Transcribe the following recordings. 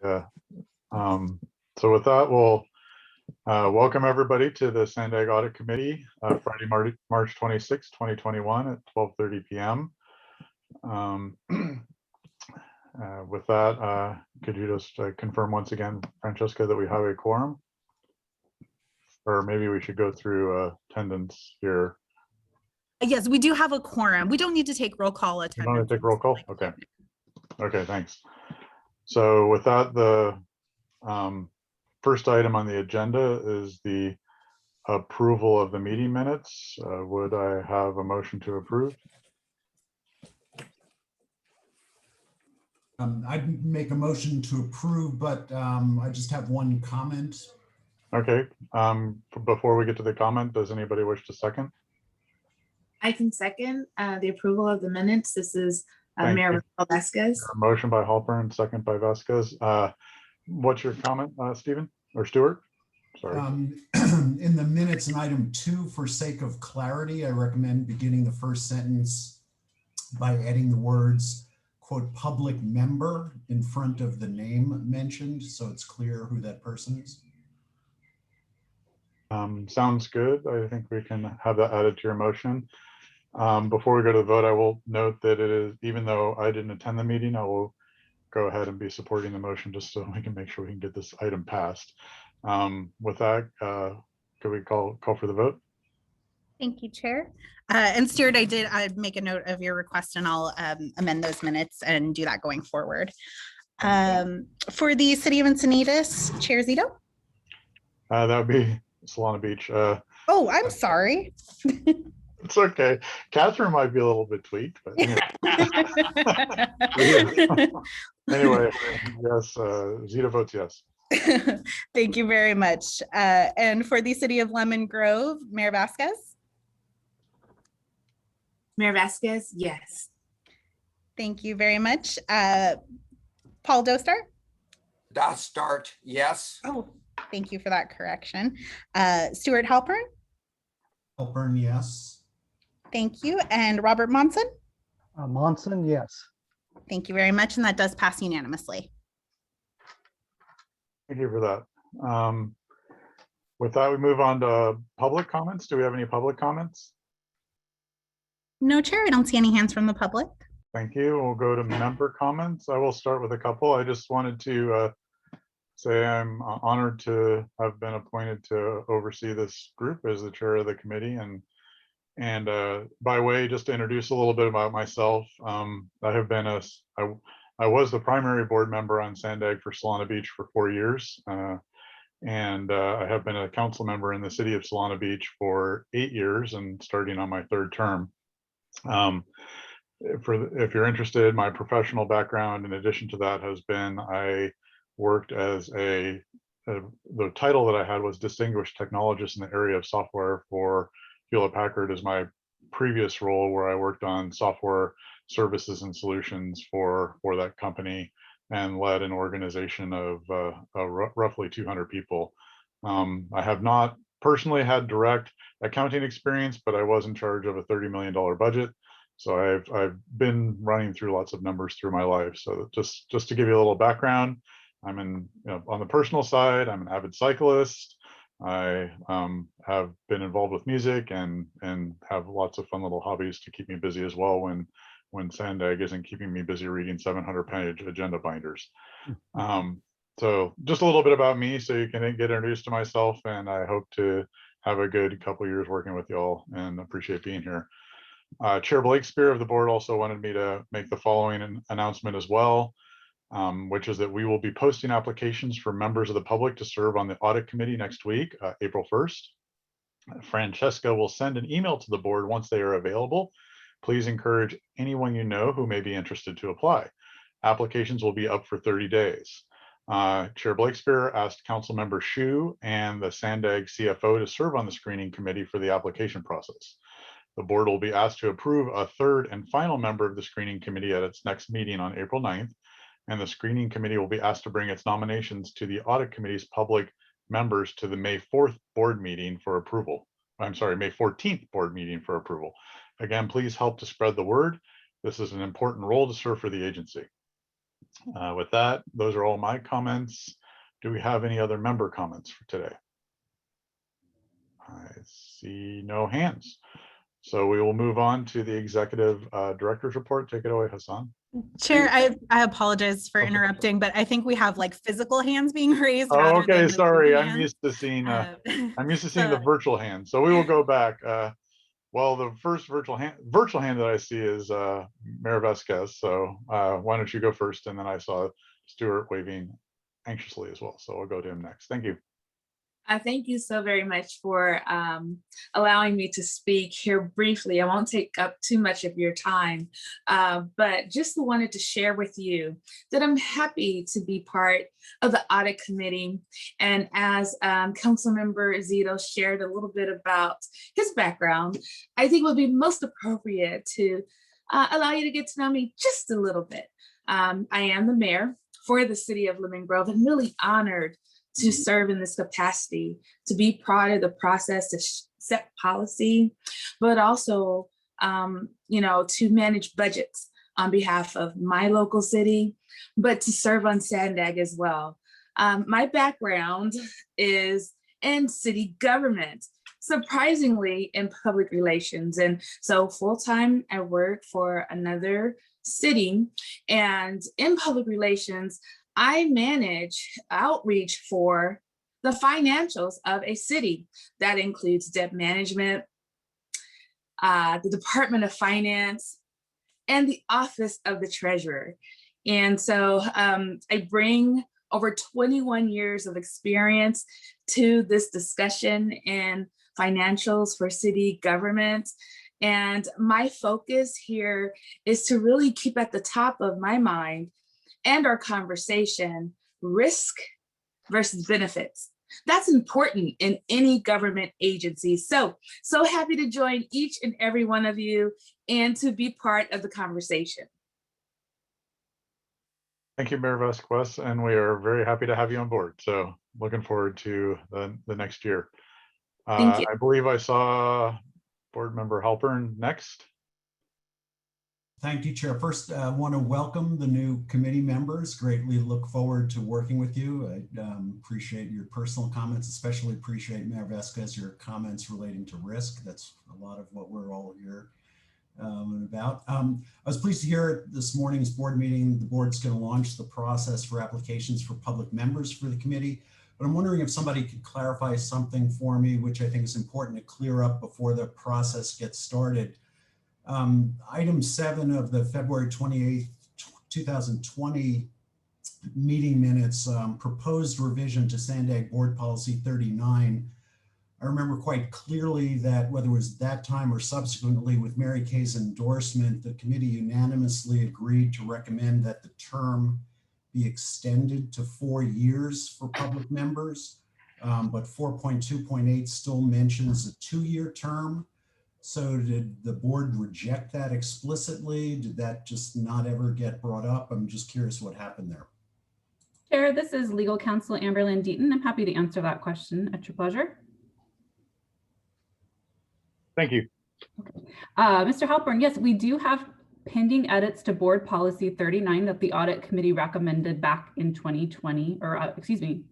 Yeah. So with that, we'll welcome everybody to the Sandag Audit Committee, Friday, March 26, 2021 at 12:30 p.m. With that, could you just confirm once again, Francesca, that we have a quorum? Or maybe we should go through attendance here. Yes, we do have a quorum. We don't need to take roll call attendance. You don't want to take roll call? Okay. Okay, thanks. So with that, the first item on the agenda is the approval of the meeting minutes. Would I have a motion to approve? I'd make a motion to approve, but I just have one comment. Okay. Before we get to the comment, does anybody wish to second? I can second the approval of the minutes. This is Thank Mayor you. Vasquez. Motion by Halpern, second by Vasquez. What's your comment, Stephen or Stuart? Sorry. In the minutes in item 2, for sake of clarity, I recommend beginning the first sentence by adding the words, quote, public member in front of the name mentioned, so it's clear who that person is. Sounds good. I think we can have that added to your motion. Before we go to the vote, I will note that it is, even though I didn't attend the meeting, I will go ahead and be supporting the motion just so we can make sure we can get this item passed. With that, could we call for the vote? Thank you, Chair. And Stuart, I'd make a note of your request and I'll amend those minutes and do that going forward. For the City of Encinitas, Chair Zito? That would be Solana Beach. Oh, I'm sorry. It's okay. Catherine might be a little bit tweaked, but anyway, anyway yes, Zito votes yes. Thank you very much. And for the City of Lemon Grove, Mayor Vasquez? Mayor Vasquez, yes. Thank you very much. Paul Dostar? Dostart, yes. Oh, thank you for that correction. Stuart Halpern? Halpern, yes. Thank you. And Robert Monson? Monson, yes. Thank you very much. And that does pass unanimously. Thank you for that. With that, we move on to public comments. Do we have any public comments? No, Chair, I don't see any hands from the public. Thank you. We'll go to member comments. I will start with a couple. I just wanted to say I'm honored to have been appointed to oversee this group as the chair of the committee. And by way, just to introduce a little bit about myself, I was the primary board member on Sandag for Solana Beach for 4 years. And I have been a council member in the city of Solana Beach for 8 years and starting on my 3rd term. If you're interested, my professional background in addition to that has been, I worked as the title that I had was Distinguished Technologist in the area of software for Hewlett-Packard is my previous role, where I worked on software services and solutions for that company and led an organization of roughly 200 people. I have not personally had direct accounting experience, but I was in charge of a $30 million budget. So I've been running through lots of numbers through my life. So just to give you a little background, I'm on the personal side, I'm an avid cyclist. I have been involved with music and have lots of fun little hobbies to keep me busy as well when Sandag isn't keeping me busy reading 700-page agenda binders. So just a little bit about me so you can get introduced to myself, and I hope to have a good couple years working with you all and appreciate being here. Chair Blakespear of the board also wanted me to make the following announcement as well. Which is that we will be posting applications for members of the public to serve on the audit committee next week, April 1st. Francesca will send an email to the board once they are available. Please encourage anyone you know who may be interested to apply. Applications will be up for 30 days. Chair Blakespear asked Council Member Shu and the Sandag CFO to serve on the screening committee for the application process. The board will be asked to approve a 3rd and final member of the screening committee at its next meeting on April 9th. And the screening committee will be asked to bring its nominations to the audit committee's public members to the May 4th board meeting for approval. I'm sorry, May 14th board meeting for approval. Again, please help to spread the word. This is an important role to serve for the agency. With that, those are all my comments. Do we have any other member comments for today? I see no hands. So we will move on to the executive director's report. Take it away, Hassan. Chair, I apologize for Okay. interrupting, but I think we have like physical hands being raised. Oh, rather okay, than the sorry. Zoom I'm hands. used to seeing I'm used to seeing so- the virtual hand. So we will go back. Well, the first virtual hand that I see is Mayor Vasquez. So why don't you go first? And then I saw Stuart waving anxiously as well. So I'll go to him next. Thank you. Thank you so very much for allowing me to speak here briefly. I won't take up too much of your time, but just wanted to share with you that I'm happy to be part of the audit committee. And as Councilmember Zito shared a little bit about his background, I think it would be most appropriate to allow you to get to know me just a little bit. I am the mayor for the city of Lemon Grove and really honored to serve in this capacity, to be part of the process to set policy, but also, to manage budgets on behalf of my local city, but to serve on SANDAG as well. My background is in city government, surprisingly in public relations. And so full-time, I work for another city, and in public relations, I manage outreach for the financials of a city. That includes debt management, the Department of Finance, and the Office of the Treasurer. And so I bring over 21 years of experience to this discussion in financials for city government. And my focus here is to really keep at the top of my mind and our conversation, risk versus benefits. That's important in any government agency. So happy to join each and every one of you and to be part of the conversation. Thank you, Mayor Vasquez, and we are very happy to have you on board. So looking forward to the next year. Thank you. I believe I saw Board Member Halpern next. Thank you, Chair. First, I want to welcome the new committee members. Greatly look forward to working with you. I appreciate your personal comments, especially appreciate Mayor Vasquez, your comments relating to risk. That's a lot of what we're all here about. I was pleased to hear at this morning's board meeting, the board's going to launch the process for applications for public members for the committee. But I'm wondering if somebody could clarify something for me, which I think is important to clear up before the process gets started. Item 7 of the February 28th, 2020 meeting minutes, proposed revision to SANDAG Board Policy 39. I remember quite clearly that whether it was that time or subsequently with Mary Kay's endorsement, the committee unanimously agreed to recommend that the term be extended to 4 years for public members. But 4.2.8 still mentions a 2-year term. So did the board reject that explicitly? Did that just not ever get brought up? I'm just curious what happened there. Chair, this is Legal Counsel Amberlynn Deaton. I'm happy to answer that question at your pleasure. Thank you. Okay. Mr. Halpern, yes, we do have pending edits to Board Policy 39 that the Audit Committee recommended back in 2020, or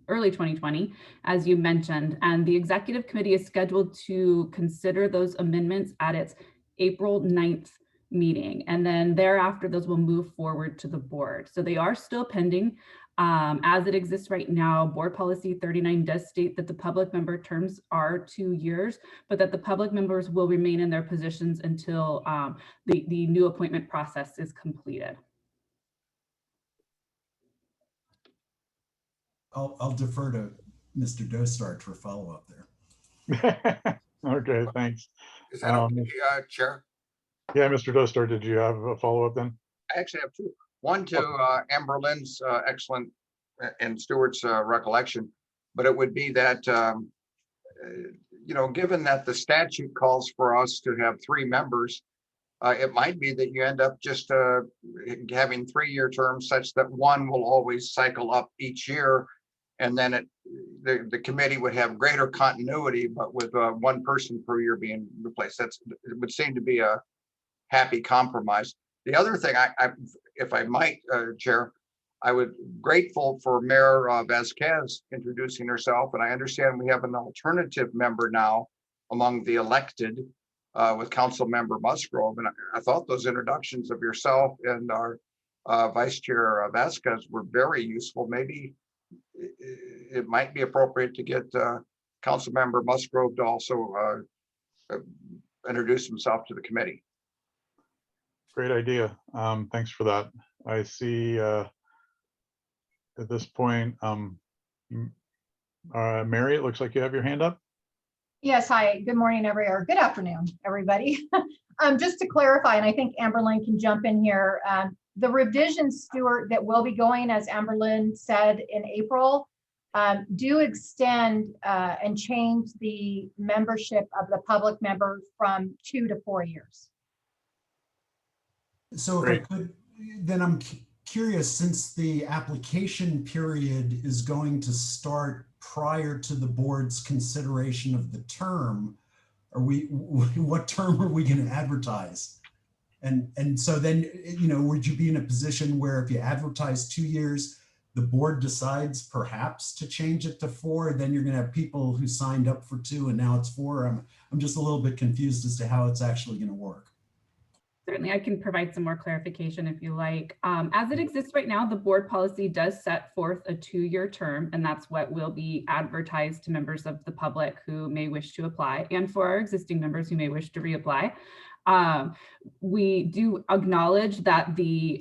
early 2020, as you mentioned. And the Executive Committee is scheduled to consider those amendments at its April 9th meeting. And then thereafter, those will move forward to the board. So they are still pending. As it exists right now, Board Policy 39 does state that the public member terms are 2 years, but that the public members will remain in their positions until the new appointment process is completed. I'll defer to Mr. Dostart for follow-up there. Okay, thanks. Is that okay, Chair? Yeah, Mr. Dostart, did you have a follow-up then? I actually have 2. One to Amberlynn's excellent and Stuart's recollection, but it would be that, given that the statute calls for us to have 3 members, it might be that you end up just having 3-year terms such that one will always cycle up each year. And then the committee would have greater continuity, but with one person per year being replaced. It would seem to be a happy compromise. The other thing, if I might, Chair, I would grateful for Mayor Vasquez introducing herself, and I understand we have an alternative member now among the elected with Council Member Musgrove, and I thought those introductions of yourself and our Vice Chair Vasquez were very useful. Maybe it might be appropriate to get Council Member Musgrove to also introduce himself to the committee. Great idea. Thanks for that. I see at this point, Mary, it looks like you have your hand up. Yes, hi, good morning, or good afternoon, everybody. Just to clarify, and I think Amberlynn can jump in here, the revision, Stuart, that will be going, as Amberlynn said, in April, do extend and change the membership of the public members from 2 to 4 years. So if I could, then I'm curious, since the application period is going to start prior to the board's consideration of the term, what term are we going to advertise? And so then, would you be in a position where if you advertise 2 years, the board decides perhaps to change it to 4, then you're going to have people who signed up for 2 and now it's 4? I'm just a little bit confused as to how it's actually going to work. Certainly, I can provide some more clarification if you like. As it exists right now, the board policy does set forth a 2-year term, and that's what will be advertised to members of the public who may wish to apply, and for our existing members who may wish to reapply. We do acknowledge that the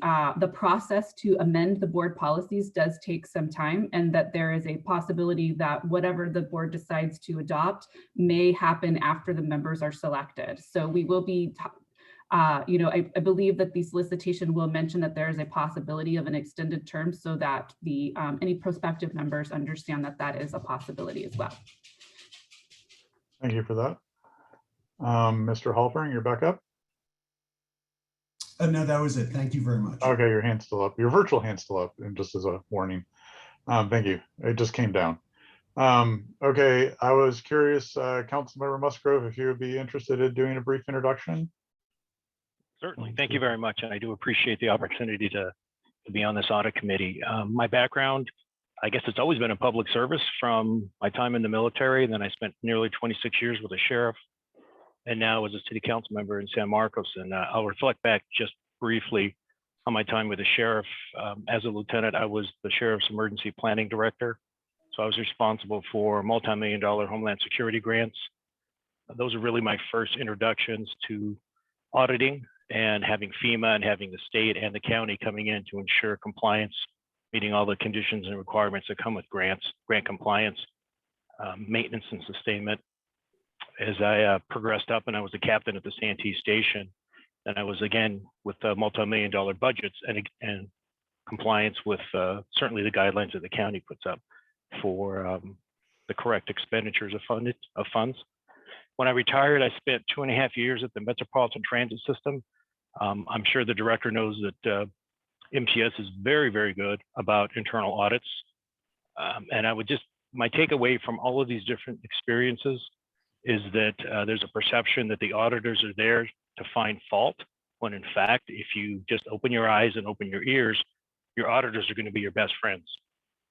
process to amend the board policies does take some time, and that there is a possibility that whatever the board decides to adopt may happen after the members are selected. So we will be I believe that the solicitation will mention that there is a possibility of an extended term, so that the any prospective members understand that that is a possibility as well. Thank you for that. Mr. Halpern, you're back up. No, that was it. Thank you very much. Okay, your hand's still up. Your virtual hand's still up, and just as a warning. Thank you. It just came down. Okay, I was curious, Councilmember Musgrove, if you would be interested in doing a brief introduction. Certainly. Thank you very much. And I do appreciate the opportunity to be on this audit committee. My background, I guess it's always been in public service from my time in the military. And then I spent nearly 26 years with a sheriff, and now as a city council member in San Marcos. And I'll reflect back just briefly on my time with the sheriff. As a lieutenant, I was the sheriff's emergency planning director. So I was responsible for multi-million-dollar Homeland Security grants. Those are really my first introductions to auditing, and having FEMA and having the state and the county coming in to ensure compliance, meeting all the conditions and requirements that come with grants, grant compliance, maintenance and sustainment. As I progressed up and I was a captain at the Santee Station, and I was again with multi-million-dollar budgets and compliance with certainly the guidelines that the county puts up for the correct expenditures of funds. When I retired, I spent 2.5 years at the Metropolitan Transit System. I'm sure the director knows that MTS is very, very good about internal audits. And my takeaway from all of these different experiences is that there's a perception that the auditors are there to find fault, when in fact, if you just open your eyes and open your ears, your auditors are going to be your best friends.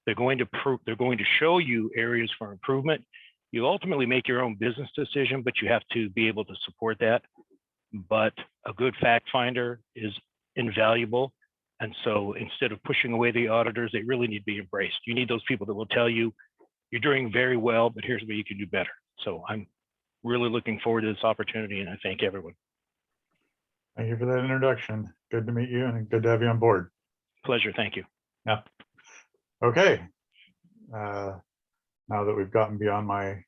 They're going to show you areas for improvement. You ultimately make your own business decision, but you have to be able to support that. But a good fact finder is invaluable. And so instead of pushing away the auditors, they really need to be embraced. You need those people that will tell you, you're doing very well, but here's where you can do better. So I'm really looking forward to this opportunity, and I thank everyone. Thank you for that introduction. Good to meet you and good to have you on board. Pleasure. Thank you. Yeah. Okay. Now that we've gotten beyond my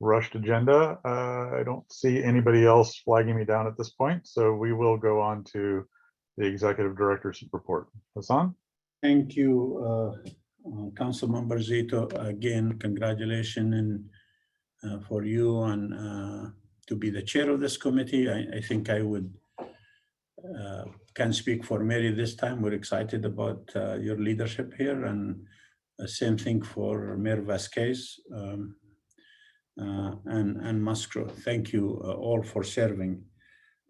rushed agenda, I don't see anybody else flagging me down at this point. So we will go on to the executive director's report. Hassan? Thank you, Councilmember Zito. Again, congratulations for you and to be the chair of this committee. I think I would can speak for Mary this time. We're excited about your leadership here, and same thing for Mayor Vasquez and Musgrove. Thank you all for serving.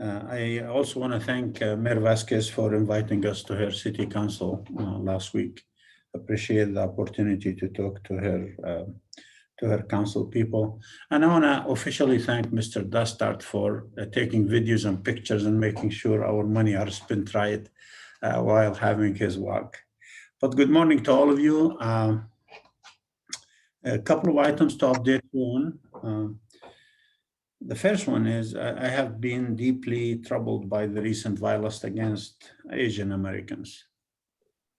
I also want to thank Mayor Vasquez for inviting us to her city council last week. Appreciate the opportunity to talk to her council people. And I want to officially thank Mr. Dustart for taking videos and pictures and making sure our money are spent right while having his walk. But good morning to all of you. A couple of items to update you on. The first one is I have been deeply troubled by the recent violence against Asian Americans.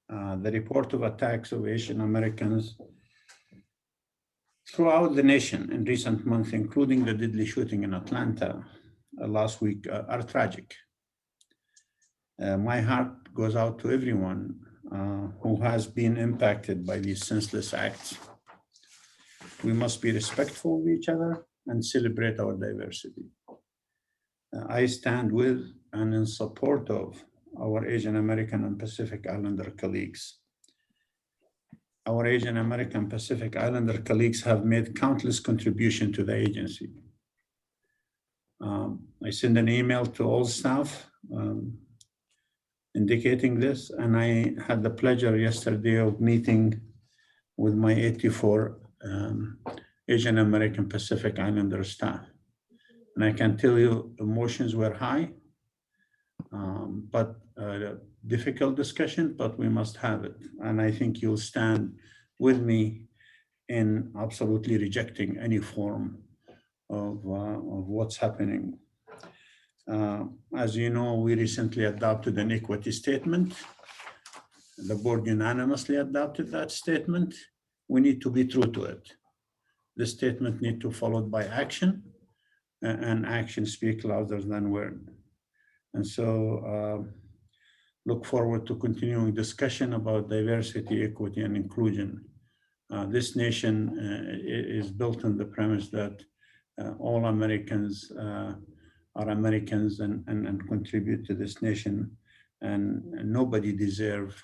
The report of attacks of Asian Americans throughout the nation in recent months, including the deadly shooting in Atlanta last week, are tragic. My heart goes out to everyone who has been impacted by these senseless acts. We must be respectful of each other and celebrate our diversity. I stand with and in support of our Asian American and Pacific Islander colleagues. Our Asian American Pacific Islander colleagues have made countless contributions to the agency. I sent an email to all staff indicating this, and I had the pleasure yesterday of meeting with my 84 Asian American Pacific Islander staff. And I can tell you emotions were high, but difficult discussion, but we must have it. And I think you'll stand with me in absolutely rejecting any form of what's happening. As you know, we recently adopted an equity statement. The board unanimously adopted that statement. We need to be true to it. The statement needs to be followed by action, and action speaks louder than words. And so look forward to continuing discussion about diversity, equity, and inclusion. This nation is built on the premise that all Americans are Americans and contribute to this nation, and nobody deserves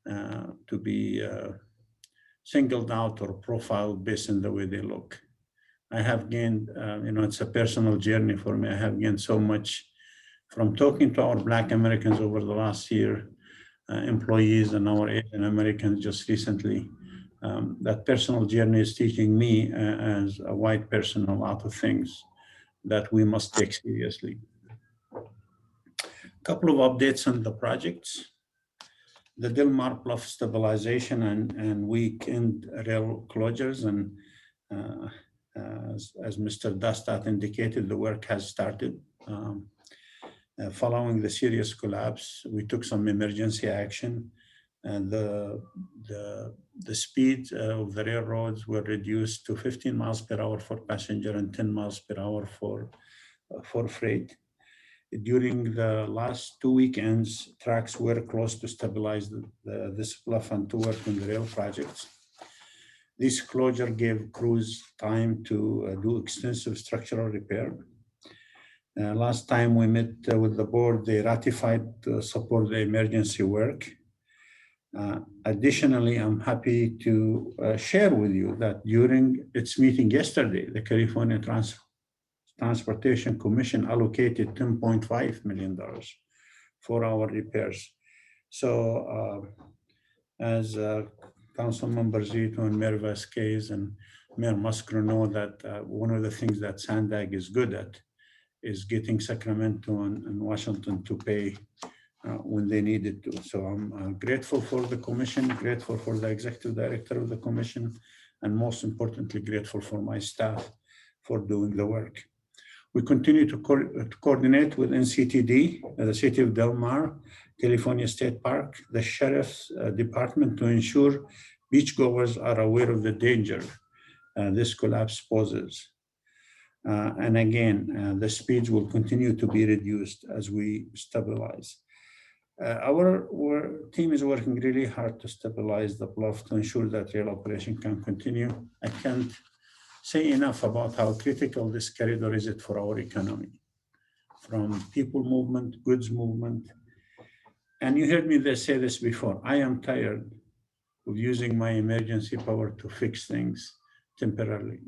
to be singled out or profiled based on the way they look. I have gained, it's a personal journey for me. I have gained so much from talking to our Black Americans over the last year, employees and our Asian Americans just recently. That personal journey is teaching me as a white person a lot of things that we must take seriously. A couple of updates on the projects. The Del Mar Bluff stabilization and weekend rail closures, and as Mr. Dustart indicated, the work has started. Following the serious collapse, we took some emergency action, and the speed of the railroads were reduced to 15 miles per hour for passenger and 10 miles per hour for freight. During the last 2 weekends, tracks were closed to stabilize this bluff and to work on the rail projects. This closure gave crews time to do extensive structural repair. Last time we met with the board, they ratified to support the emergency work. Additionally, I'm happy to share with you that during its meeting yesterday, the California Transportation Commission allocated $10.5 million for our repairs. So as Councilmember Zito and Mayor Vasquez and Mayor Musgrove know that one of the things that Sandag is good at is getting Sacramento and Washington to pay when they needed to. So I'm grateful for the commission, grateful for the executive director of the commission, and most importantly, grateful for my staff for doing the work. We continue to coordinate with NCTD, the City of Del Mar, California State Park, the Sheriff's Department to ensure beachgoers are aware of the danger this collapse poses. And again, the speeds will continue to be reduced as we stabilize. Our team is working really hard to stabilize the bluff to ensure that rail operation can continue. I can't say enough about how critical this corridor is for our economy, from people movement, goods movement. And you heard me say this before, I am tired of using my emergency power to fix things temporarily.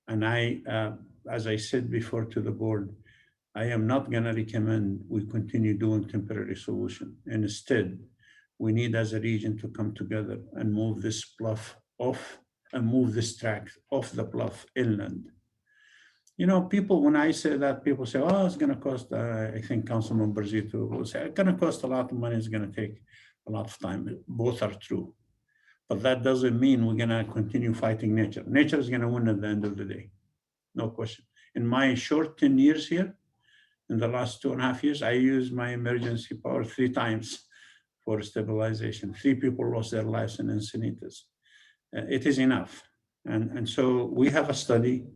And I as I said before to the board, I am not going to recommend we continue doing temporary solution. And instead, we need as a region to come together and move this bluff off and move this track off the bluff inland. You know, people, when I say that, people say, oh, it's going to cost, I think Councilman Barzito will say, it's going to cost a lot of money, it's going to take a lot of time. Both are true. But that doesn't mean we're going to continue fighting nature. Nature is going to win at the end of the day. No question. In my short 10 years here, in the last 2.5 years, I used my emergency power 3 times for stabilization. 3 people lost their lives in Encinitas. It is enough. And so we have a study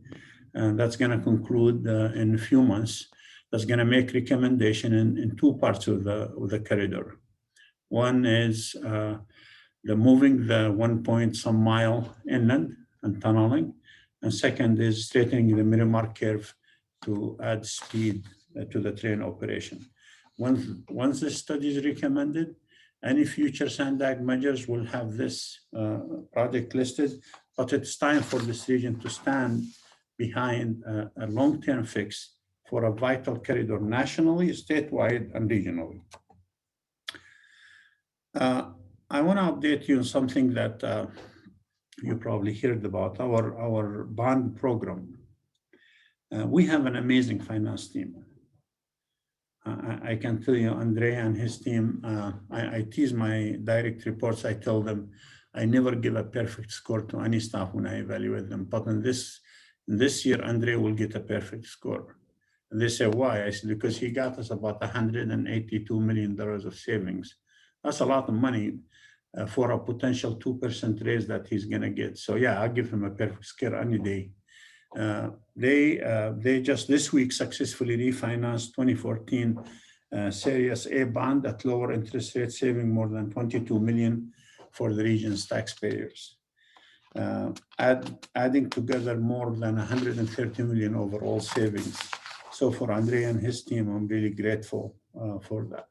that's going to conclude in a few months. That's going to make recommendation in 2 parts of the corridor. One is the moving the 1-point-some mile inland and tunneling. And second is straightening the Miramar curve to add speed to the train operation. Once the study is recommended, any future SANDAG measures will have this project listed, but it's time for this region to stand behind a long-term fix for a vital corridor nationally, statewide, and regionally. I want to update you on something that you probably heard about, our bond program. We have an amazing finance team. I can tell you, Andre and his team, I tease my direct reports. I tell them I never give a perfect score to any staff when I evaluate them. But in this year, Andre will get a perfect score. And they say, why? I said, because he got us about $182 million of savings. That's a lot of money for a potential 2% raise that he's going to get. So yeah, I'll give him a perfect score any day. They just this week successfully refinanced 2014 Series A bond at lower interest rates, saving more than $22 million for the region's taxpayers. Adding together more than $130 million overall savings. So for Andre and his team, I'm really grateful for that.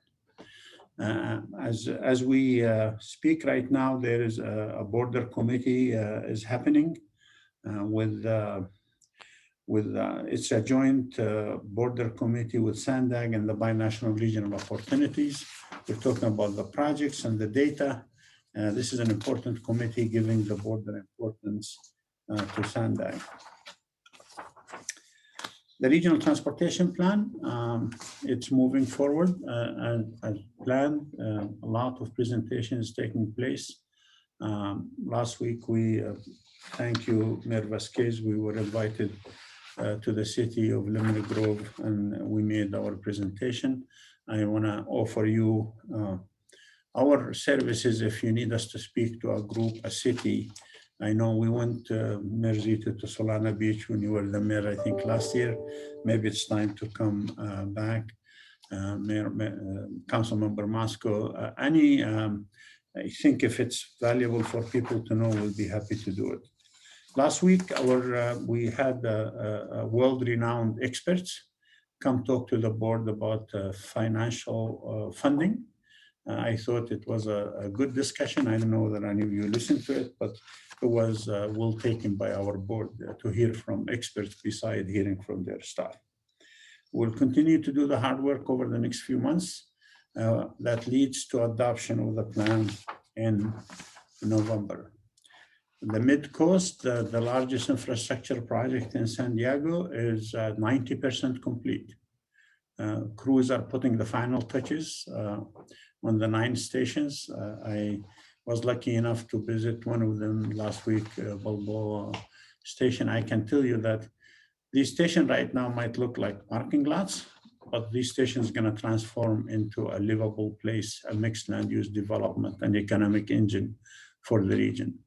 As we speak right now, there is a border committee is happening it's a joint border committee with SANDAG and the Binational Regional Opportunities. We're talking about the projects and the data. This is an important committee giving the border importance to SANDAG. The regional transportation plan, it's moving forward as planned. A lot of presentations taking place. Last week, thank you, Mayor Vasquez, we were invited to the city of Lemon Grove and we made our presentation. I want to offer you our services if you need us to speak to a group, a city. I know we went, Mayor Zito, to Solana Beach when you were the mayor, I think last year. Maybe it's time to come back. Councilmember Moscow, I think if it's valuable for people to know, we'll be happy to do it. Last week, we had world-renowned experts come talk to the board about financial funding. I thought it was a good discussion. I don't know whether any of you listened to it, but it was well taken by our board to hear from experts beside hearing from their staff. We'll continue to do the hard work over the next few months that leads to adoption of the plan in November. The Mid-Coast, the largest infrastructure project in San Diego, is 90% complete. Crews are putting the final touches on the 9 stations. I was lucky enough to visit one of them last week, Balboa Station. I can tell you that these stations right now might look like parking lots, but these stations are going to transform into a livable place, a mixed land use development and economic engine for the region.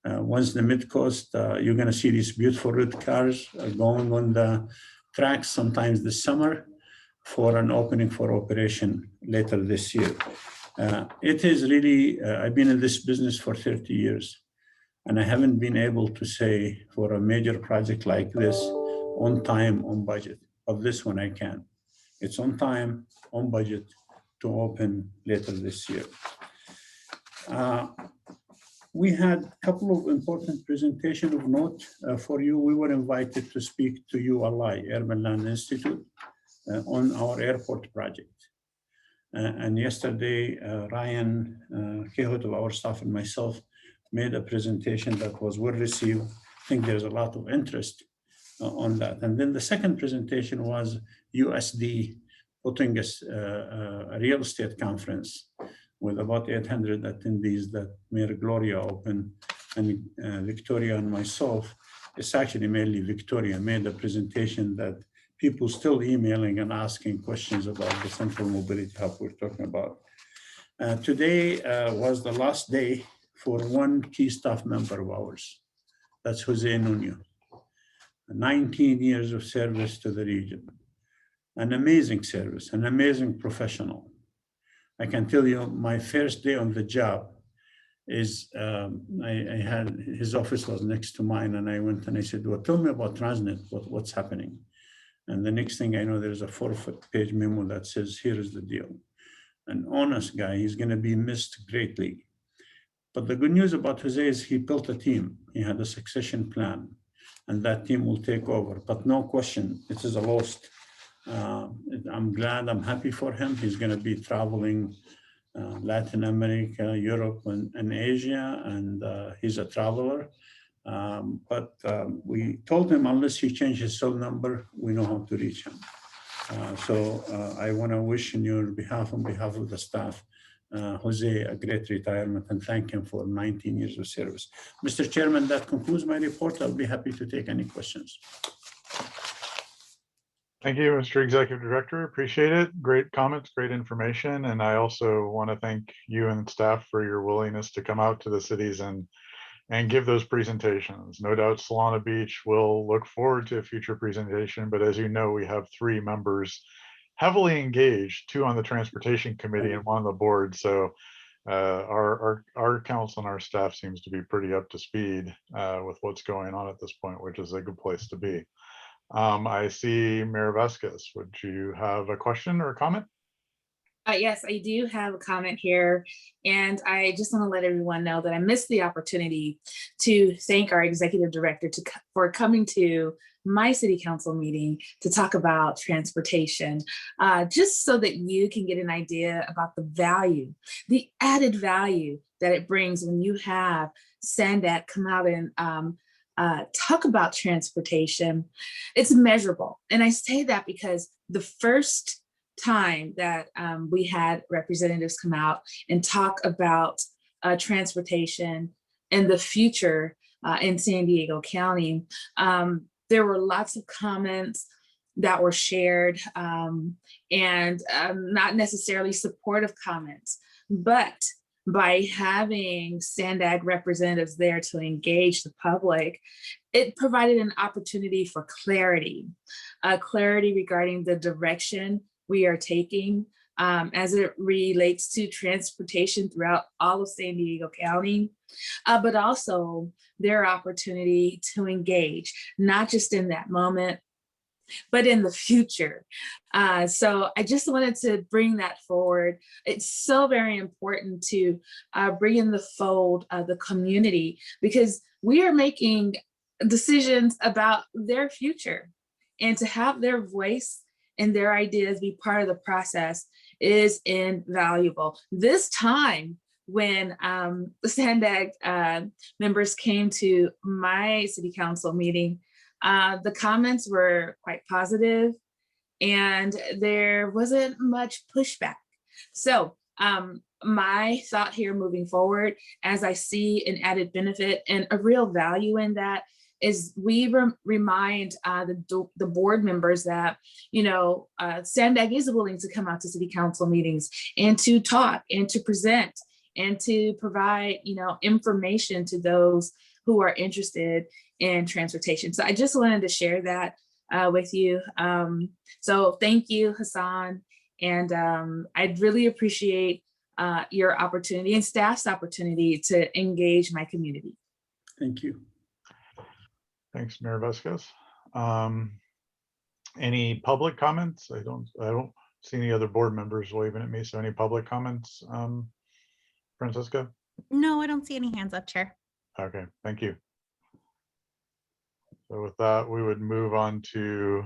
Once the Mid-Coast, you're going to see these beautiful red cars going on the tracks sometimes this summer for an opening for operation later this year. It is really, I've been in this business for 30 years, and I haven't been able to say for a major project like this, on time, on budget. But this one I can. It's on time, on budget to open later this year. We had a couple of important presentation of note for you. We were invited to speak to ULI, Urban Land Institute, on our airport project. And yesterday, Ryan Kehut of our staff and myself made a presentation that was well received. I think there's a lot of interest on that. And then the second presentation was USD putting a real estate conference with about 800 attendees that Mayor Gloria opened, and Victoria and myself. It's actually mainly Victoria made a presentation that people still emailing and asking questions about the central mobility hub we're talking about. Today was the last day for one key staff member of ours. That's Jose Nuno. 19 years of service to the region. An amazing service, an amazing professional. I can tell you my first day on the job is, I had, his office was next to mine, and I went and I said, well, tell me about Transnet, what's happening? And the next thing I know, there's a 4-page memo that says, here is the deal. An honest guy, he's gonna be missed greatly. But the good news about Jose is he built a team. He had a succession plan, and that team will take over. But no question, it is a lost. I'm glad, I'm happy for him. He's going to be traveling Latin America, Europe, and Asia, and he's a traveler. But we told him unless he changes his cell number, we know how to reach him. So I want to wish on behalf of the staff, Jose a great retirement, and thank him for 19 years of service. Mr. Chairman, that concludes my report. I'll be happy to take any questions. Thank you, Mr. Executive Director. Appreciate it. Great comments, great information. And I also want to thank you and staff for your willingness to come out to the cities and give those presentations. No doubt Solana Beach will look forward to a future presentation, but as you know, we have 3 members heavily engaged, 2 on the Transportation Committee and 1 on the board. So our council and our staff seems to be pretty up to speed with what's going on at this point, which is a good place to be. I see Mayor Vasquez. Would you have a question or a comment? Yes, I do have a comment here, and I just want to let everyone know that I missed the opportunity to thank our executive director for coming to my city council meeting to talk about transportation, just so that you can get an idea about the value, the added value that it brings when you have Sandak come out and talk about transportation. It's measurable. And I say that because the first time that we had representatives come out and talk about transportation and the future in San Diego County, there were lots of comments that were shared and not necessarily supportive comments, but by having Sandag representatives there to engage the public, it provided an opportunity for clarity, clarity regarding the direction we are taking as it relates to transportation throughout all of San Diego County, but also their opportunity to engage, not just in that moment, but in the future. So I just wanted to bring that forward. It's so very important to bring in the fold of the community, because we are making decisions about their future, and to have their voice and their ideas be part of the process is invaluable. This time, when the Sandag members came to my city council meeting, the comments were quite positive and there wasn't much pushback. So my thought here moving forward, as I see an added benefit and a real value in that, is we remind the board members that, you know, Sandag is willing to come out to city council meetings and to talk and to present and to provide, you know, information to those who are interested in transportation. So I just wanted to share that with you. So thank you, Hassan. And I'd really appreciate your opportunity and staff's opportunity to engage my community. Thank you. Thanks, Mayor Vasquez. Any public comments? I don't see any other board members waving at me. So any public comments, Francisca? No, I don't see any hands up, Chair. Okay, thank you. So with that, we would move on to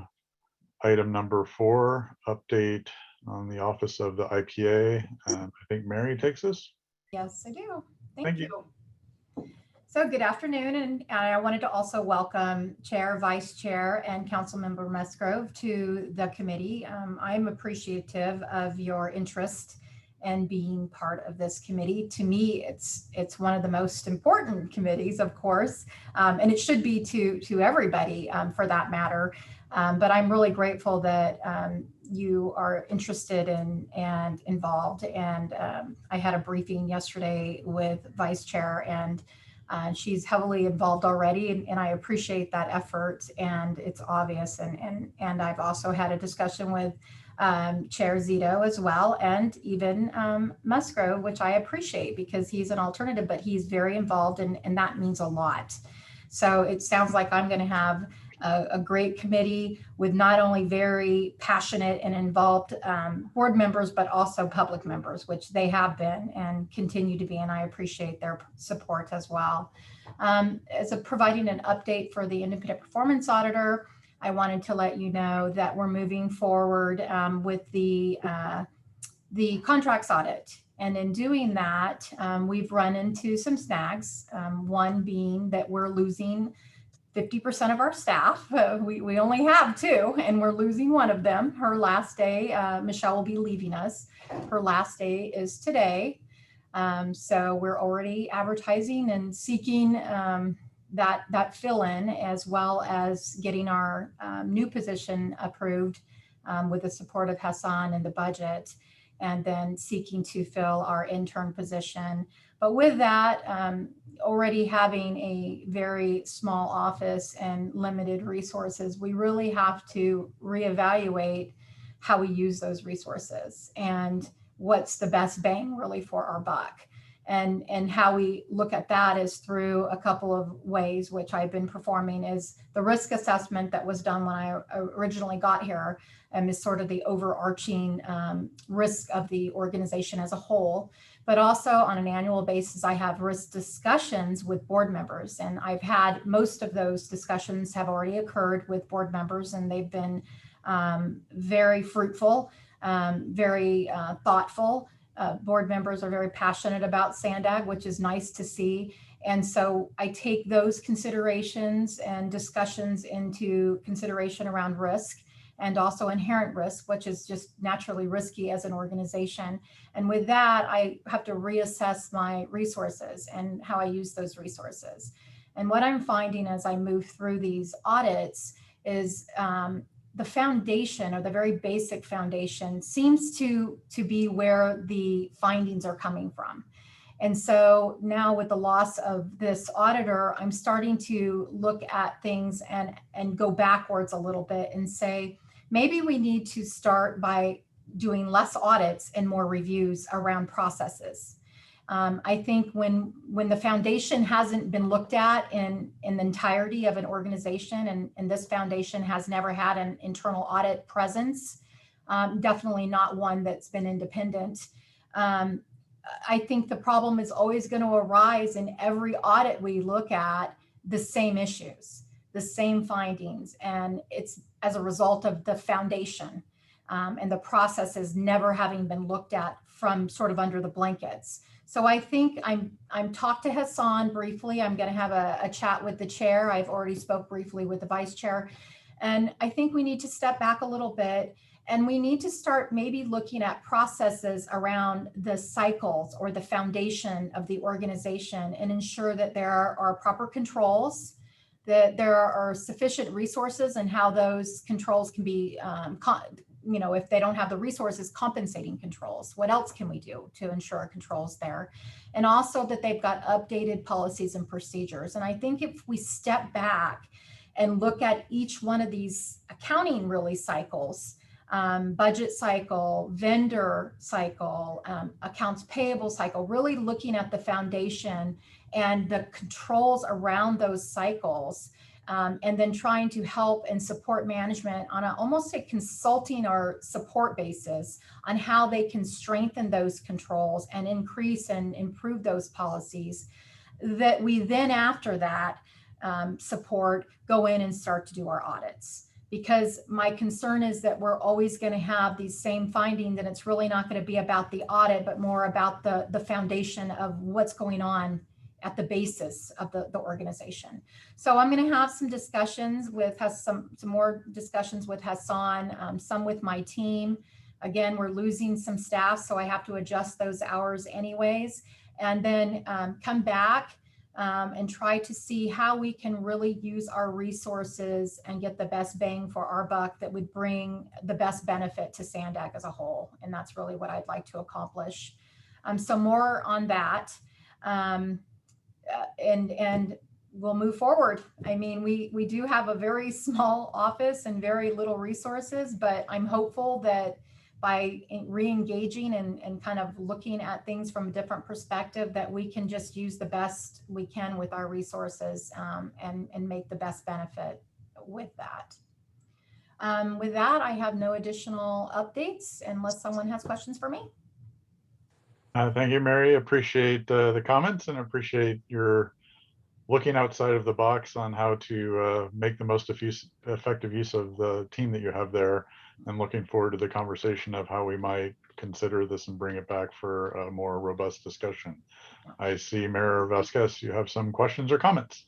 item number 4, update on the office of the IPA. I think Mary takes us. Yes, I do. Thank Thank you. So good afternoon, and I wanted to also welcome Chair, Vice Chair, and Councilmember Musgrove to the committee. I'm appreciative of your interest and being part of this committee. To me, it's one of the most important committees, of course, and it should be to everybody for that matter. But I'm really grateful that you are interested in and involved. And I had a briefing yesterday with Vice Chair, and she's heavily involved already, and I appreciate that effort, and it's obvious. And I've also had a discussion with Chair Zito as well, and even Musgrove, which I appreciate because he's an alternative, but he's very involved, and that means a lot. So it sounds like I'm going to have a great committee with not only very passionate and involved board members, but also public members, which they have been and continue to be, and I appreciate their support as well. As a providing an update for the independent performance auditor, I wanted to let you know that we're moving forward with the contracts audit. And in doing that, we've run into some snags, one being that we're losing 50% of our staff. We only have 2, and we're losing one of them. Her last day, Michelle will be leaving us. Her last day is today. So we're already advertising and seeking that fill-in, as well as getting our new position approved with the support of Hassan and the budget, and then seeking to fill our intern position. But with that, already having a very small office and limited resources, we really have to reevaluate how we use those resources and what's the best bang really for our buck. And how we look at that is through a couple of ways, which I've been performing, is the risk assessment that was done when I originally got here, is sort of the overarching risk of the organization as a whole. But also on an annual basis, I have risk discussions with board members, and I've had most of those discussions have already occurred with board members, and they've been very fruitful, very thoughtful. Board members are very passionate about SANDAG, which is nice to see. And so I take those considerations and discussions into consideration around risk, and also inherent risk, which is just naturally risky as an organization. And with that, I have to reassess my resources and how I use those resources. And what I'm finding as I move through these audits is the foundation, or the very basic foundation, seems to be where the findings are coming from. And so now with the loss of this auditor, I'm starting to look at things and go backwards a little bit and say, maybe we need to start by doing less audits and more reviews around processes. I think when the foundation hasn't been looked at in the entirety of an organization, and this foundation has never had an internal audit presence, definitely not one that's been independent, I think the problem is always going to arise in every audit we look at, the same issues, the same findings, and it's as a result of the foundation and the processes never having been looked at from sort of under the blankets. So I think I'm talked to Hassan briefly. I'm going to have a chat with the chair. I've already spoke briefly with the vice chair, and I think we need to step back a little bit. And we need to start maybe looking at processes around the cycles or the foundation of the organization, and ensure that there are proper controls, that there are sufficient resources, and how those controls can be, if they don't have the resources, compensating controls. What else can we do to ensure controls there? And also that they've got updated policies and procedures. And I think if we step back and look at each one of these accounting really cycles, budget cycle, vendor cycle, accounts payable cycle, really looking at the foundation and the controls around those cycles, and then trying to help and support management on almost a consulting or support basis on how they can strengthen those controls and increase and improve those policies, that we then after that support go in and start to do our audits. Because my concern is that we're always going to have these same findings, and it's really not going to be about the audit, but more about the foundation of what's going on at the basis of the organization. So I'm going to have some discussions with some more discussions with Hassan, some with my team. Again, we're losing some staff, so I have to adjust those hours anyways, and then come back and try to see how we can really use our resources and get the best bang for our buck that would bring the best benefit to Sandak as a whole. And that's really what I'd like to accomplish. So more on that. And we'll move forward. I mean, we do have a very small office and very little resources, but I'm hopeful that by re-engaging and kind of looking at things from a different perspective, that we can just use the best we can with our resources and make the best benefit with that. With that, I have no additional updates unless someone has questions for me. Thank you, Mary. Appreciate the comments and appreciate your looking outside of the box on how to make the most effective use of the team that you have there, and looking forward to the conversation of how we might consider this and bring it back for a more robust discussion. I see Mayor Vasquez, you have some questions or comments.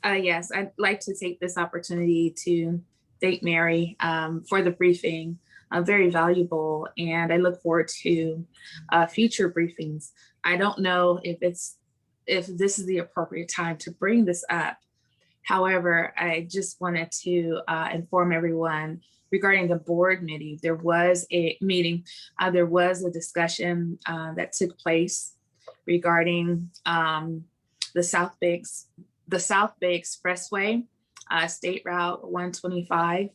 Yes, I'd like to take this opportunity to thank Mary for the briefing. Very valuable, and I look forward to future briefings. I don't know if this is the appropriate time to bring this up. However, I just wanted to inform everyone regarding the board meeting. There was a meeting, there was a discussion that took place regarding the South Bay Expressway, State Route 125.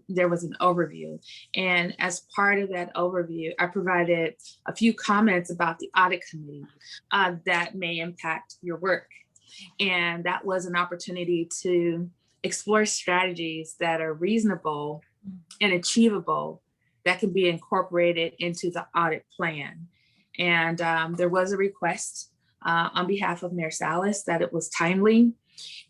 There was an overview, and as part of that overview, I provided a few comments about the audit committee that may impact your work. And that was an opportunity to explore strategies that are reasonable and achievable that can be incorporated into the audit plan. And there was a request on behalf of Mayor Salas that it was timely.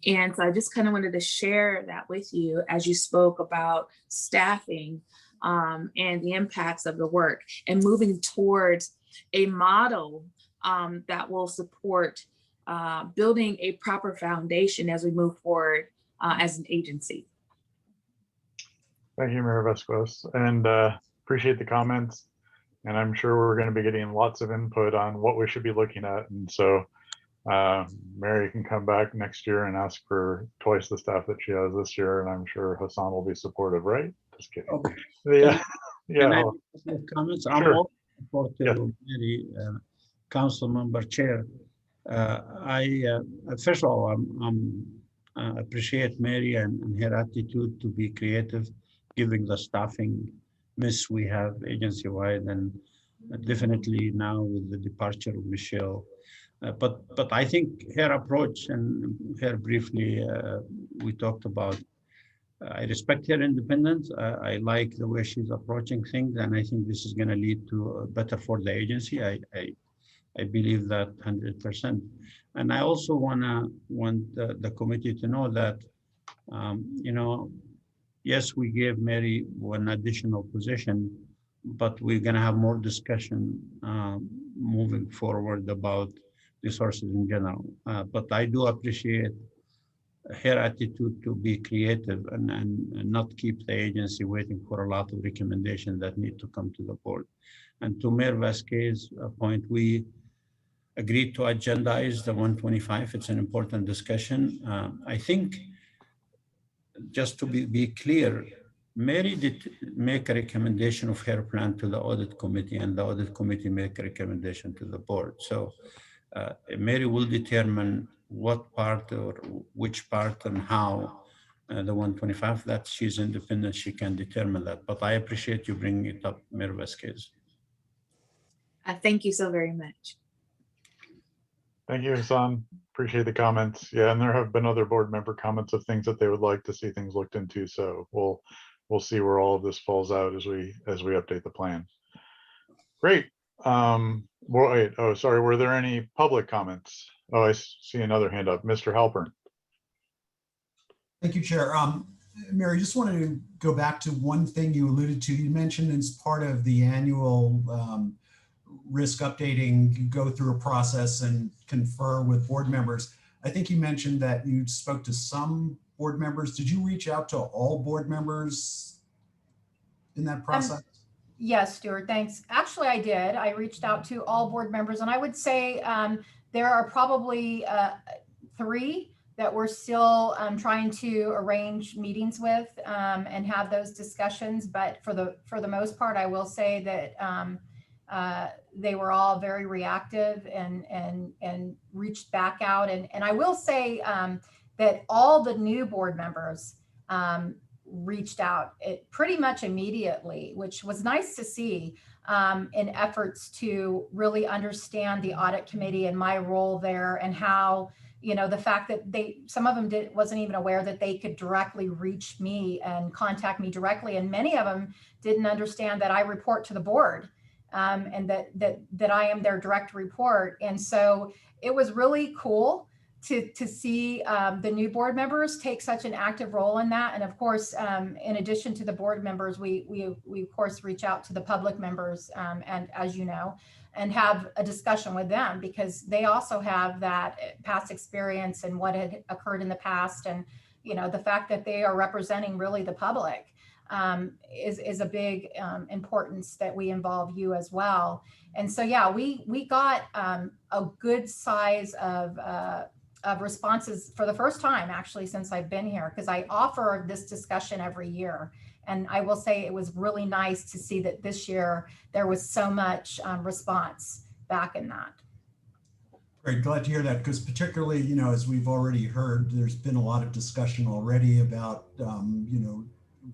And so I just kind of wanted to share that with you as you spoke about staffing and the impacts of the work and moving towards a model that will support building a proper foundation as we move forward as an agency. Thank you, Mayor Vasquez, and appreciate the comments. And I'm sure we're going to be getting lots of input on what we should be looking at. And so Mary can come back next year and ask for twice the staff that she has this year, and I'm sure Hassan will be supportive, right? Just kidding. Okay. Yeah. Can I have comments? I'm Sure. all supportive, Mary, Council Member Chair. First of all, I appreciate Mary and her attitude to be creative, given the staffing miss we have agency-wide, and definitely now with the departure of Michelle. But I think her approach, and her briefly we talked about, I respect her independence. I like the way she's approaching things, and I think this is going to lead to better for the agency. I believe that 100%. And I also want the committee to know that, yes, we gave Mary one additional position, but we're going to have more discussion moving forward about resources in general. But I do appreciate her attitude to be creative and not keep the agency waiting for a lot of recommendations that need to come to the board. And to Mayor Vasquez's point, we agreed to agendize the 125. It's an important discussion. I think, just to be clear, Mary did make a recommendation of her plan to the audit committee, and the audit committee make a recommendation to the board. So Mary will determine what part or which part and how the 125, that she's independent, she can determine that. But I appreciate you bringing it up, Mayor Vasquez. Thank you so very much. Thank you, Hassan. Appreciate Appreciate the comments. Yeah, and there have been other board member comments of things that they would like to see things looked into. So we'll see where all of this falls out as we update the plan. Great. Wait, oh, sorry. Were there any public comments? Oh, I see another hand up. Mr. Halpern. Thank you, Chair. Mary, just wanted to go back to one thing you alluded to. You mentioned as part of the annual risk updating, you go through a process and confer with board members. I think you mentioned that you spoke to some board members. Did you reach out to all board members in that process? Yes, Stuart, thanks. Actually, I did. I reached out to all board members, and I would say there are probably 3 that we're still trying to arrange meetings with and have those discussions. But for the most part, I will say that they were all very reactive and reached back out. And I will say that all the new board members reached out pretty much immediately, which was nice to see in efforts to really understand the audit committee and my role there, and how, you know, the fact that some of them wasn't even aware that they could directly reach me and contact me directly. And many of them didn't understand that I report to the board and that I am their direct report. And so it was really cool to see the new board members take such an active role in that. And of course, in addition to the board members, we of course reach out to the public members, and as you know, and have a discussion with them, because they also have that past experience and what had occurred in the past. And, you know, the fact that they are representing really the public is a big importance that we involve you as well. And so, yeah, we got a good size of responses for the first time, actually, since I've been here, because I offer this discussion every year. And I will say it was really nice to see that this year there was so much response back in that. Great, glad to hear that, because particularly, you know, as we've already heard, there's been a lot of discussion already about, you know,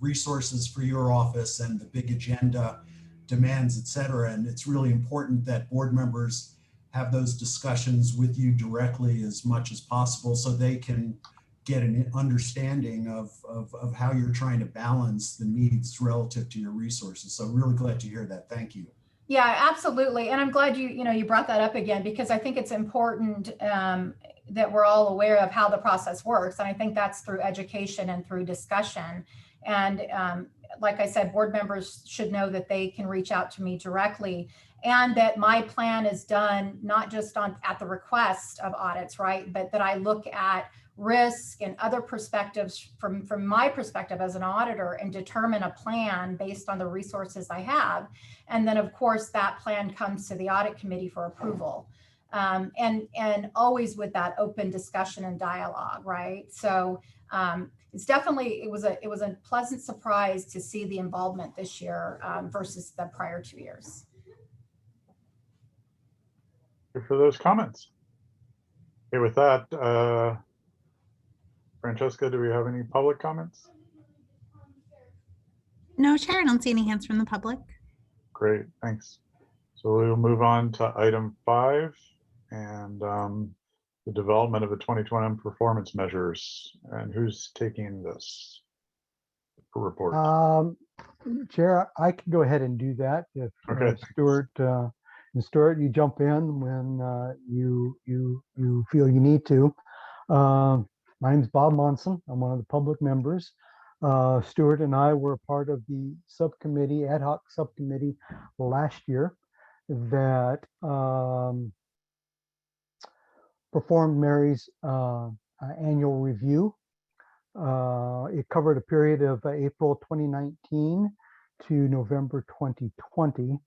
resources for your office and the big agenda demands, et cetera. And it's really important that board members have those discussions with you directly as much as possible, so they can get an understanding of how you're trying to balance the needs relative to your resources. So really glad to hear that. Thank you. Yeah, absolutely. And I'm glad you brought that up again, because I think it's important that we're all aware of how the process works. And I think that's through education and through discussion. And like I said, board members should know that they can reach out to me directly, and that my plan is done not just at the request of audits, right? But that I look at risk and other perspectives from my perspective as an auditor, and determine a plan based on the resources I have. And then of course that plan comes to the audit committee for approval. And always with that open discussion and dialogue, right? So it's definitely, it was a pleasant surprise to see the involvement this year versus the prior 2 years. For those comments. Okay, with that, Francesca, do we have any public comments? No, Chair, I don't see any hands from the public. Great, thanks. So we'll move on to item 5 and the development of the 2020 performance measures. And who's taking this report? Chair, I can go ahead and do that if Okay. Stuart, you jump in when you feel you need to. My name's Bob Monson. I'm one of the public members. Stuart and I were part of the subcommittee, ad hoc subcommittee last year that performed Mary's annual review. It covered a period of April 2019 to November 2020.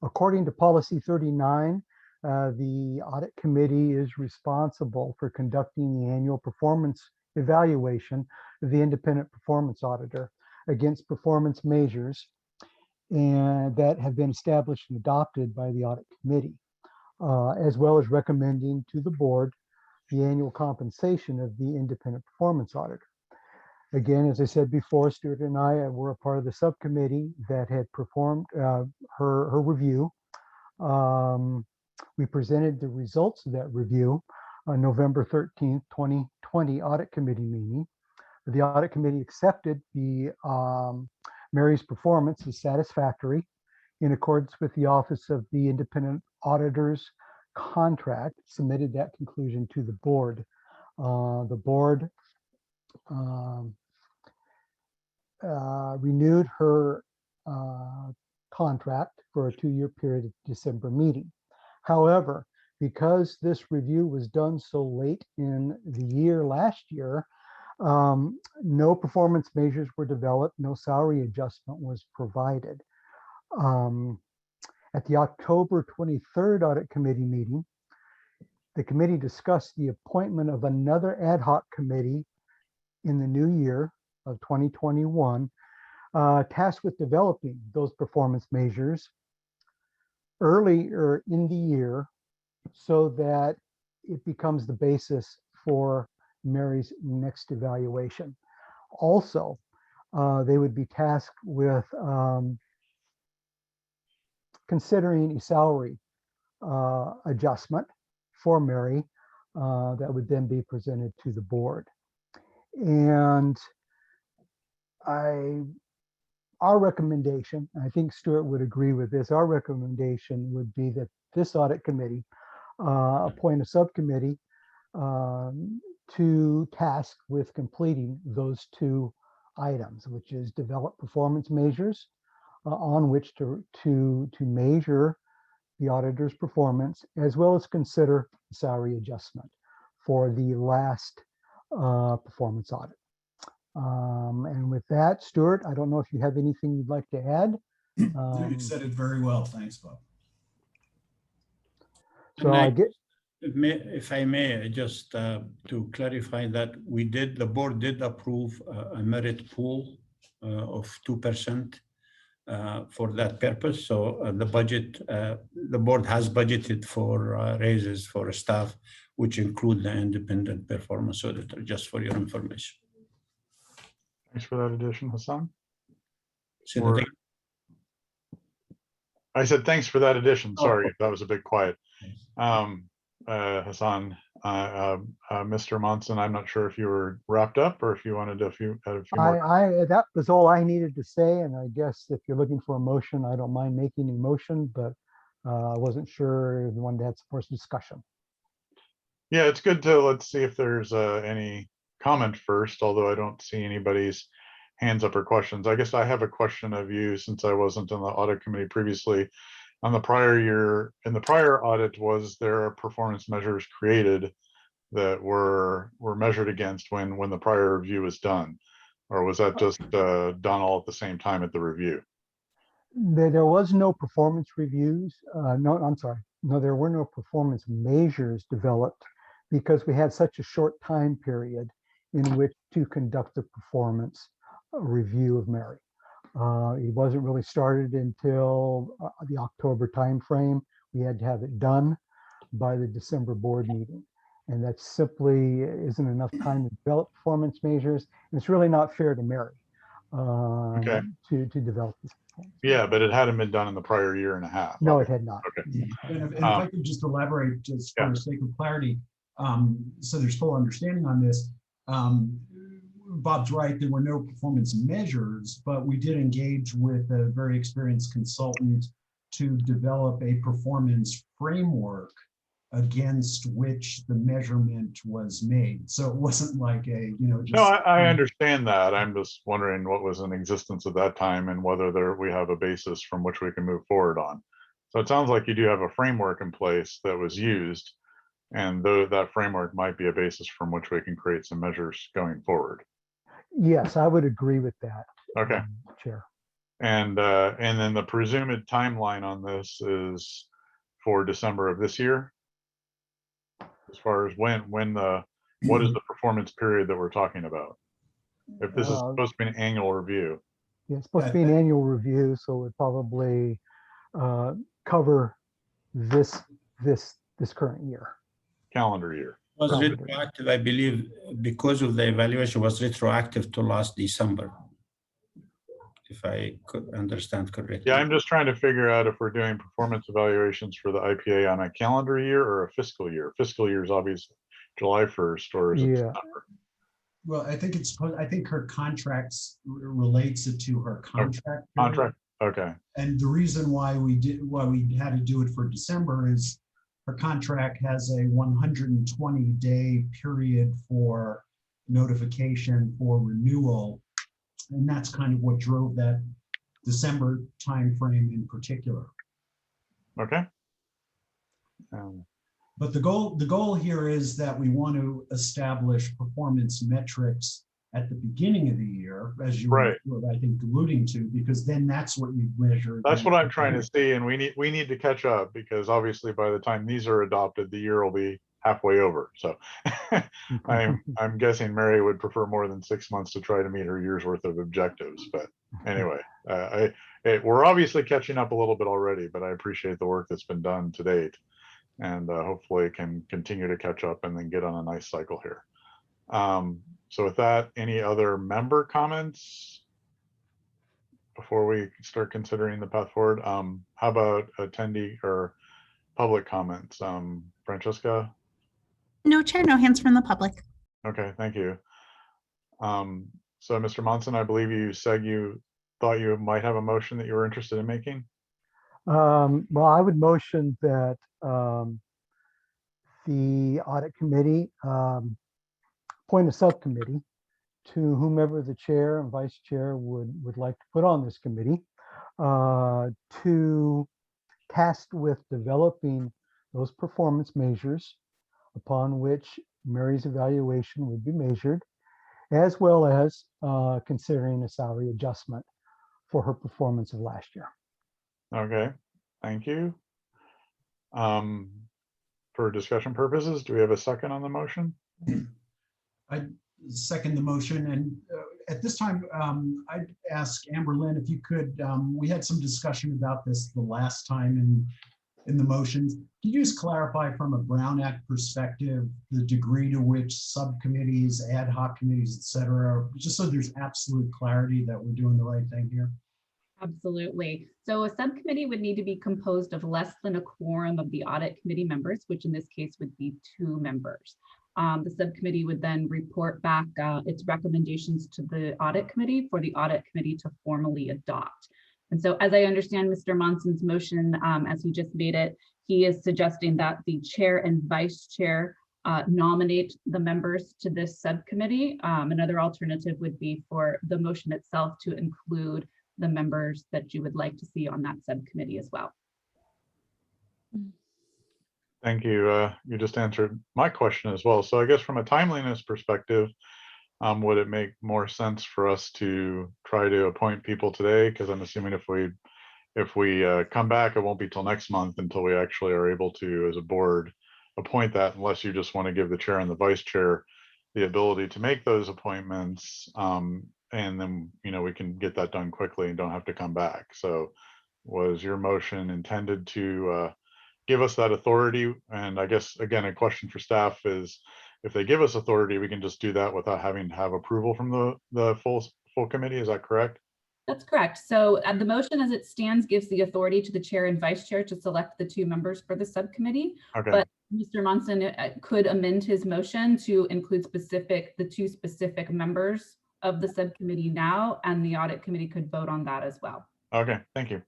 According to policy 39, the audit committee is responsible for conducting the annual performance evaluation of the independent performance auditor against performance measures and that have been established and adopted by the audit committee, as well as recommending to the board the annual compensation of the independent performance auditor. Again, as I said before, Stuart and I were a part of the subcommittee that had performed her review. We presented the results of that review on November 13th, 2020 Audit Committee meeting. The Audit Committee accepted the Mary's performance as satisfactory in accordance with the Office of the Independent Auditor's contract, submitted that conclusion to the board. The board renewed her contract for a 2-year period at December meeting. However, because this review was done so late in the year last year, no performance measures were developed, no salary adjustment was provided. At the October 23rd Audit Committee meeting, the committee discussed the appointment of another ad hoc committee in the new year of 2021, tasked with developing those performance measures earlier in the year so that it becomes the basis for Mary's next evaluation. Also, they would be tasked with considering a salary adjustment for Mary that would then be presented to the board. And our recommendation, I think Stuart would agree with this, our recommendation would be that this audit committee appoint a subcommittee to task with completing those 2 items, which is develop performance measures on which to measure the auditor's performance, as well as consider salary adjustment for the last performance audit. And with that, Stuart, I don't know if you have anything you'd like to add. You said it very well. Thanks, Bob. So I get. If I may, just to clarify that the board did approve a merit pool of 2% for that purpose. So the budget, the board has budgeted for raises for staff, which include the independent performance auditor, just for your information. Thanks for that addition, Hassan. So I said, thanks for that addition. Sorry, that was a bit quiet. Hassan, Mr. Monson, I'm not sure if you were wrapped up or if you wanted a few more. That was all I needed to say. And I guess if you're looking for a motion, I don't mind making a motion, but I wasn't sure if you wanted to have some more discussion. Yeah, it's good to, let's see if there's any comment first, although I don't see anybody's hands up or questions. I guess I have a question of you, since I wasn't on the audit committee previously. On the prior year, in the prior audit, was there performance measures created that were measured against when the prior review was done? Or was that just done all at the same time at the review? There was no performance reviews. No, I'm sorry. No, there were no performance measures developed because we had such a short time period in which to conduct the performance review of Mary. It wasn't really started until the October timeframe. We had to have it done by the December board meeting. And that simply isn't enough time to develop performance measures. And it's really not fair to Mary to develop this. Yeah, but it hadn't been done in the prior year and a half. No, it had not. Okay. And if I could just elaborate, just for the sake of clarity, so there's full understanding on this. Bob's right, there were no performance measures, but we did engage with a very experienced consultant to develop a performance framework against which the measurement was made. So it wasn't like a, just, no, I understand that. I'm just wondering what was in existence at that time and whether we have a basis from which we can move forward on. So it sounds like you do have a framework in place that was used, and that framework might be a basis from which we can create some measures going forward. Yes, I would agree with that. Okay. Chair. And then the presumed timeline on this is for December of this year. As far as what is the performance period that we're talking about? If this is supposed to be an annual review. Yeah, it's supposed to be an annual review, so it would probably cover this current year. Calendar year. Was retroactive, I believe, because of the evaluation was retroactive to last December. if I could understand correctly. Yeah, I'm just trying to figure out if we're doing performance evaluations for the IPA on a calendar year or a fiscal year. Fiscal year is obviously July 1st, or is it Yeah. September? Well, I think her contracts relates it to her contract. period. Contract, okay, And the reason why we had to do it for December is her contract has a 120-day period for notification for renewal. And that's kind of what drove that December timeframe in particular. okay. But the goal here is that we want to establish performance metrics at the beginning of the year, as you Right. were, I think, alluding to, because then that's what you measure. That's what I'm trying to see, and we need to catch up, because obviously by the time these are adopted, the year will be halfway over. So I'm guessing Mary would prefer more than 6 months to try to meet her year's worth of objectives. But anyway, we're obviously catching up a little bit already, but I appreciate the work that's been done to date, and hopefully can continue to catch up and then get on a nice cycle here. So with that, any other member comments before we start considering the path forward? How about attendee or public comments? Francesca? No, Chair, no hands from the public. Okay, thank you. So Mr. Monson, I believe you said you thought you might have a motion that you were interested in making? Well, I would motion that the audit committee appoint a subcommittee to whomever the chair and vice chair would like to put on this committee to tasked with developing those performance measures upon which Mary's evaluation would be measured, as well as considering a salary adjustment for her performance of last year. Okay, thank you. For discussion purposes, do we have a second on the motion? I second the motion, and at this time, I'd ask Amber Lynn if you could, we had some discussion about this the last time in the motions. Can you just clarify from a Brown Act perspective, the degree to which subcommittees, ad hoc committees, et cetera, just so there's absolute clarity that we're doing the right thing here? Absolutely. So a subcommittee would need to be composed of less than a quorum of the audit committee members, which in this case would be 2 members. The subcommittee would then report back its recommendations to the audit committee for the audit committee to formally adopt. And so as I understand Mr. Monson's motion, as he just made it, he is suggesting that the chair and vice chair nominate the members to this subcommittee. Another alternative would be for the motion itself to include the members that you would like to see on that subcommittee as well. Thank you. You just answered my question as well. So I guess from a timeliness perspective, would it make more sense for us to try to appoint people today? Because I'm assuming if we come back, it won't be till next month until we actually are able to, as a board, appoint that, unless you just want to give the chair and the vice chair the ability to make those appointments. And then, we can get that done quickly and don't have to come back. So was your motion intended to give us that authority? And I guess, again, a question for staff is, if they give us authority, we can just do that without having to have approval from the full committee. Is that correct? That's correct. So the motion as it stands gives the authority to the chair and vice chair to select the 2 members for the subcommittee. Okay. But Mr. Monson could amend his motion to include the 2 specific members of the subcommittee now, and the audit committee could vote on that as well. Okay, thank you.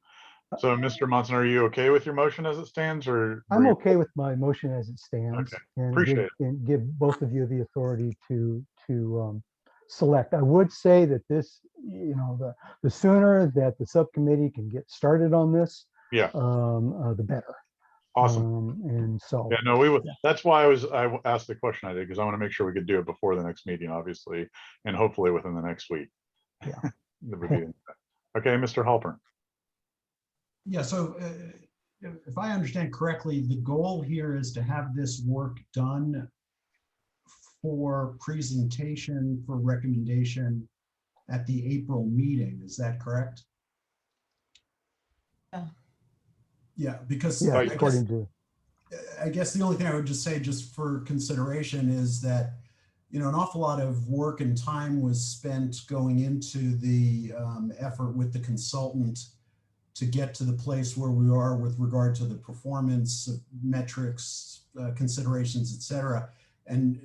So Mr. Monson, are you okay with your motion as it stands, or? I'm okay with my motion as it stands. Okay, and appreciate give both of you the authority to select. I would say that this, the sooner that the subcommittee can get started on this, Yeah. The better. Awesome. And so. Yeah, no, we would. Yeah. That's why I asked the question I did, because I want to make sure we could do it before the next meeting, obviously, and hopefully within the next week. Yeah. Okay, Mr. Halpern. Yeah, so if I understand correctly, the goal here is to have this work done for presentation, for recommendation at the April meeting. Is that correct? Yeah. Yeah, because yeah, I guess the only thing I would just say, just for consideration, is that an awful lot of work and time was spent going into the effort with the consultant to get to the place where we are with regard to the performance metrics, considerations, et cetera. And,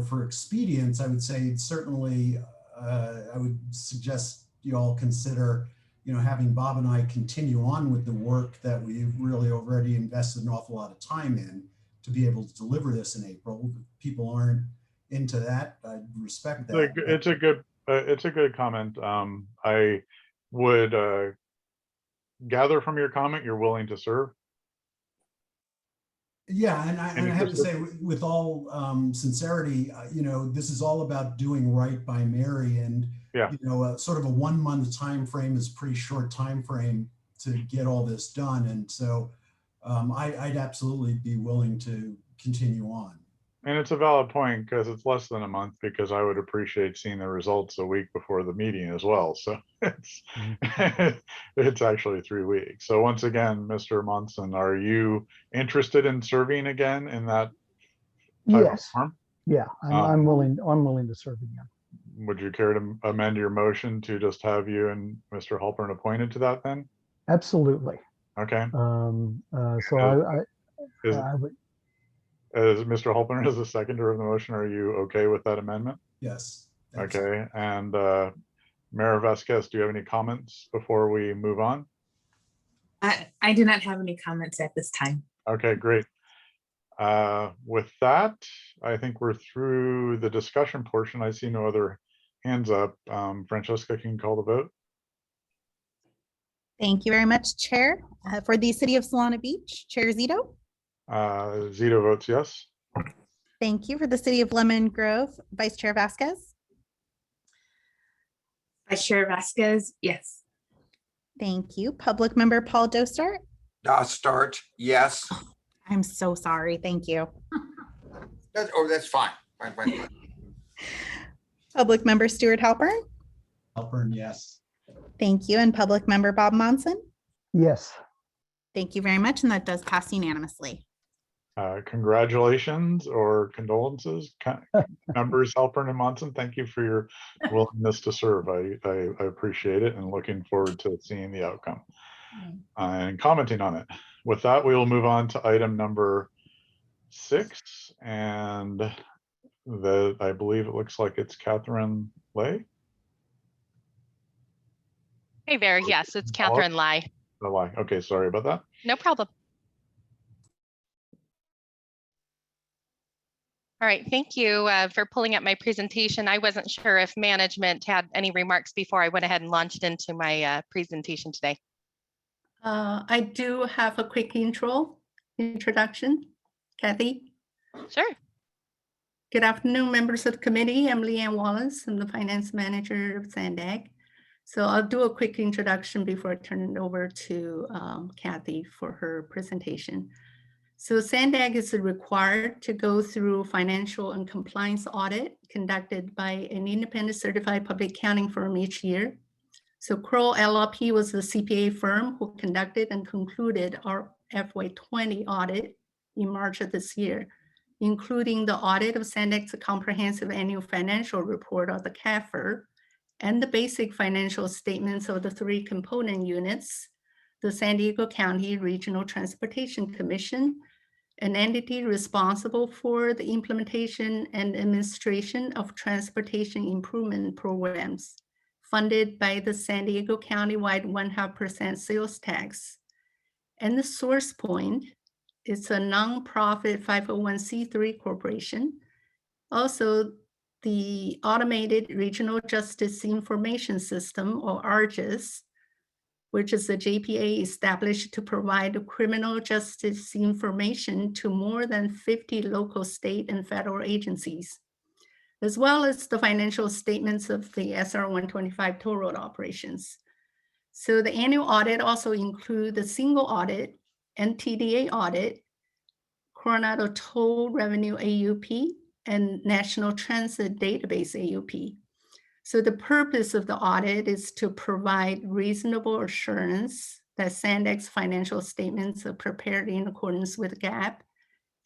for expedience, I would say certainly I would suggest you all consider, having Bob and I continue on with the work that we've really already invested an awful lot of time in to be able to deliver this in April. If people aren't into that, I respect that. It's a good comment. I would gather from your comment you're willing to serve. Yeah, and I have to say, with all sincerity, this is all about doing right by Mary, and yeah, sort of a 1 month time frame is a pretty short time frame to get all this done, and so I'd absolutely be willing to continue on. And it's a valid point because it's less than a month, because I would appreciate seeing the results a week before the meeting as well. So it's it's actually 3 weeks. So once again, Mr. Monson, are you interested in serving again in that type of form? Yeah, I'm willing to serve again. Would you care to amend your motion to just have you and Mr. Halpern appointed to that then? Absolutely. Okay. So I would. As Mr. Halpern is the seconder of the motion, are you okay with that amendment? Yes. Okay, and Mayor Vasquez, do you have any comments before we move on? I do not have any comments at this time. Okay, great. With that, I think we're through the discussion portion. I see no other hands up. Francesca, can you call the vote? Thank you very much, Chair. For the City of Solana Beach, Chair Zito. Zito votes yes. Thank you. For the City of Lemon Grove, Vice Chair Vasquez. Vice Chair Vasquez, yes. Thank you. Public Member Paul Dostart. Dostart, yes. I'm so sorry. Thank you. That's fine. Fine. Public Member Stuart Halpern. Halpern, yes. Thank you. And Public Member Bob Monson. Yes. Thank you very much. And that does pass unanimously. Congratulations or condolences, members Halpern and Monson. Thank you for your willingness to serve. I appreciate it, and looking forward to seeing the outcome and commenting on it. With that, we will move on to item number 6, and I believe it looks like it's Catherine Lay. Hey there. Yes, it's Catherine Lai. Okay, sorry about that. No problem. All right, thank you for pulling up my presentation. I wasn't sure if management had any remarks before I went ahead and launched into my presentation today. I do have a quick introduction. Kathy? Sure. Good afternoon, members of the committee. I'm Leanne Wallace. I'm the finance manager of Sandag. So I'll do a quick introduction before I turn it over to Kathy for her presentation. So Sandag is required to go through financial and compliance audit conducted by an independent certified public accounting firm each year. So Kroll LLP was the CPA firm who conducted and concluded our FY20 audit in March of this year, including the audit of Sandag's comprehensive annual financial report, or the CAFR, and the basic financial statements of the 3 component units, the San Diego County Regional Transportation Commission, an entity responsible for the implementation and administration of transportation improvement programs funded by the San Diego County-wide 1.5% sales tax. And the Source Point is a nonprofit 501c3 corporation. Also, the Automated Regional Justice Information System, or ARJIS, which is a JPA established to provide criminal justice information to more than 50 local, state, and federal agencies, as well as the financial statements of the SR 125 toll road operations. So the annual audit also includes the single audit, NTDA audit, Coronado Toll Revenue AUP, and National Transit Database AUP. So the purpose of the audit is to provide reasonable assurance that Sandag's financial statements are prepared in accordance with GAAP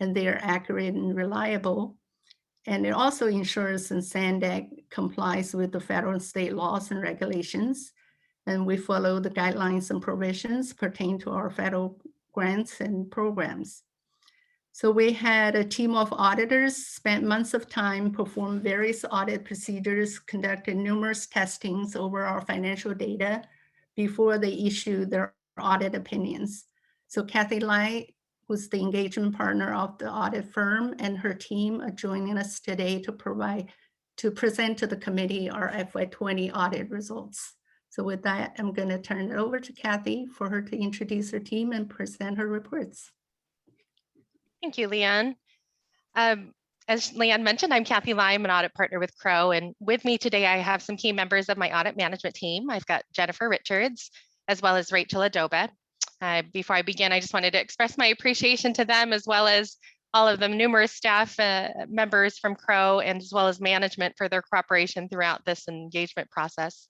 and they are accurate and reliable, And it also ensures that SANDAG complies with the federal and state laws and regulations. And we follow the guidelines and provisions pertaining to our federal grants and programs. So we had a team of auditors spent months of time, performed various audit procedures, conducted numerous testings over our financial data before they issued their audit opinions. So Kathy Lai, who's the engagement partner of the audit firm, and her team are joining us today to present to the committee our FY20 audit results. So with that, I'm going to turn it over to Kathy for her to introduce her team and present her reports. Thank you, Leanne. As Leanne mentioned, I'm Kathy Lai, I'm an audit partner with Crow, and with me today I have some key members of my audit management team. I've got Jennifer Richards, as well as Rachel Adobe. Before I begin, I just wanted to express my appreciation to them, as well as all of the numerous staff members from Crow, and as well as management for their cooperation throughout this engagement process.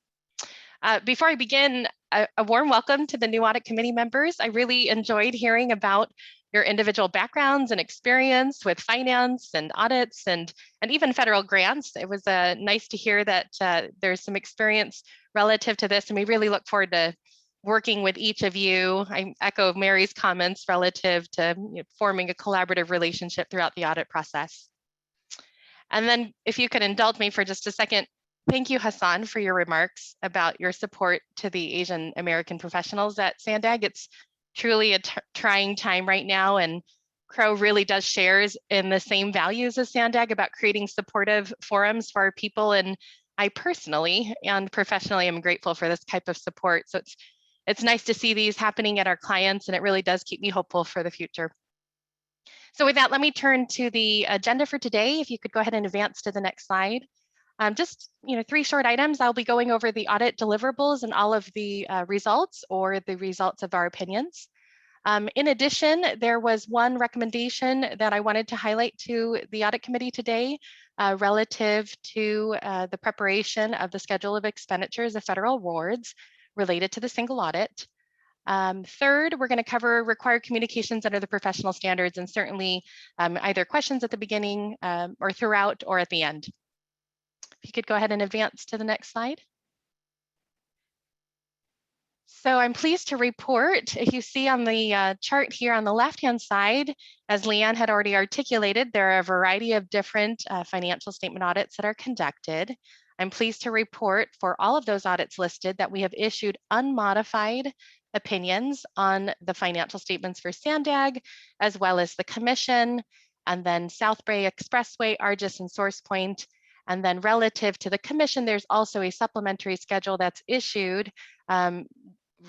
Before I begin, a warm welcome to the new audit committee members. I really enjoyed hearing about your individual backgrounds and experience with finance and audits and even federal grants. It was nice to hear that there's some experience relative to this, and we really look forward to working with each of you. I echo Mary's comments relative to forming a collaborative relationship throughout the audit process. And then if you could indulge me for just a second, thank you, Hassan, for your remarks about your support to the Asian American professionals at SANDAG. It's truly a trying time right now, and Crow really does shares in the same values as SANDAG about creating supportive forums for our people. And I personally and professionally am grateful for this type of support. So it's nice to see these happening at our clients, and it really does keep me hopeful for the future. So with that, let me turn to the agenda for today. If you could go ahead and advance to the next slide. Just 3 short items. I'll be going over the audit deliverables and all of the results or the results of our opinions. In addition, there was one recommendation that I wanted to highlight to the audit committee today relative to the preparation of the schedule of expenditures of federal awards related to the single audit. Third, we're going to cover required communications under the professional standards, and certainly either questions at the beginning or throughout or at the end. If you could go ahead and advance to the next slide. So I'm pleased to report, if you see on the chart here on the left-hand side, as Leanne had already articulated, there are a variety of different financial statement audits that are conducted. I'm pleased to report for all of those audits listed that we have issued unmodified opinions on the financial statements for SANDAG, as well as the Commission, and then South Bay Expressway, Argis, and SourcePoint. And then relative to the Commission, there's also a supplementary schedule that's issued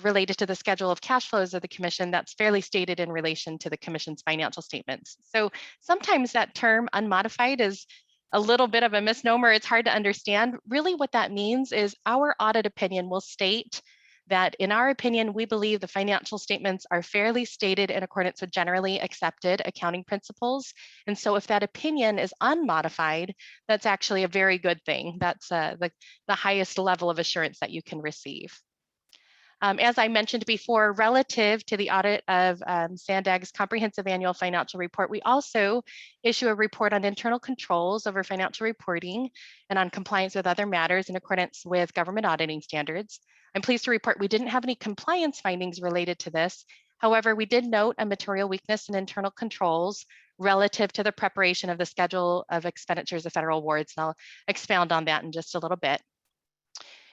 related to the schedule of cash flows of the Commission that's fairly stated in relation to the Commission's financial statements. So sometimes that term unmodified is a little bit of a misnomer. It's hard to understand. Really what that means is our audit opinion will state that in our opinion, we believe the financial statements are fairly stated in accordance with generally accepted accounting principles. And so if that opinion is unmodified, that's actually a very good thing. That's the highest level of assurance that you can receive. As I mentioned before, relative to the audit of SANDAG's comprehensive annual financial report, we also issue a report on internal controls over financial reporting and on compliance with other matters in accordance with government auditing standards. I'm pleased to report we didn't have any compliance findings related to this. However, we did note a material weakness in internal controls relative to the preparation of the schedule of expenditures of federal awards, and I'll expound on that in just a little bit.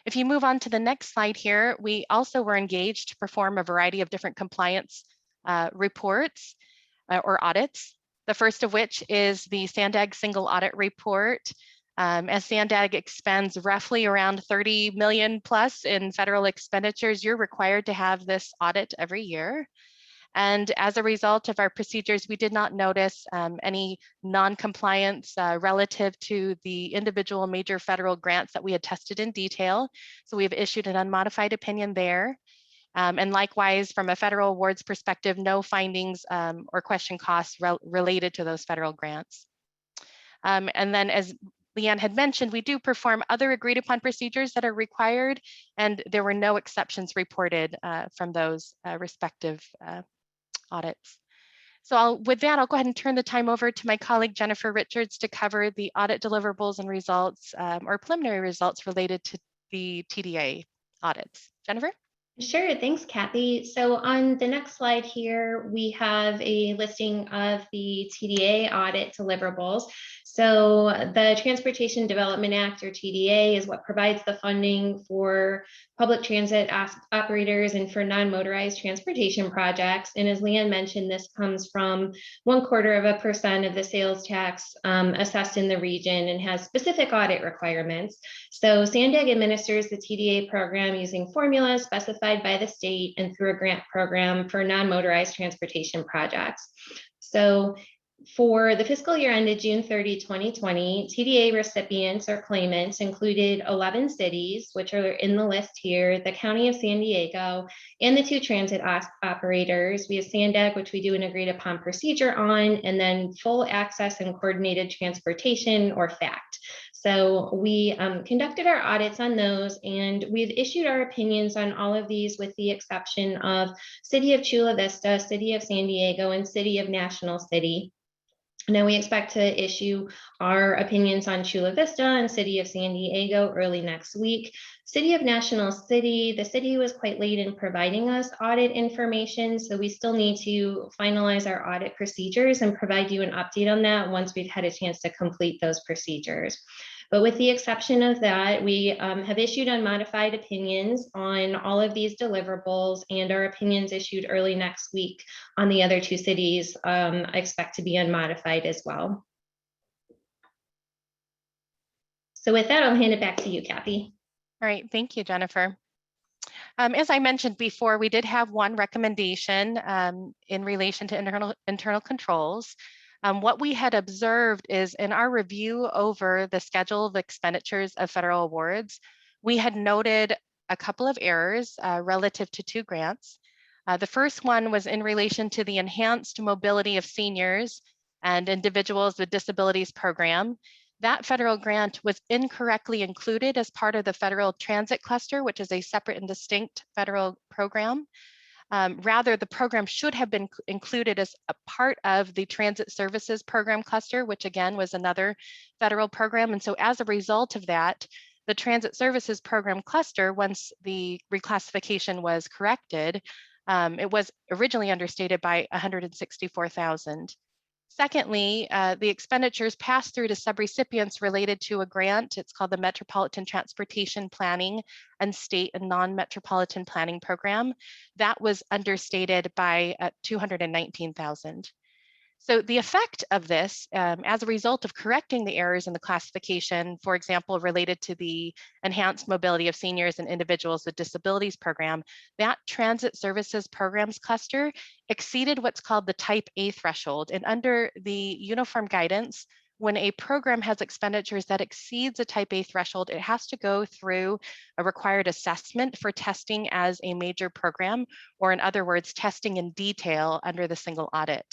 If you move on to the next slide here, we also were engaged to perform a variety of different compliance reports or audits. The first of which is the SANDAG single audit report. As SANDAG expends roughly around 30 million plus in federal expenditures, you're required to have this audit every year. And as a result of our procedures, we did not notice any non-compliance relative to the individual major federal grants that we had tested in detail. So we've issued an unmodified opinion there. And likewise, from a federal awards perspective, no findings or question costs related to those federal grants. And then as Leanne had mentioned, we do perform other agreed upon procedures that are required, and there were no exceptions reported from those respective audits. So with that, I'll go ahead and turn the time over to my colleague, Jennifer Richards, to cover the audit deliverables and results or preliminary results related to the TDA audits. Jennifer? Sure, thanks, Kathy. So on the next slide here, we have a listing of the TDA audit deliverables. So the Transportation Development Act, or TDA, is what provides the funding for public transit operators and for non-motorized transportation projects. And as Leanne mentioned, this comes from 0.25% of the sales tax assessed in the region and has specific audit requirements. So SANDAG administers the TDA program using formulas specified by the state and through a grant program for non-motorized transportation projects. So for the fiscal year ended June 30, 2020, TDA recipients or claimants included 11 cities, which are in the list here, the County of San Diego, and the 2 transit operators. We have SANDAG, which we do an agreed upon procedure on, and then Full Access and Coordinated Transportation, or FACT. So we conducted our audits on those, and we've issued our opinions on all of these with the exception of City of Chula Vista, City of San Diego, and City of National City. Now we expect to issue our opinions on Chula Vista and City of San Diego early next week. City of National City, the city was quite late in providing us audit information, so we still need to finalize our audit procedures and provide you an update on that once we've had a chance to complete those procedures. But with the exception of that, we have issued unmodified opinions on all of these deliverables, and our opinions issued early next week on the other 2 cities I expect to be unmodified as well. So with that, I'll hand it back to you, Kathy. All right, thank you, Jennifer. As I mentioned before, we did have one recommendation in relation to internal controls. What we had observed is in our review over the schedule of expenditures of federal awards, we had noted a couple of errors relative to 2 grants. The first one was in relation to the Enhanced Mobility of Seniors and Individuals with Disabilities program. That federal grant was incorrectly included as part of the Federal Transit Cluster, which is a separate and distinct federal program. Rather, the program should have been included as a part of the Transit Services Program Cluster, which again was another federal program. And so as a result of that, the Transit Services Program Cluster, once the reclassification was corrected, it was originally understated by $164,000. Secondly, the expenditures passed through to subrecipients related to a grant. It's called the Metropolitan Transportation Planning and State and Non-Metropolitan Planning Program. That was understated by $219,000. So the effect of this, as a result of correcting the errors in the classification, for example, related to the Enhanced Mobility of Seniors and Individuals with Disabilities program, that Transit Services Programs Cluster exceeded what's called the Type A threshold. And under the uniform guidance, when a program has expenditures that exceeds a Type A threshold, it has to go through a required assessment for testing as a major program, or in other words, testing in detail under the single audit.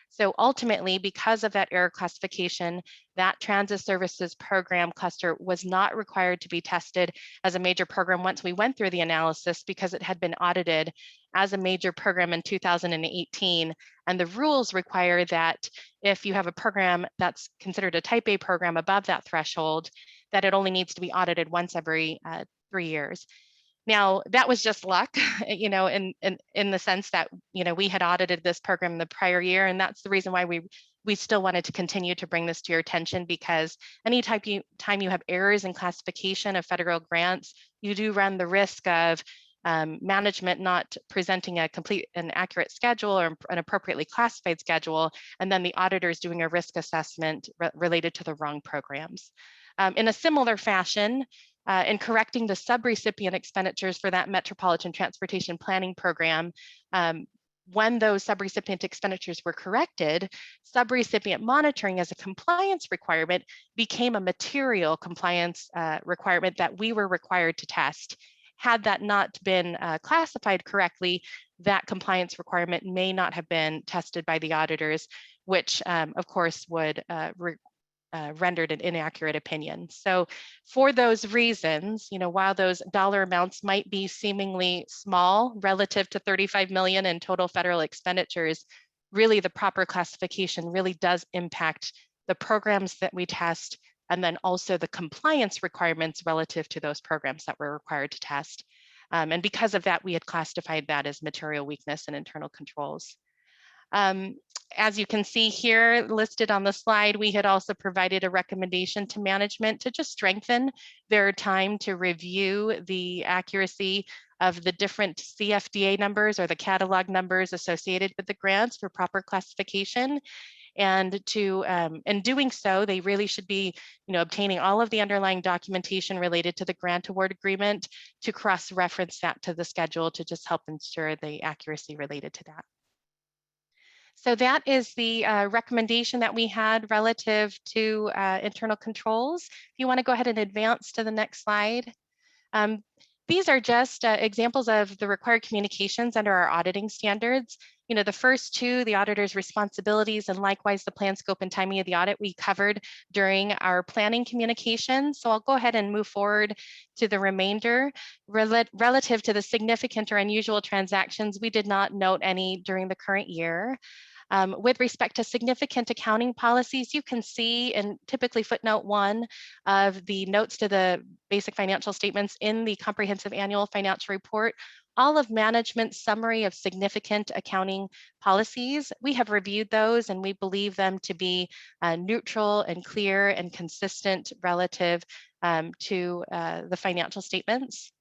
So ultimately, because of that error classification, that Transit Services Program Cluster was not required to be tested as a major program once we went through the analysis, because it had been audited as a major program in 2018. And the rules require that if you have a program that's considered a Type A program above that threshold, that it only needs to be audited once every 3 years. Now, that was just luck, in the sense that, we had audited this program the prior year, and that's the reason why we still wanted to continue to bring this to your attention, because anytime you have errors in classification of federal grants, you do run the risk of management not presenting a complete and accurate schedule or an appropriately classified schedule, and then the auditors doing a risk assessment related to the wrong programs. In a similar fashion, in correcting the subrecipient expenditures for that Metropolitan Transportation Planning Program, when those subrecipient expenditures were corrected, subrecipient monitoring as a compliance requirement became a material compliance requirement that we were required to test. Had that not been classified correctly, that compliance requirement may not have been tested by the auditors, which of course would rendered an inaccurate opinion. So for those reasons, while those dollar amounts might be seemingly small relative to $35 million in total federal expenditures, really the proper classification really does impact the programs that we test, and then also the compliance requirements relative to those programs that we're required to test. And because of that, we had classified that as material weakness and internal controls. As you can see here listed on the slide, we had also provided a recommendation to management to just strengthen their time to review the accuracy of the different CFDA numbers or the catalog numbers associated with the grants for proper classification. And to in doing so, they really should be, obtaining all of the underlying documentation related to the grant award agreement to cross-reference that to the schedule to just help ensure the accuracy related to that. So that is the recommendation that we had relative to internal controls. If you want to go ahead and advance to the next slide. These are just examples of the required communications under our auditing standards. The first two, the auditor's responsibilities, and likewise the plan, scope, and timing of the audit, we covered during our planning communication. So I'll go ahead and move forward to the remainder. Relative to the significant or unusual transactions, we did not note any during the current year. With respect to significant accounting policies, you can see in typically footnote 1 of the notes to the basic financial statements in the comprehensive annual financial report, all of management's summary of significant accounting policies. We have reviewed those and we believe them to be neutral and clear and consistent relative to the financial statements.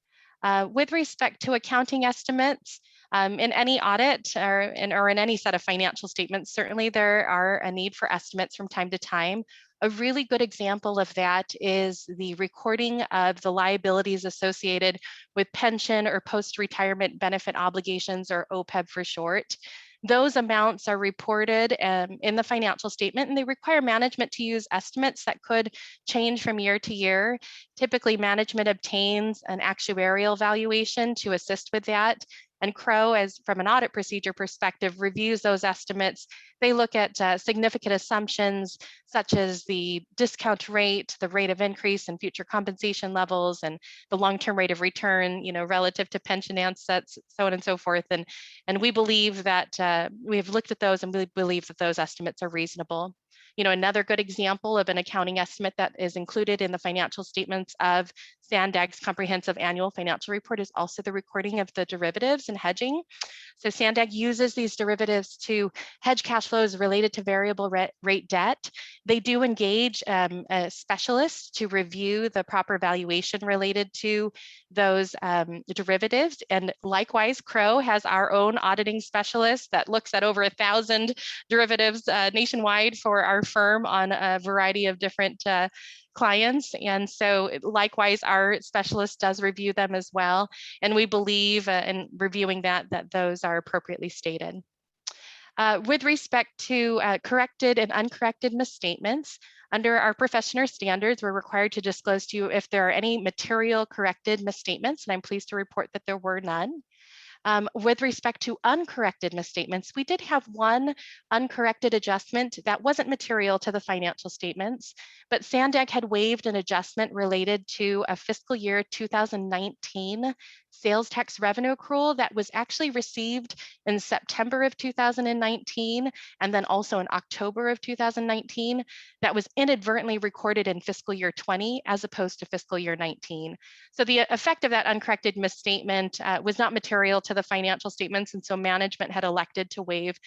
With respect to accounting estimates, in any audit or in any set of financial statements, certainly there are a need for estimates from time to time. A really good example of that is the recording of the liabilities associated with pension or post-retirement benefit obligations, or OPEB for short. Those amounts are reported in the financial statement, and they require management to use estimates that could change from year to year. Typically, management obtains an actuarial valuation to assist with that. And Crow, as from an audit procedure perspective, reviews those estimates. They look at significant assumptions such as the discount rate, the rate of increase in future compensation levels, and the long-term rate of return, relative to pension assets, so on and so forth. And we believe that we have looked at those and we believe that those estimates are reasonable. Another good example of an accounting estimate that is included in the financial statements of Sandag's comprehensive annual financial report is also the recording of the derivatives and hedging. So Sandag uses these derivatives to hedge cash flows related to variable rate debt. They do engage a specialist to review the proper valuation related to those derivatives. And likewise, Crow has our own auditing specialist that looks at over 1,000 derivatives nationwide for our firm on a variety of different clients. And so likewise, our specialist does review them as well. And we believe in reviewing that those are appropriately stated. With respect to corrected and uncorrected misstatements, under our professional standards, we're required to disclose to you if there are any material corrected misstatements, and I'm pleased to report that there were none. With respect to uncorrected misstatements, we did have one uncorrected adjustment that wasn't material to the financial statements, but Sandag had waived an adjustment related to a fiscal year 2019 sales tax revenue accrual that was actually received in September of 2019 and then also in October of 2019 that was inadvertently recorded in fiscal year 20 as opposed to fiscal year 19. So the effect of that uncorrected misstatement was not material to the financial statements, and so management had elected to waive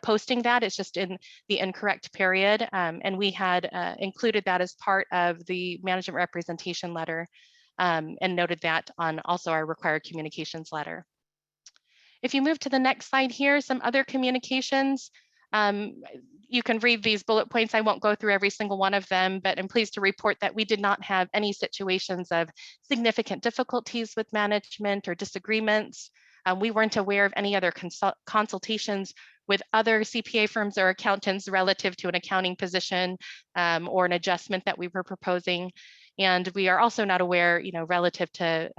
posting that. It's just in the incorrect period, and we had included that as part of the management representation letter and noted that on also our required communications letter. If you move to the next slide here, some other communications. You can read these bullet points. I won't go through every single one of them, but I'm pleased to report that we did not have any situations of significant difficulties with management or disagreements. We weren't aware of any other consultations with other CPA firms or accountants relative to an accounting position or an adjustment that we were proposing. And we are also not aware, relative to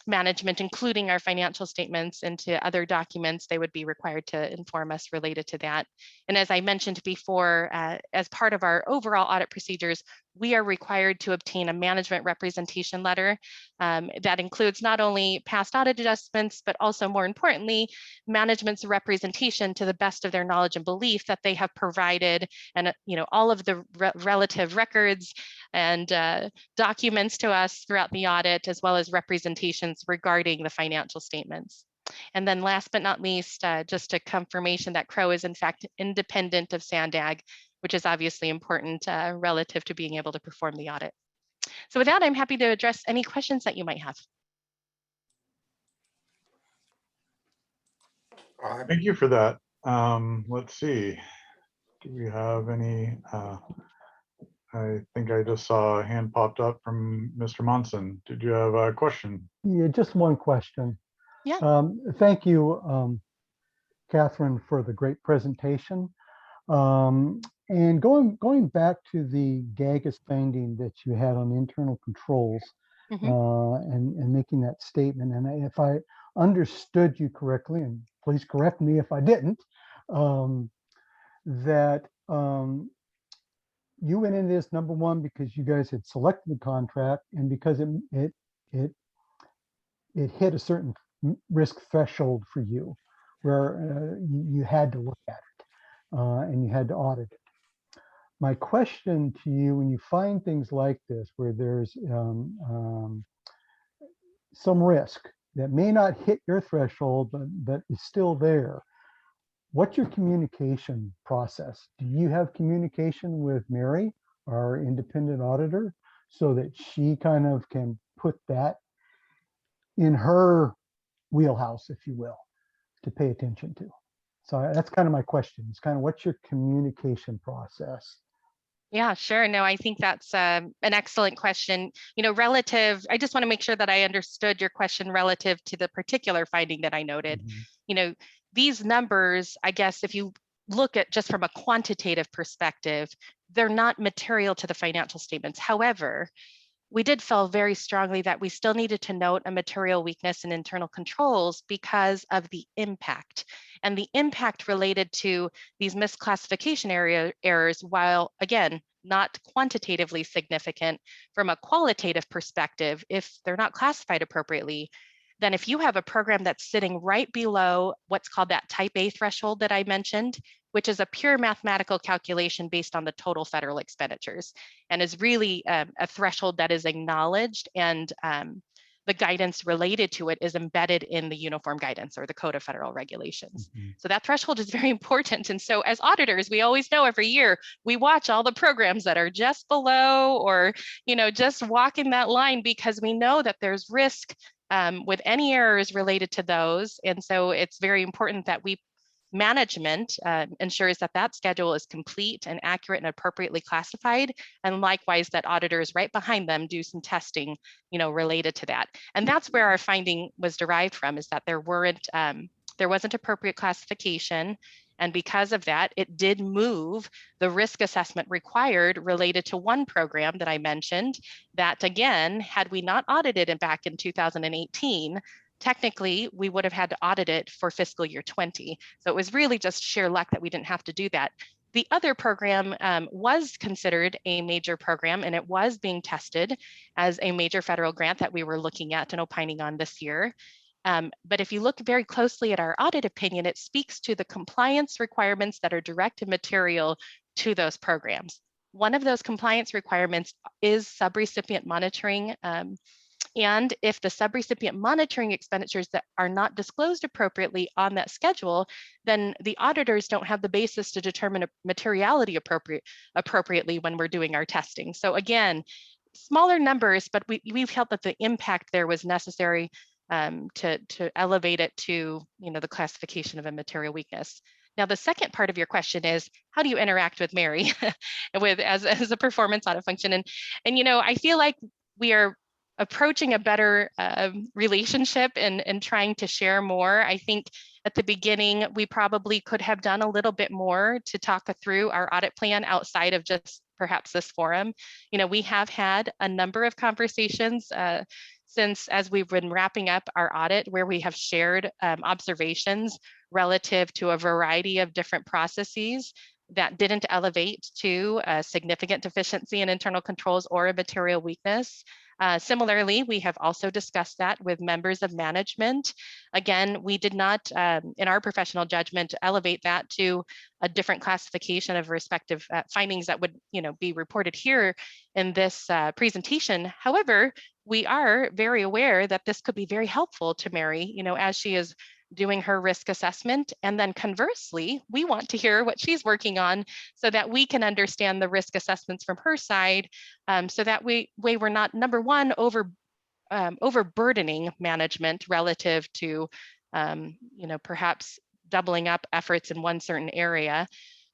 management, including our financial statements, into other documents they would be required to inform us related to that. And as I mentioned before, as part of our overall audit procedures, we are required to obtain a management representation letter that includes not only past audit adjustments, but also, more importantly, management's representation to the best of their knowledge and belief that they have provided, and all of the relative records and documents to us throughout the audit, as well as representations regarding the financial statements. And then last but not least, just a confirmation that Crow is in fact independent of SANDAG, which is obviously important relative to being able to perform the audit. So with that, I'm happy to address any questions that you might have. Thank you for that. Let's see. Do we have any? I think I just saw a hand popped up from Mr. Monson. Did you have a question? Yeah, just one question. Yeah. Thank you, Catherine, for the great presentation. And going back to the GAGAS finding that you had on internal controls, and making that statement, and if I understood you correctly, and please correct me if I didn't, that you went into this, number one, because you guys had selected the contract, and because it hit a certain risk threshold for you, where you had to look at it and you had to audit it. My question to you, when you find things like this, where there's some risk that may not hit your threshold, but is still there, what's your communication process? Do you have communication with Mary, our independent auditor, so that she kind of can put that in her wheelhouse, if you will, to pay attention to? So that's kind of my question. It's kind of, what's your communication process? Yeah, sure. No, I think that's an excellent question. Relative, I just want to make sure that I understood your question relative to the particular finding that I noted. These numbers, I guess, if you look at just from a quantitative perspective, they're not material to the financial statements. However, we did feel very strongly that we still needed to note a material weakness in internal controls because of the impact. And the impact related to these misclassification errors, while again, not quantitatively significant, from a qualitative perspective, if they're not classified appropriately, then if you have a program that's sitting right below what's called that type A threshold that I mentioned, which is a pure mathematical calculation based on the total federal expenditures, and is really a threshold that is acknowledged, and the guidance related to it is embedded in the uniform guidance or the Code of Federal Regulations. So that threshold is very important. And so as auditors, we always know every year, we watch all the programs that are just below, or just walking that line, because we know that there's risk with any errors related to those. And so it's very important that management ensures that that schedule is complete and accurate and appropriately classified, and likewise that auditors right behind them do some testing related to that. And that's where our finding was derived from, is that there wasn't appropriate classification, and because of that, it did move the risk assessment required related to one program that I mentioned, that again, had we not audited it back in 2018, technically, we would have had to audit it for fiscal year 20. So it was really just sheer luck that we didn't have to do that. The other program was considered a major program, and it was being tested as a major federal grant that we were looking at and opining on this year. But if you look very closely at our audit opinion, it speaks to the compliance requirements that are direct and material to those programs. One of those compliance requirements is subrecipient monitoring. And if the subrecipient monitoring expenditures that are not disclosed appropriately on that schedule, then the auditors don't have the basis to determine a materiality appropriately when we're doing our testing. So again, smaller numbers, but we felt that the impact there was necessary to elevate it to the classification of a material weakness. Now, the second part of your question is, how do you interact with Mary as a performance audit function? And I feel like we are approaching a better relationship and trying to share more. I think at the beginning, we probably could have done a little bit more to talk through our audit plan outside of just perhaps this forum. We have had a number of conversations since as we've been wrapping up our audit where we have shared observations relative to a variety of different processes that didn't elevate to a significant deficiency in internal controls or a material weakness. Similarly, we have also discussed that with members of management. Again, we did not, in our professional judgment, elevate that to a different classification of respective findings that would, be reported here in this presentation. However, we are very aware that this could be very helpful to Mary, as she is doing her risk assessment. And then conversely, we want to hear what she's working on so that we can understand the risk assessments from her side, so that we're not, number one, overburdening management relative to, perhaps doubling up efforts in one certain area.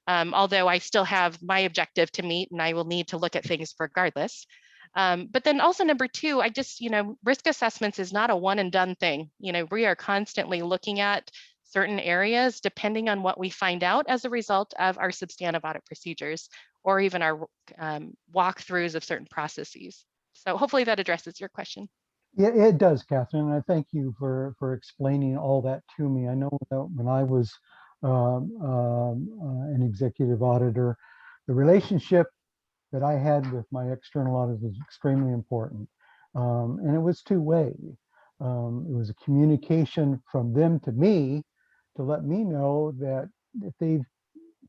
Although I still have my objective to meet and I will need to look at things regardless. But then also number two, I just, risk assessments is not a one and done thing. We are constantly looking at certain areas depending on what we find out as a result of our substantive audit procedures or even our walkthroughs of certain processes. So hopefully that addresses your question. Yeah, it does, Catherine. And I thank you for explaining all that to me. I know that when I was an executive auditor, the relationship that I had with my external audit was extremely important. And it was two-way. It was a communication from them to me to let me know that if they've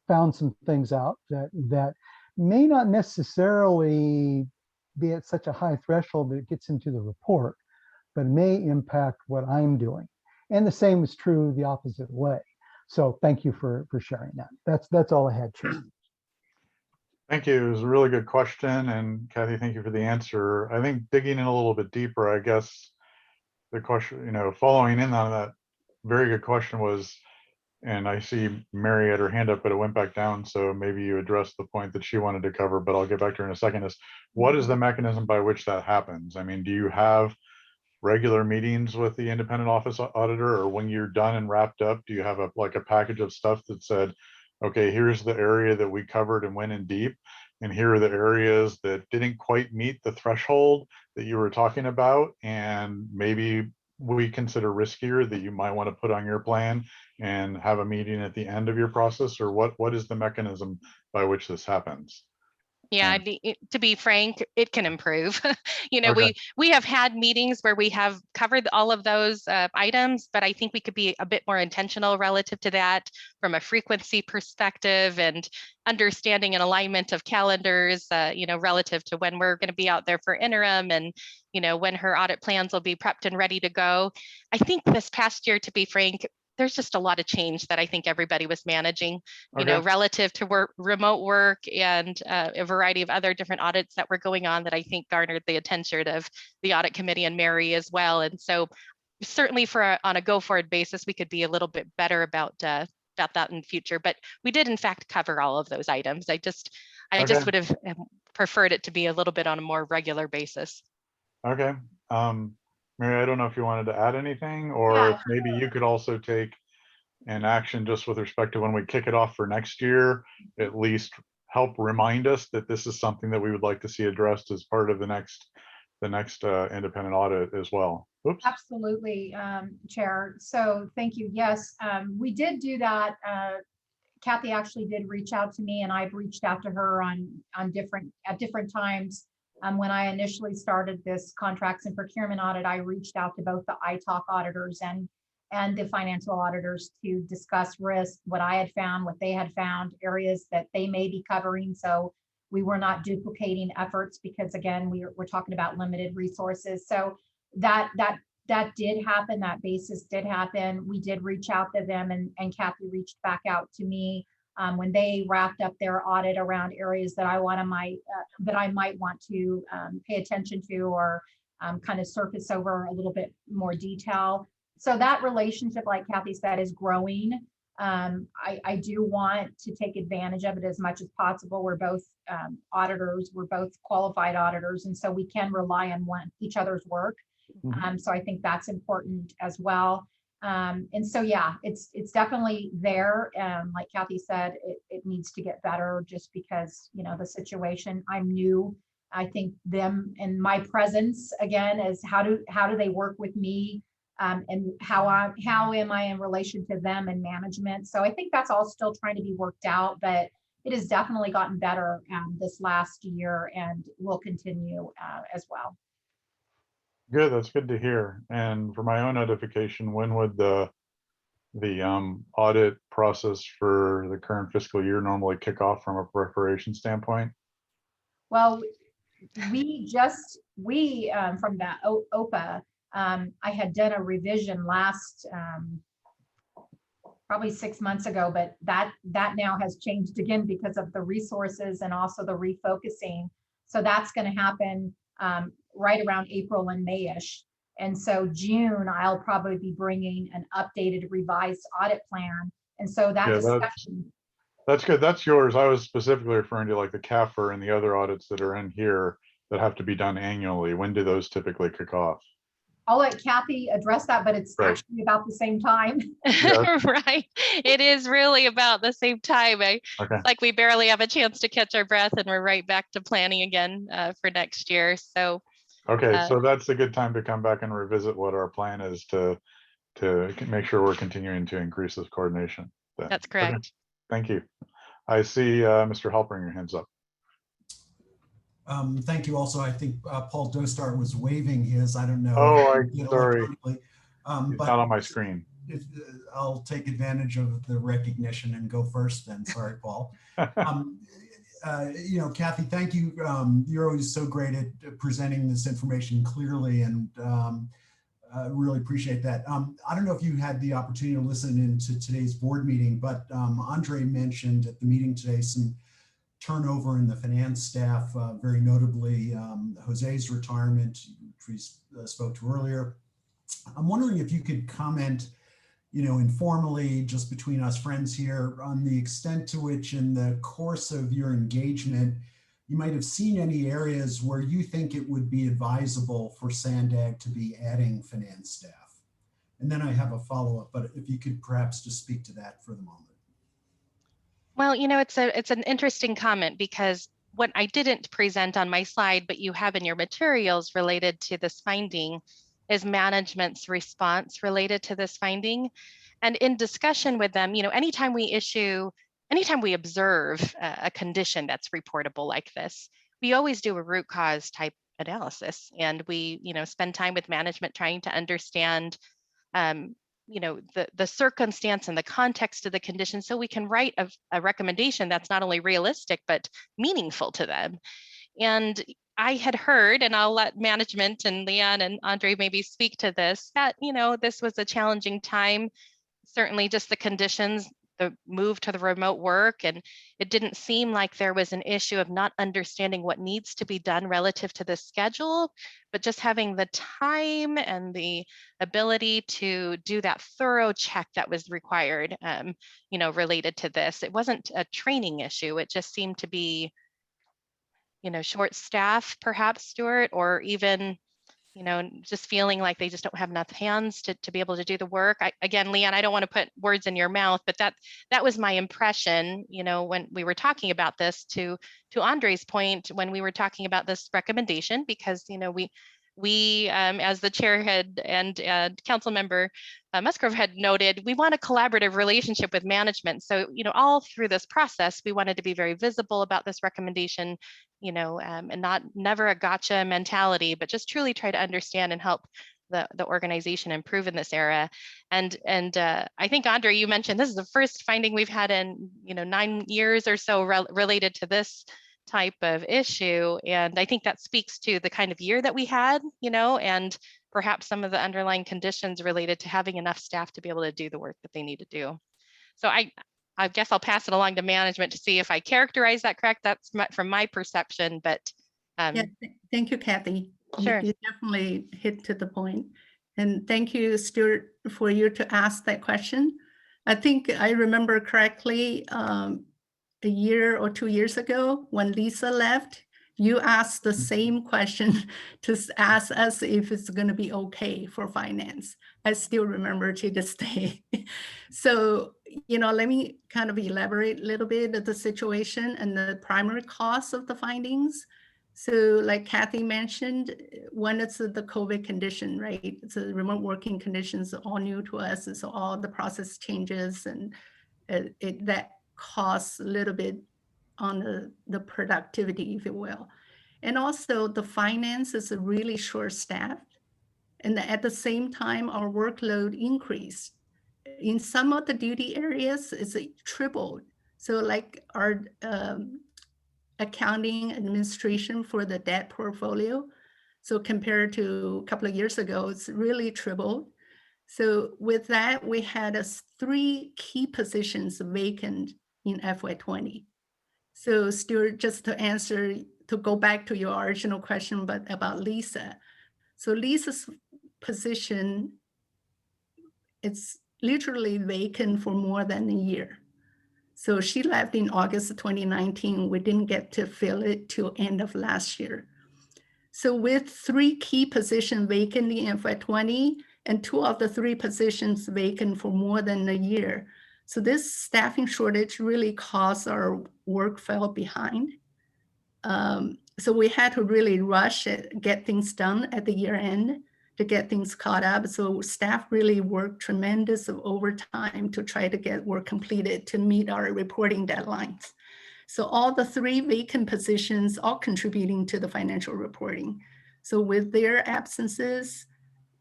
found some things out that may not necessarily be at such a high threshold that it gets into the report, but may impact what I'm doing. And the same is true the opposite way. So thank you for sharing that. That's all I had, Chair. Thank you. It was a really good question. And Kathy, thank you for the answer. I think digging in a little bit deeper, I guess the question, following in on that very good question was, and I see Mary had her hand up, but it went back down. So maybe you addressed the point that she wanted to cover, but I'll get back to her in a second, is what is the mechanism by which that happens? I mean, do you have regular meetings with the independent office auditor, or when you're done and wrapped up, do you have a package of stuff that said, okay, here's the area that we covered and went in deep, and here are the areas that didn't quite meet the threshold that you were talking about, and maybe we consider riskier that you might want to put on your plan and have a meeting at the end of your process? Or what is the mechanism by which this happens? Yeah, to be frank, it can improve. Okay. we have had meetings where we have covered all of those items, but I think we could be a bit more intentional relative to that from a frequency perspective and understanding an alignment of calendars, relative to when we're going to be out there for interim and, when her audit plans will be prepped and ready to go. I think this past year, to be frank, there's just a lot of change that I think everybody was managing, relative to remote work and a variety of other different audits that were going on that I think garnered the attention of the audit committee and Mary as well. And so certainly on a go forward basis, we could be a little bit better about that in the future, but we did in fact cover all of those items. I just would have preferred it to be a little bit on a more regular basis. Okay. Mary, I don't know if you wanted to add anything, or if maybe you could also take an action just with respect to when we kick it off for next year, at least help remind us that this is something that we would like to see addressed as part of the next independent audit as well. Oops. Absolutely, Chair. So thank you. Yes, we did do that. Kathy actually did reach out to me, and I've reached out to her at different times. When I initially started this contracts and procurement audit, I reached out to both the ITOC auditors and the financial auditors to discuss risk, what I had found, what they had found, areas that they may be covering. So we were not duplicating efforts because, again, we're talking about limited resources. So that did happen. That basis did happen. We did reach out to them, and Kathy reached back out to me when they wrapped up their audit around areas that I might want to pay attention to or kind of surface over a little bit more detail. So that relationship, like Kathy said, is growing. I do want to take advantage of it as much as possible. We're both auditors, we're both qualified auditors, and so we can rely on each other's work. So I think that's important as well. And so, yeah, it's definitely there. Like Kathy said, it needs to get better just because, the situation, I'm new I think them and my presence again is how do they work with me, and how am I in relation to them and management. So I think that's all still trying to be worked out, but it has definitely gotten better this last year and will continue as well. Good, that's good to hear. And for my own notification, when would the audit process for the current fiscal year normally kick off from a preparation standpoint? Well, we from the OPA, I had done a revision last probably 6 months ago, but that now has changed again because of the resources and also the refocusing. So that's going to happen right around April and May-ish. And so June, I'll probably be bringing an updated revised audit plan. And so that discussion. That's good. That's yours. I was specifically referring to like the CAFR and the other audits that are in here that have to be done annually. When do those typically kick off? I'll let Kathy address that, but it's Right. actually about the same time. Yeah. Right. It is really about the same time. Okay. It's like we barely have a chance to catch our breath and we're right back to planning again for next year. So okay, so that's a good time to come back and revisit what our plan is to make sure we're continuing to increase this coordination. Then. That's correct. Okay. Thank you. I see Mr. Halpern, your hands up. Thank you. Also, I think Paul Dostart was waving his. I don't know. Oh, sorry. It's not on my screen. I'll take advantage of the recognition and go first then. Sorry, Paul. Kathy, thank you. You're always so great at presenting this information clearly, and really appreciate that. I don't know if you had the opportunity to listen into today's board meeting, but Andre mentioned at the meeting today some turnover in the finance staff, very notably Jose's retirement, which we spoke to earlier. I'm wondering if you could comment, informally, just between us friends here, on the extent to which in the course of your engagement, you might have seen any areas where you think it would be advisable for SANDAG to be adding finance staff. And then I have a follow-up, but if you could perhaps just speak to that for the moment. Well, it's an interesting comment, because what I didn't present on my slide, but you have in your materials related to this finding, is management's response related to this finding. And in discussion with them, anytime we observe a condition that's reportable like this, we always do a root cause type analysis. And we, spend time with management trying to understand the circumstance and the context of the condition, so we can write a recommendation that's not only realistic, but meaningful to them. And I had heard, and I'll let management and Leanne and Andre maybe speak to this, that, this was a challenging time, certainly just the conditions, the move to the remote work, and it didn't seem like there was an issue of not understanding what needs to be done relative to the schedule, but just having the time and the ability to do that thorough check that was required, related to this. It wasn't a training issue. It just seemed to be, short staff, perhaps, Stuart, or even, just feeling like they just don't have enough hands to be able to do the work. Again, Leanne, I don't want to put words in your mouth, but that was my impression, when we were talking about this, to Andre's point, when we were talking about this recommendation, because, we as the chair had and council member Musgrove had noted, we want a collaborative relationship with management. So, all through this process, we wanted to be very visible about this recommendation, and never a gotcha mentality, but just truly try to understand and help the organization improve in this era. And I think, Andre, you mentioned this is the first finding we've had in 9 years or so related to this type of issue. And I think that speaks to the kind of year that we had, and perhaps some of the underlying conditions related to having enough staff to be able to do the work that they need to do. So I guess I'll pass it along to management to see if I characterize that correct. That's from my perception, but yeah, thank you, Kathy. Sure. You definitely hit to the point. And thank you, Stuart, for you to ask that question. I think I remember correctly, a year or 2 years ago when Lisa left, you asked the same question to ask us if it's going to be okay for finance. I still remember to this day. So, let me kind of elaborate a little bit of the situation and the primary cause of the findings. So like Kathy mentioned, one is the COVID condition, right? So the remote working conditions are all new to us. So all the process changes and that costs a little bit on the productivity, if you will. And also the finance is really short staffed. And at the same time, our workload increased. In some of the duty areas, it's tripled. So like our accounting administration for the debt portfolio. So compared to a couple of years ago, it's really tripled. So with that, we had 3 key positions vacant in FY20. So Stuart, just to go back to your original question, but about Lisa. So Lisa's position, it's literally vacant for more than a year. So she left in August of 2019. We didn't get to fill it till end of last year. So with 3 key positions vacant in FY20 and 2 of the 3 positions vacant for more than a year. So this staffing shortage really caused our work fell behind. So we had to really rush it, get things done at the year end to get things caught up. So staff really worked tremendous of overtime to try to get work completed to meet our reporting deadlines. So all the 3 vacant positions, all contributing to the financial reporting. So with their absences,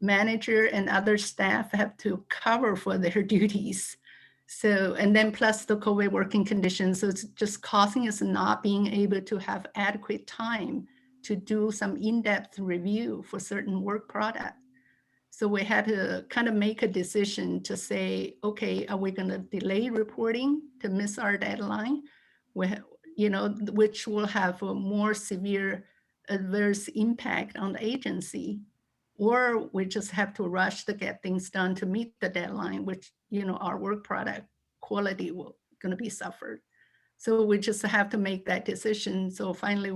manager and other staff have to cover for their duties. So, and then plus the COVID working conditions. So it's just causing us not being able to have adequate time to do some in-depth review for certain work product. So we had to kind of make a decision to say, okay, are we going to delay reporting to miss our deadline? Which will have a more severe adverse impact on the agency, or we just have to rush to get things done to meet the deadline, which, our work product quality will going to be suffered. So we just have to make that decision. So finally,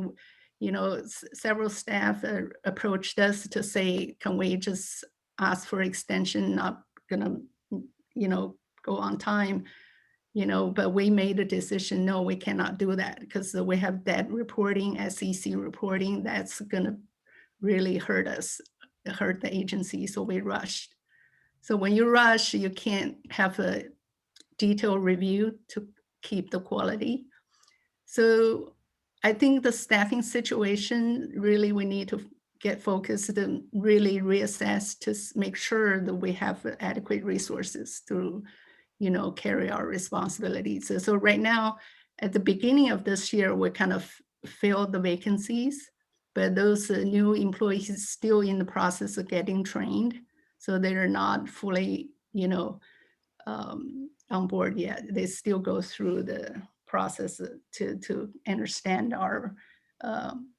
several staff approached us to say, can we just ask for extension, not gonna, go on time, but we made a decision, no, we cannot do that because we have debt reporting, SEC reporting, that's gonna really hurt the agency, so we rushed. So when you rush, you can't have a detailed review to keep the quality. So I think the staffing situation, really we need to get focused and really reassess to make sure that we have adequate resources to, carry our responsibilities. So right now, at the beginning of this year, we kind of filled the vacancies, but those new employees still in the process of getting trained. So they're not fully, on board yet. They still go through the process to understand our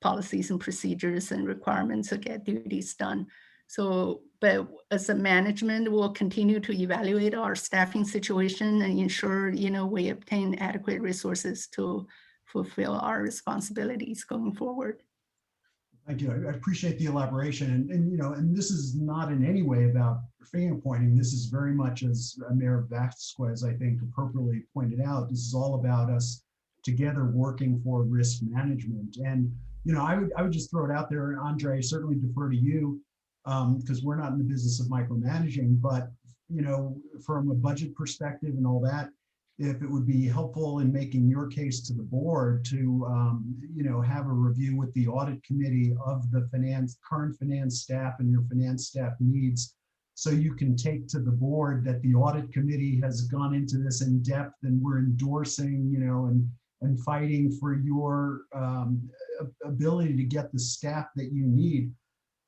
policies and procedures and requirements to get duties done. So, but as a management, we'll continue to evaluate our staffing situation and ensure, we obtain adequate resources to fulfill our responsibilities going forward. Thank you. I appreciate the elaboration. And this is not in any way about finger pointing. This is very much, as Mayor Vasquez, I think, appropriately pointed out, this is all about us together working for risk management. And, I would just throw it out there, and Andre, certainly defer to you, because we're not in the business of micromanaging, but, from a budget perspective and all that, if it would be helpful in making your case to the board to, have a review with the audit committee of the current finance staff and your finance staff needs, so you can take to the board that the audit committee has gone into this in depth and we're endorsing, and fighting for your ability to get the staff that you need.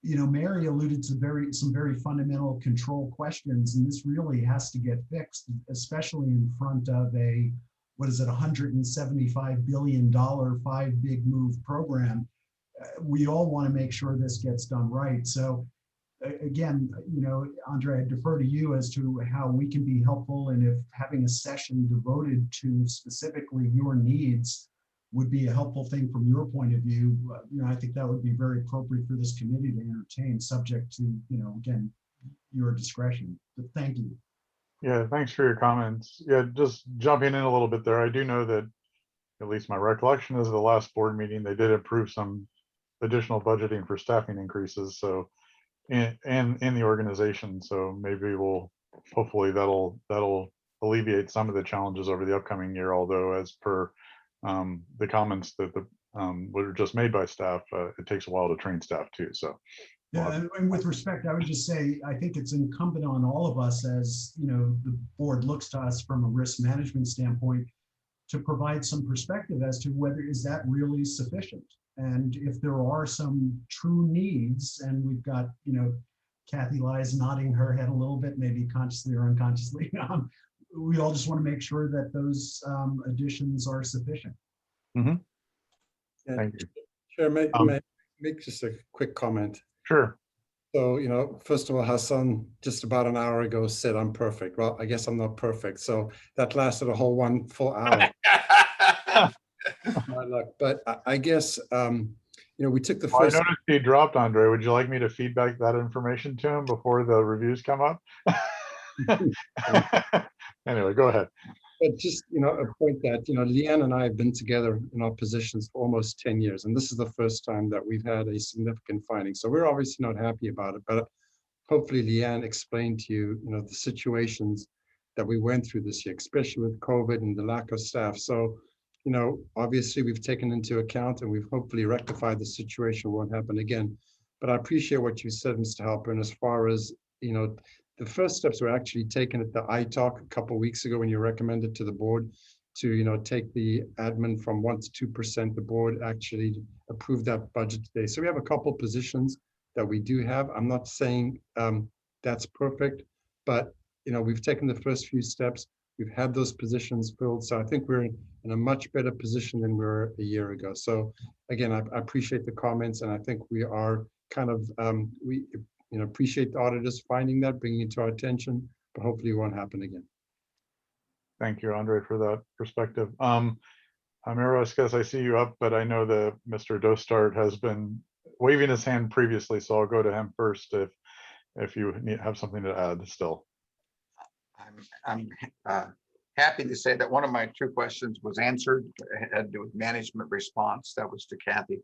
Mary alluded to some very fundamental control questions, and this really has to get fixed, especially in front of a, $175 billion 5 big move program. We all want to make sure this gets done right. So again, Andre, I defer to you as to how we can be helpful, and if having a session devoted to specifically your needs would be a helpful thing from your point of view. I think that would be very appropriate for this committee to entertain, subject to, again, your discretion. But thank you. Yeah, thanks for your comments. Yeah, just jumping in a little bit there. I do know that, at least my recollection is the last board meeting, they did approve some additional budgeting for staffing increases. So in the organization. So maybe hopefully that'll alleviate some of the challenges over the upcoming year. Although as per the comments that were just made by staff, it takes a while to train staff too. So yeah, and with respect, I would just say, I think it's incumbent on all of us, as the board looks to us from a risk management standpoint, to provide some perspective as to whether is that really sufficient. And if there are some true needs, and we've got, Kathy lies nodding her head a little bit, maybe consciously or unconsciously. We all just want to make sure that those additions are sufficient. Mm-hmm. Yeah. Thank you. Chair, may I make just a quick comment? Sure. So, first of all, Hassan just about an hour ago said I'm perfect. Well, I guess I'm not perfect. So that lasted a whole 1 full hour. But I guess, we took the first. I noticed he dropped, Andre. Would you like me to feedback that information to him before the reviews come up? Anyway, go ahead. But just, a point that, Leanne and I have been together in our positions for almost 10 years. And this is the first time that we've had a significant finding. So we're obviously not happy about it, but hopefully Leanne explained to you, the situations that we went through this year, especially with COVID and the lack of staff. So, obviously we've taken into account and we've hopefully rectified the situation, won't happen again. But I appreciate what you said, Mr. Halpern, as far as, the first steps were actually taken at the ITALK a couple of weeks ago when you recommended to the board to, take the admin from 1% to 2%. The board actually approved that budget today. So we have a couple positions that we do have. I'm not saying that's perfect, but, we've taken the first few steps. We've had those positions filled. So I think we're in a much better position than we were a year ago. So again, I appreciate the comments, and I think we are kind of, appreciate the auditors finding that, bringing it to our attention, but hopefully it won't happen again. Thank you, Andre, for that perspective. Amiros, I see you up, but I know that Mr. Dostart has been waving his hand previously, so I'll go to him first if you have something to add still. I'm happy to say that one of my 2 questions was answered. It had to do with management response. That was to Kathy.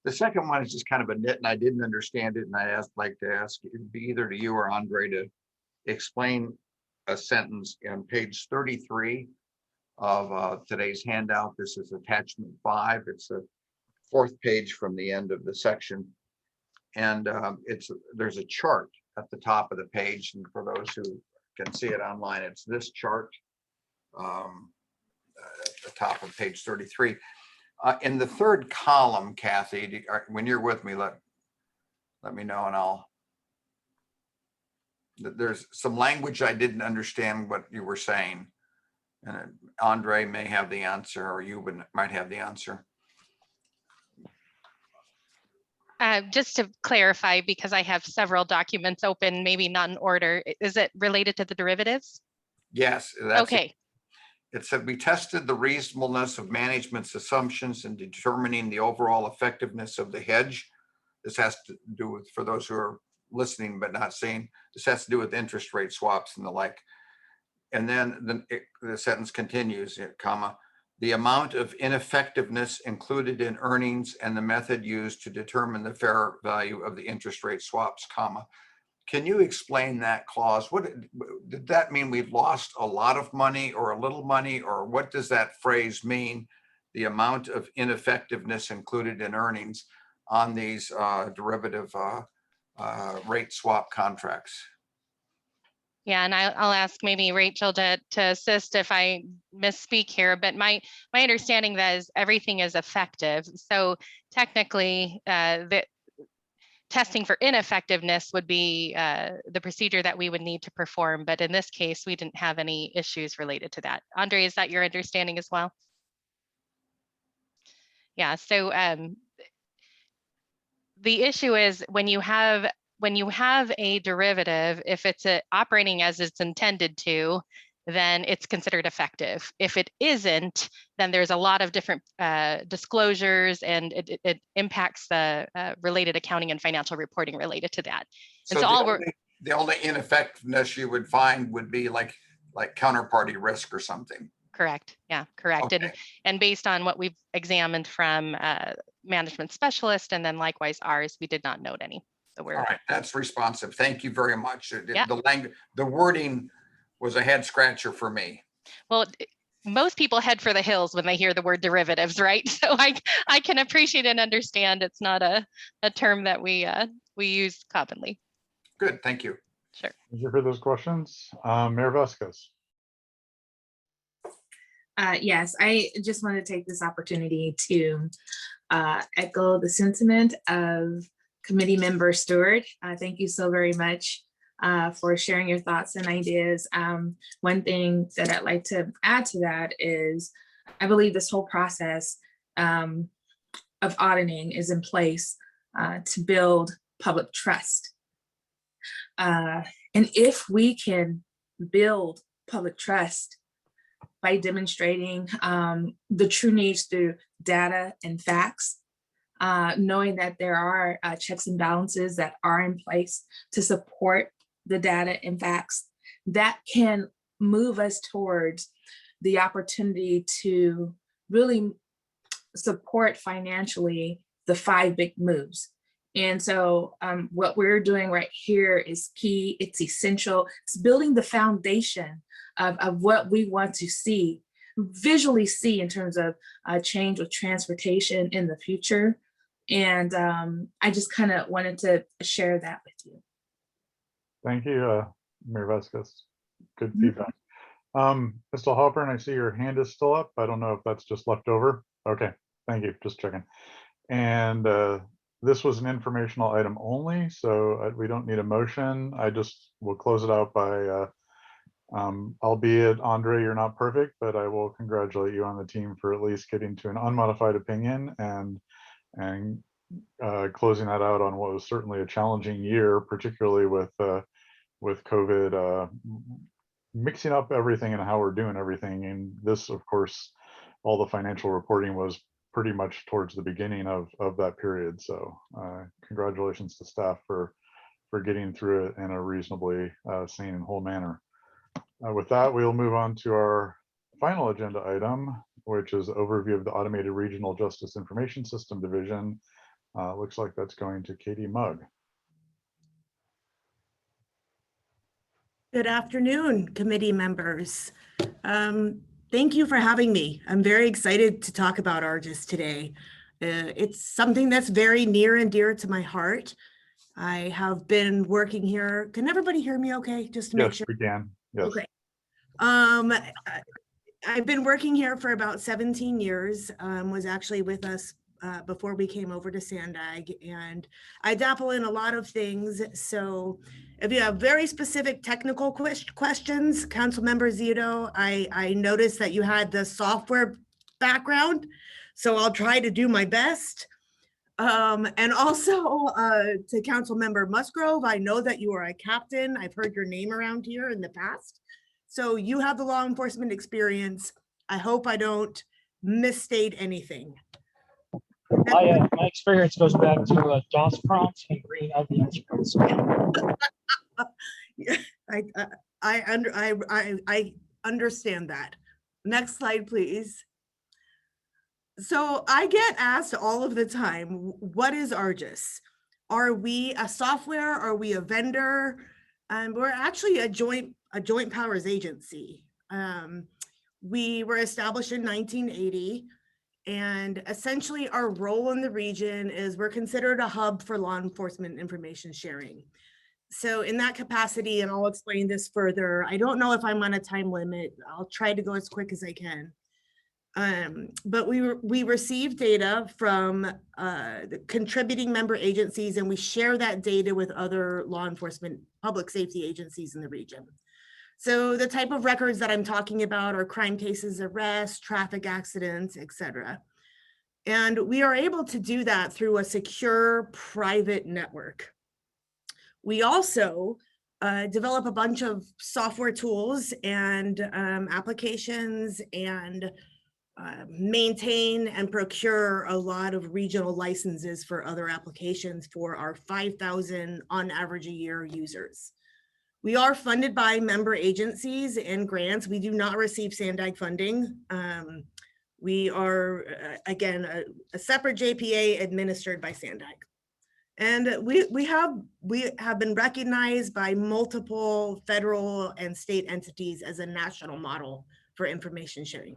The second one is just kind of a nit, and I didn't understand it, and like to ask it be either to you or Andre to explain a sentence on page 33 of today's handout. This is attachment 5. It's the 4th page from the end of the section, and there's a chart at the top of the page, and for those who can see it online, it's this chart at the top of page 33. In the 3rd column, Kathy, when you're with me, let me know, and there's some language I didn't understand what you were saying, and Andre may have the answer, or you might have the answer. Just to clarify, because I have several documents open, maybe not in order, is it related to the derivatives? Yes. That's okay. It said we tested the reasonableness of management's assumptions in determining the overall effectiveness of the hedge. This has to do with, for those who are listening but not seeing, this has to do with interest rate swaps and the like. And then the sentence continues, comma, the amount of ineffectiveness included in earnings and the method used to determine the fair value of the interest rate swaps, comma. Can you explain that clause? What did that mean? We've lost a lot of money or a little money, or what does that phrase mean? The amount of ineffectiveness included in earnings on these derivative rate swap contracts. Yeah, and I'll ask maybe Rachel to assist if I misspeak here, but my understanding that is everything is effective. So technically, the testing for ineffectiveness would be the procedure that we would need to perform. But in this case, we didn't have any issues related to that. Andre, is that your understanding as well? Yeah, so the issue is when you have a derivative, if it's operating as it's intended to, then it's considered effective. If it isn't, then there's a lot of different disclosures, and it impacts the related accounting and financial reporting related to that. And so the only ineffectiveness you would find would be like counterparty risk or something. Correct. Yeah, correct. Okay. And based on what we've examined from management specialist, and then likewise ours, we did not note any. So All we're right, that's responsive. Thank you very much. Yeah. The language, the wording was a head scratcher for me. well. Most people head for the hills when they hear the word derivatives, right? So I can appreciate and understand it's not a term that we use commonly. Good, thank you. Sure. Thank you for those questions. Mayor Vasquez. Yes, I just want to take this opportunity to echo the sentiment of committee member Stewart. Thank you so very much for sharing your thoughts and ideas. One thing that I'd like to add to that is I believe this whole process of auditing is in place to build public trust. And if we can build public trust by demonstrating the true needs through data and facts, knowing that there are checks and balances that are in place to support the data and facts, that can move us towards the opportunity to really support financially the 5 big moves. And so what we're doing right here is key, it's essential, it's building the foundation of what we want to see, visually see in terms of change with transportation in the future. And I just kind of wanted to share that with you. Thank you, Mayor Vasquez. Good feedback. Mr. Halpern, I see your hand is still up. I don't know if that's just left over. Okay, thank you, just checking. And this was an informational item only, so we don't need a motion. I just will close it out by, albeit Andre, you're not perfect, but I will congratulate you on the team for at least getting to an unmodified opinion and closing that out on what was certainly a challenging year, particularly with COVID mixing up everything and how we're doing everything. And this, of course, all the financial reporting was pretty much towards the beginning of that period. So congratulations to staff for getting through it in a reasonably sane and whole manner. With that, we'll move on to our final agenda item, which is overview of the Automated Regional Justice Information System Division. Looks like that's going to Katie Mugg. Good afternoon, committee members. Thank you for having me. I'm very excited to talk about ARGIS today. It's something that's very near and dear to my heart. I have been working here. Can everybody hear me okay? Just to make sure. Yes, we can. Yes. Okay. I've been working here for about 17 years, was actually with us before we came over to Sandag, and I dabble in a lot of things. So if you have very specific technical questions, Councilmember Zito, I noticed that you had the software background, so I'll try to do my best. And also to Councilmember Musgrove, I know that you are a captain. I've heard your name around here in the past. So you have the law enforcement experience. I hope I don't misstate anything. My experience goes back to DOS prompts and green onion instruments. I understand that. Next slide, please. So I get asked all of the time, what is ARGIS? Are we a software? Are we a vendor? We're actually a joint powers agency. We were established in 1980. And essentially our role in the region is we're considered a hub for law enforcement information sharing. So in that capacity, and I'll explain this further, I don't know if I'm on a time limit. I'll try to go as quick as I can. But we receive data from the contributing member agencies, and we share that data with other law enforcement, public safety agencies in the region. So the type of records that I'm talking about are crime cases, arrests, traffic accidents, etc. And we are able to do that through a secure private network. We also develop a bunch of software tools and applications and maintain and procure a lot of regional licenses for other applications for our 5,000 on average a year users. We are funded by member agencies and grants. We do not receive Sandag funding. We are, again, a separate JPA administered by Sandag. And we have been recognized by multiple federal and state entities as a national model for information sharing.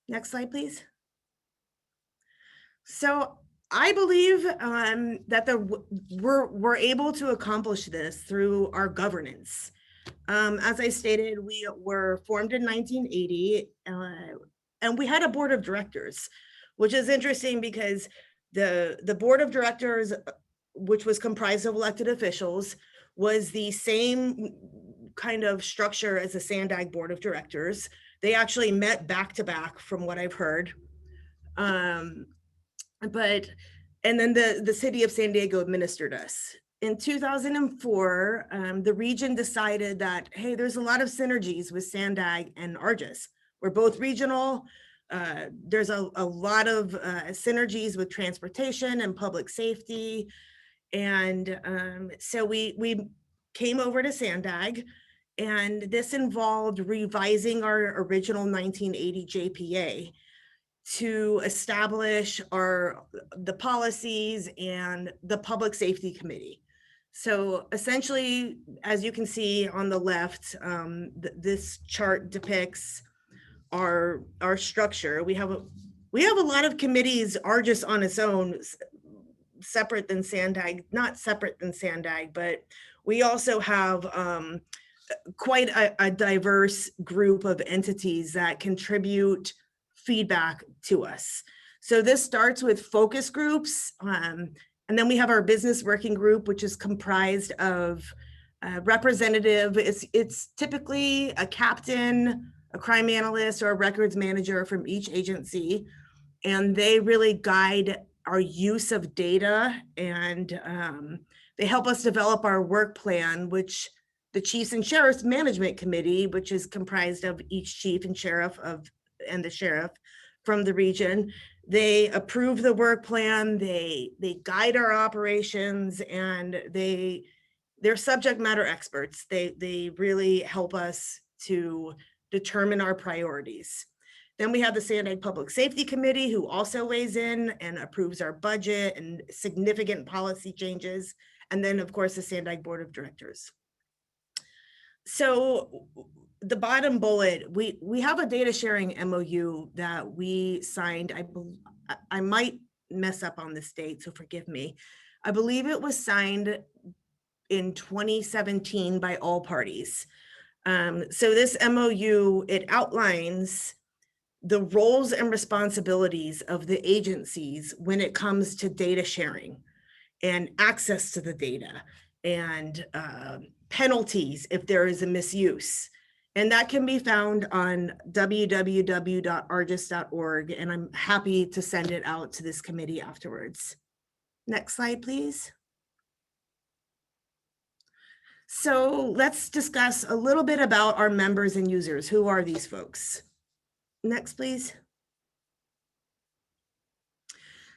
Next slide, please. So I believe that we're able to accomplish this through our governance. As I stated, we were formed in 1980, and we had a board of directors, which is interesting because the board of directors, which was comprised of elected officials, was the same kind of structure as the Sandag board of directors. They actually met back to back, from what I've heard. And then the city of San Diego administered us. In 2004, the region decided that, hey, there's a lot of synergies with Sandag and Argus. We're both regional. There's a lot of synergies with transportation and public safety. And so we came over to Sandag, and this involved revising our original 1980 JPA to establish the policies and the public safety committee. So essentially, as you can see on the left, this chart depicts our structure. We have a lot of committees are just on its own, separate than Sandag, not separate than Sandag, but we also have quite a diverse group of entities that contribute feedback to us. So this starts with focus groups, and then we have our business working group, which is comprised of representative. It's typically a captain, a crime analyst, or a records manager from each agency, and they really guide our use of data, and they help us develop our work plan, which the Chiefs and Sheriffs Management Committee, which is comprised of each chief and sheriff and the sheriff from the region, they approve the work plan, they guide our operations, and they're subject matter experts. They really help us to determine our priorities. Then we have the Sandag Public Safety Committee, who also weighs in and approves our budget and significant policy changes. And then, of course, the Sandag Board of Directors. So the bottom bullet, we have a data sharing MOU that we signed. I might mess up on this date, so forgive me. I believe it was signed in 2017 by all parties. So this MOU, it outlines the roles and responsibilities of the agencies when it comes to data sharing and access to the data, and penalties if there is a misuse. And that can be found on www.argus.org, and I'm happy to send it out to this committee afterwards. Next slide, please. So let's discuss a little bit about our members and users. Who are these folks? Next, please.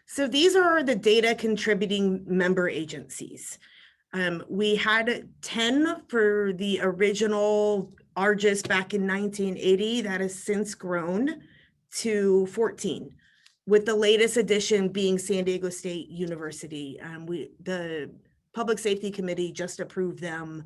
So these are the data contributing member agencies. We had 10 for the original Argus back in 1980. That has since grown to 14, with the latest addition being San Diego State University. The Public Safety Committee just approved them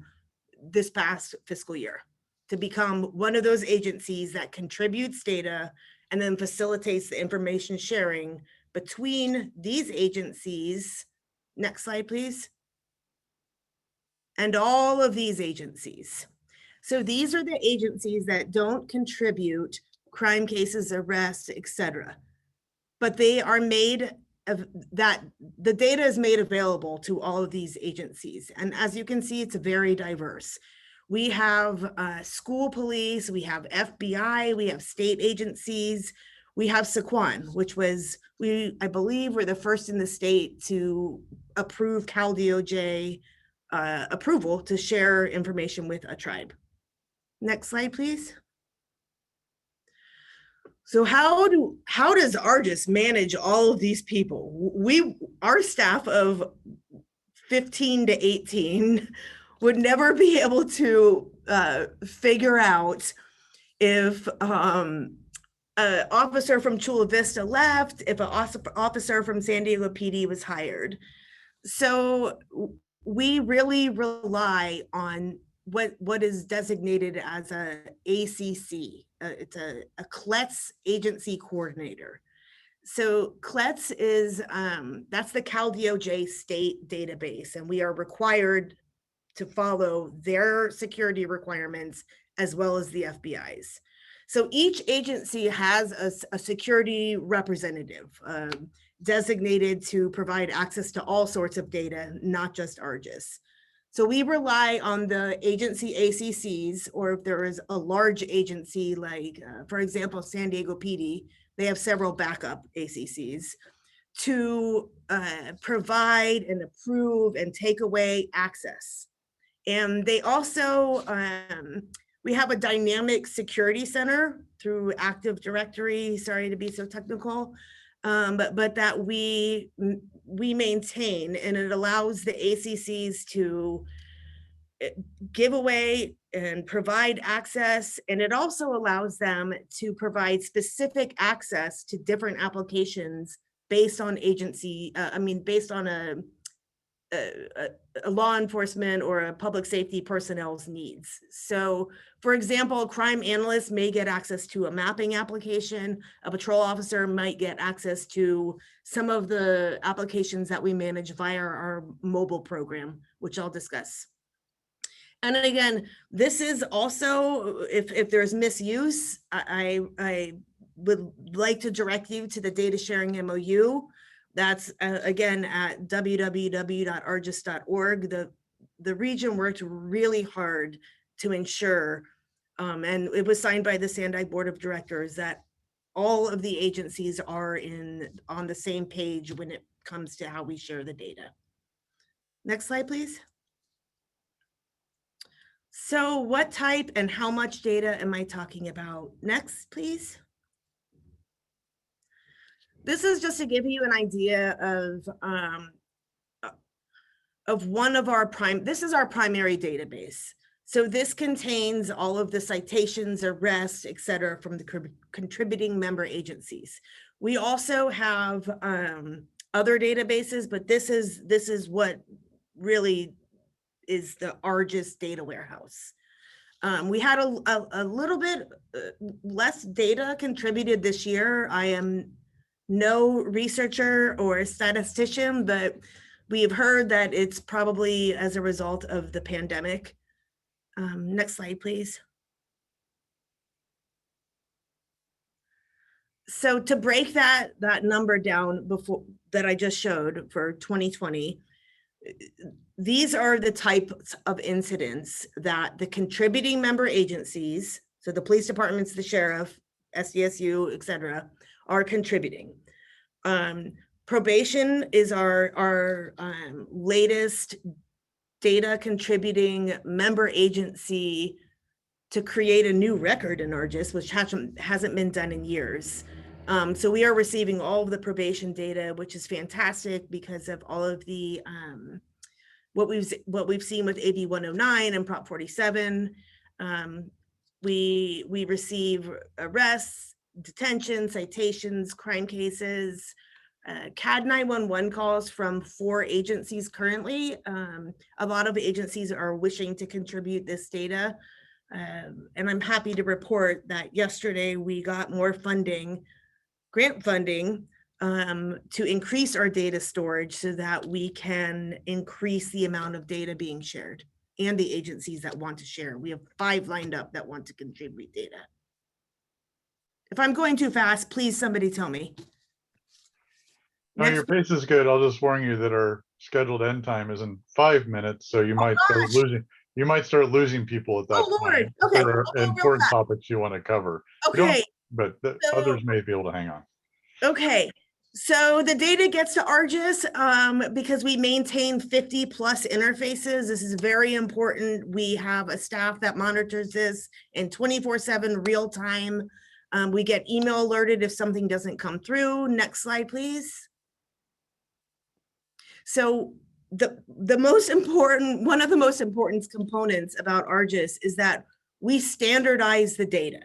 this past fiscal year to become one of those agencies that contributes data and then facilitates the information sharing between these agencies. Next slide, please. And all of these agencies. So these are the agencies that don't contribute crime cases, arrests, etc. But they are made of that, the data is made available to all of these agencies. And as you can see, it's very diverse. We have school police, we have FBI, we have state agencies, we have Sequan, which was, I believe we're the first in the state to approve Cal DOJ approval to share information with a tribe. Next slide, please. So how does Argus manage all of these people? Our staff of 15 to 18 would never be able to figure out if an officer from Chula Vista left, if an officer from San Diego PD was hired. So we really rely on what is designated as a ACC. It's a CLETS agency coordinator. So CLETS is, that's the Cal DOJ state database, and we are required to follow their security requirements as well as the FBI's. So each agency has a security representative designated to provide access to all sorts of data, not just ARGIS. So we rely on the agency ACCs, or if there is a large agency like, for example, San Diego PD, they have several backup ACCs to provide and approve and take away access. And they also, we have a dynamic security center through Active Directory, sorry to be so technical, but that we maintain, and it allows the ACCs to give away and provide access. And it also allows them to provide specific access to different applications based on agency, based on a law enforcement or a public safety personnel's needs. So for example, a crime analyst may get access to a mapping application. A patrol officer might get access to some of the applications that we manage via our mobile program, which I'll discuss. And again, this is also, if there's misuse, I would like to direct you to the data sharing MOU. That's again at www.argis.org. The region worked really hard to ensure, and it was signed by the Sandag Board of Directors, that all of the agencies are on the same page when it comes to how we share the data. Next slide, please. So what type and how much data am I talking about? Next, please. This is just to give you an idea of one of our this is our primary database. So this contains all of the citations, arrests, et cetera, from the contributing member agencies. We also have other databases, but this is what really is the ARGIS data warehouse. We had a little bit less data contributed this year. I am no researcher or statistician, but we have heard that it's probably as a result of the pandemic. Next slide, please. So to break that number down before that I just showed for 2020, these are the types of incidents that the contributing member agencies, so the police departments, the sheriff, SDSU, et cetera, are contributing. Probation is our latest data contributing member agency to create a new record in ARGIS, which hasn't been done in years. So we are receiving all of the probation data, which is fantastic because of all of the what we've seen with AB 109 and Prop 47. We receive arrests, detention, citations, crime cases, CAD 911 calls from 4 agencies currently. A lot of agencies are wishing to contribute this data. And I'm happy to report that yesterday we got more funding, grant funding, to increase our data storage so that we can increase the amount of data being shared and the agencies that want to share. We have 5 lined up that want to contribute data. If I'm going too fast, please somebody tell me. No, your pace is good. I'll just warn you that our scheduled end time is in 5 minutes, so you might start losing people at that point. Okay. There are important topics you want to cover. Okay. But others may be able to hang on. Okay. So the data gets to ARGIS because we maintain 50 plus interfaces. This is very important. We have a staff that monitors this in 24/7 real time. We get email alerted if something doesn't come through. Next slide, please. So the most important, one of the most important components about ARGIS is that we standardize the data.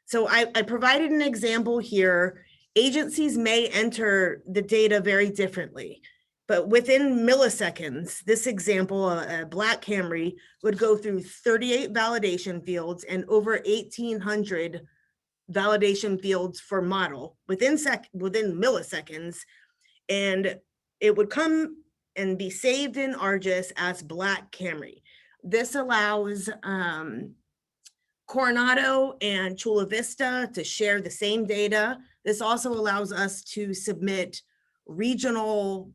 So I provided an example here. Agencies may enter the data very differently, but within milliseconds, this example, a black Camry would go through 38 validation fields and over 1,800 validation fields for model within milliseconds, and it would come and be saved in ARGIS as black Camry. This allows Coronado and Chula Vista to share the same data. This also allows us to submit regional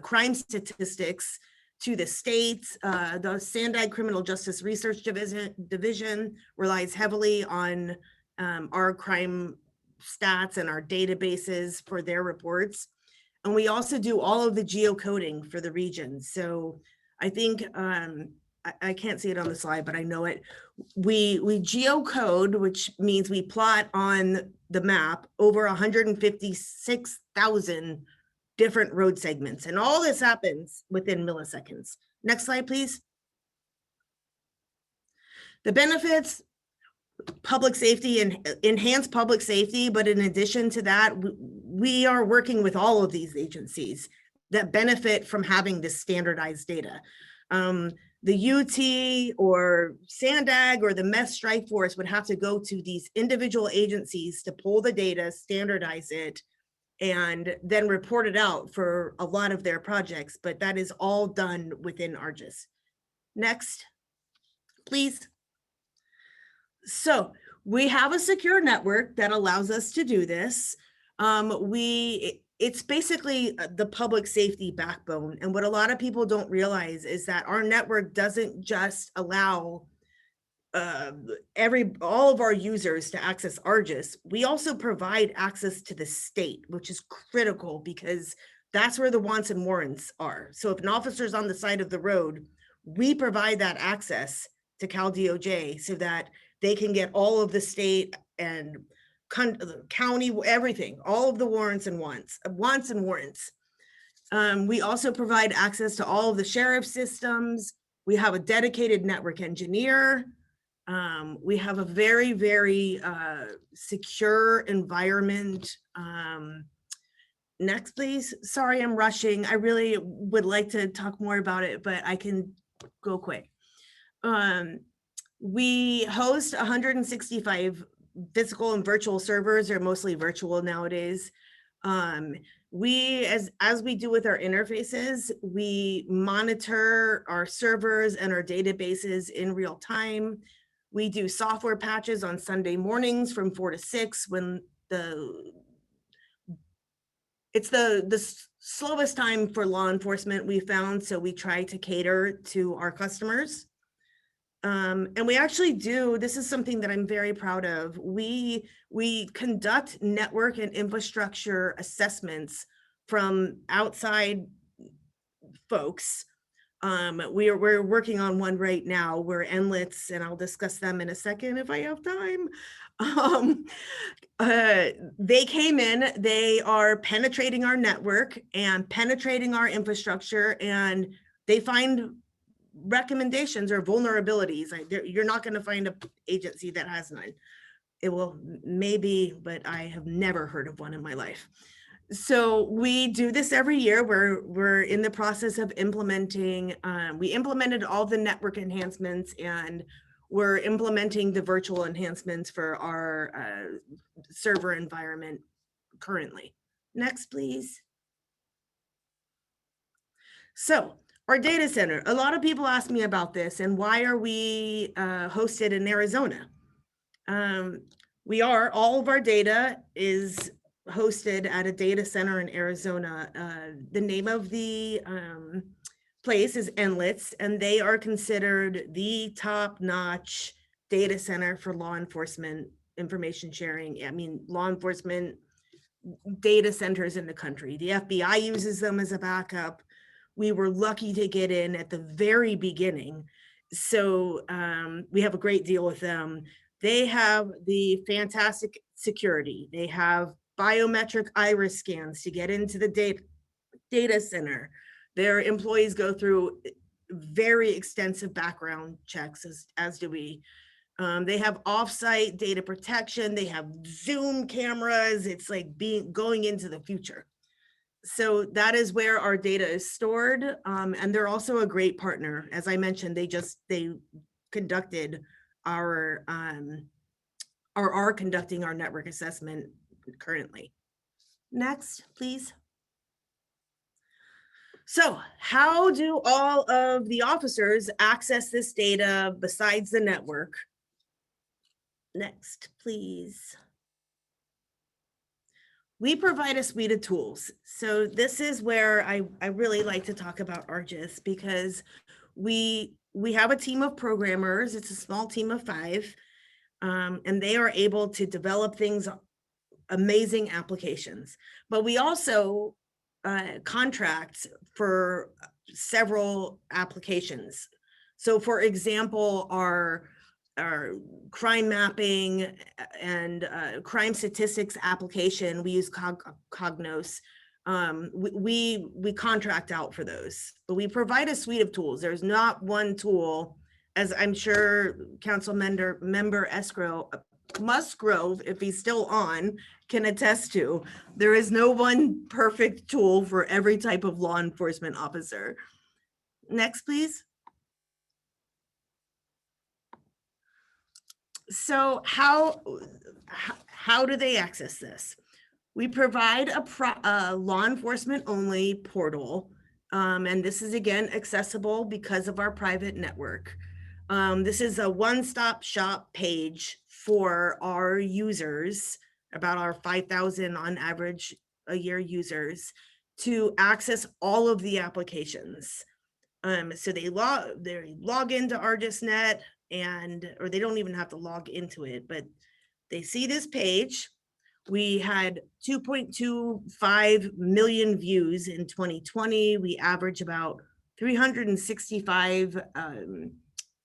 crime statistics to the states. The Sandag Criminal Justice Research Division relies heavily on our crime stats and our databases for their reports. And we also do all of the geocoding for the regions. So I think, I can't see it on the slide, but I know it. We geocode, which means we plot on the map over 156,000 different road segments. And all this happens within milliseconds. Next slide, please. The benefits, public safety and enhanced public safety. But in addition to that, we are working with all of these agencies that benefit from having this standardized data. The UT or Sandag or the Meth Strike Force would have to go to these individual agencies to pull the data, standardize it, and then report it out for a lot of their projects. But that is all done within ARGIS. Next, please. So we have a secure network that allows us to do this. It's basically the public safety backbone. And what a lot of people don't realize is that our network doesn't just allow all of our users to access ARGIS. We also provide access to the state, which is critical because that's where the wants and warrants are. So if an officer's on the side of the road, we provide that access to Cal DOJ so that they can get all of the state and county, everything, all of the warrants and wants and warrants. We also provide access to all of the sheriff systems. We have a dedicated network engineer. We have a very, very secure environment. Next, please. Sorry, I'm rushing. I really would like to talk more about it, but I can go quick. We host 165 physical and virtual servers. They're mostly virtual nowadays. We, as we do with our interfaces, we monitor our servers and our databases in real time. We do software patches on Sunday mornings from 4 to 6 when it's the slowest time for law enforcement we found. So we try to cater to our customers. And we actually do, this is something that I'm very proud of. We conduct network and infrastructure assessments from outside folks. We're working on one right now. We're NLITs, and I'll discuss them in a second if I have time. They came in, they are penetrating our network and penetrating our infrastructure, and they find recommendations or vulnerabilities. You're not going to find an agency that has none. It will maybe, but I have never heard of one in my life. So we do this every year. We're in the process of implementing, we implemented all the network enhancements, and we're implementing the virtual enhancements for our server environment currently. Next, please. So our data center, a lot of people ask me about this and why are we hosted in Arizona? All of our data is hosted at a data center in Arizona. The name of the place is NLITs, and they are considered the top-notch data center for law enforcement information sharing. I mean, law enforcement data centers in the country. The FBI uses them as a backup. We were lucky to get in at the very beginning. So we have a great deal with them. They have the fantastic security. They have biometric iris scans to get into the data center. Their employees go through very extensive background checks, as do we. They have offsite data protection. They have Zoom cameras. It's like going into the future. So that is where our data is stored. And they're also a great partner. As I mentioned, they conducted are conducting our network assessment currently. Next, please. So how do all of the officers access this data besides the network? Next, please. We provide a suite of tools. So this is where I really like to talk about ARGIS, because we have a team of programmers. It's a small team of 5, and they are able to develop amazing applications. But we also contract for several applications. So for example, our crime mapping and crime statistics application, we use Cognos. We contract out for those, but we provide a suite of tools. There's not one tool, as I'm sure Council member Musgrove, if he's still on, can attest to. There is no one perfect tool for every type of law enforcement officer. Next, please. So how do they access this? We provide a law enforcement only portal. And this is again accessible because of our private network. This is a one-stop shop page for our users, about our 5,000 on average a year users, to access all of the applications. So they log into ArgisNet, or they don't even have to log into it, but they see this page. We had 2.25 million views in 2020. We average about 365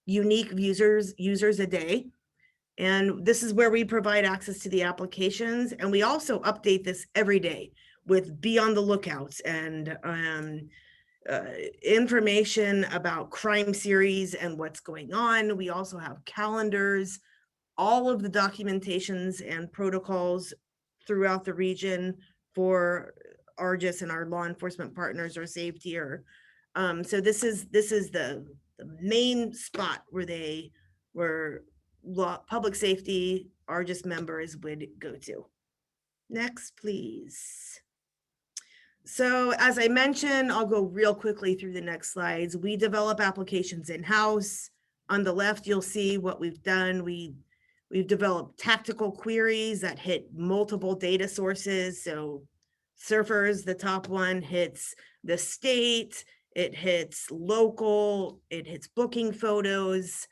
unique users a day. And this is where we provide access to the applications. And we also update this every day with be on the lookouts and information about crime series and what's going on. We also have calendars, all of the documentations and protocols throughout the region for ARGIS and our law enforcement partners or safety. So this is the main spot where public safety ARGIS members would go to. Next, please. So as I mentioned, I'll go real quickly through the next slides. We develop applications in-house. On the left, you'll see what we've done. We've developed tactical queries that hit multiple data sources. So surfers, the top one, hits the state, it hits local, it hits booking photos.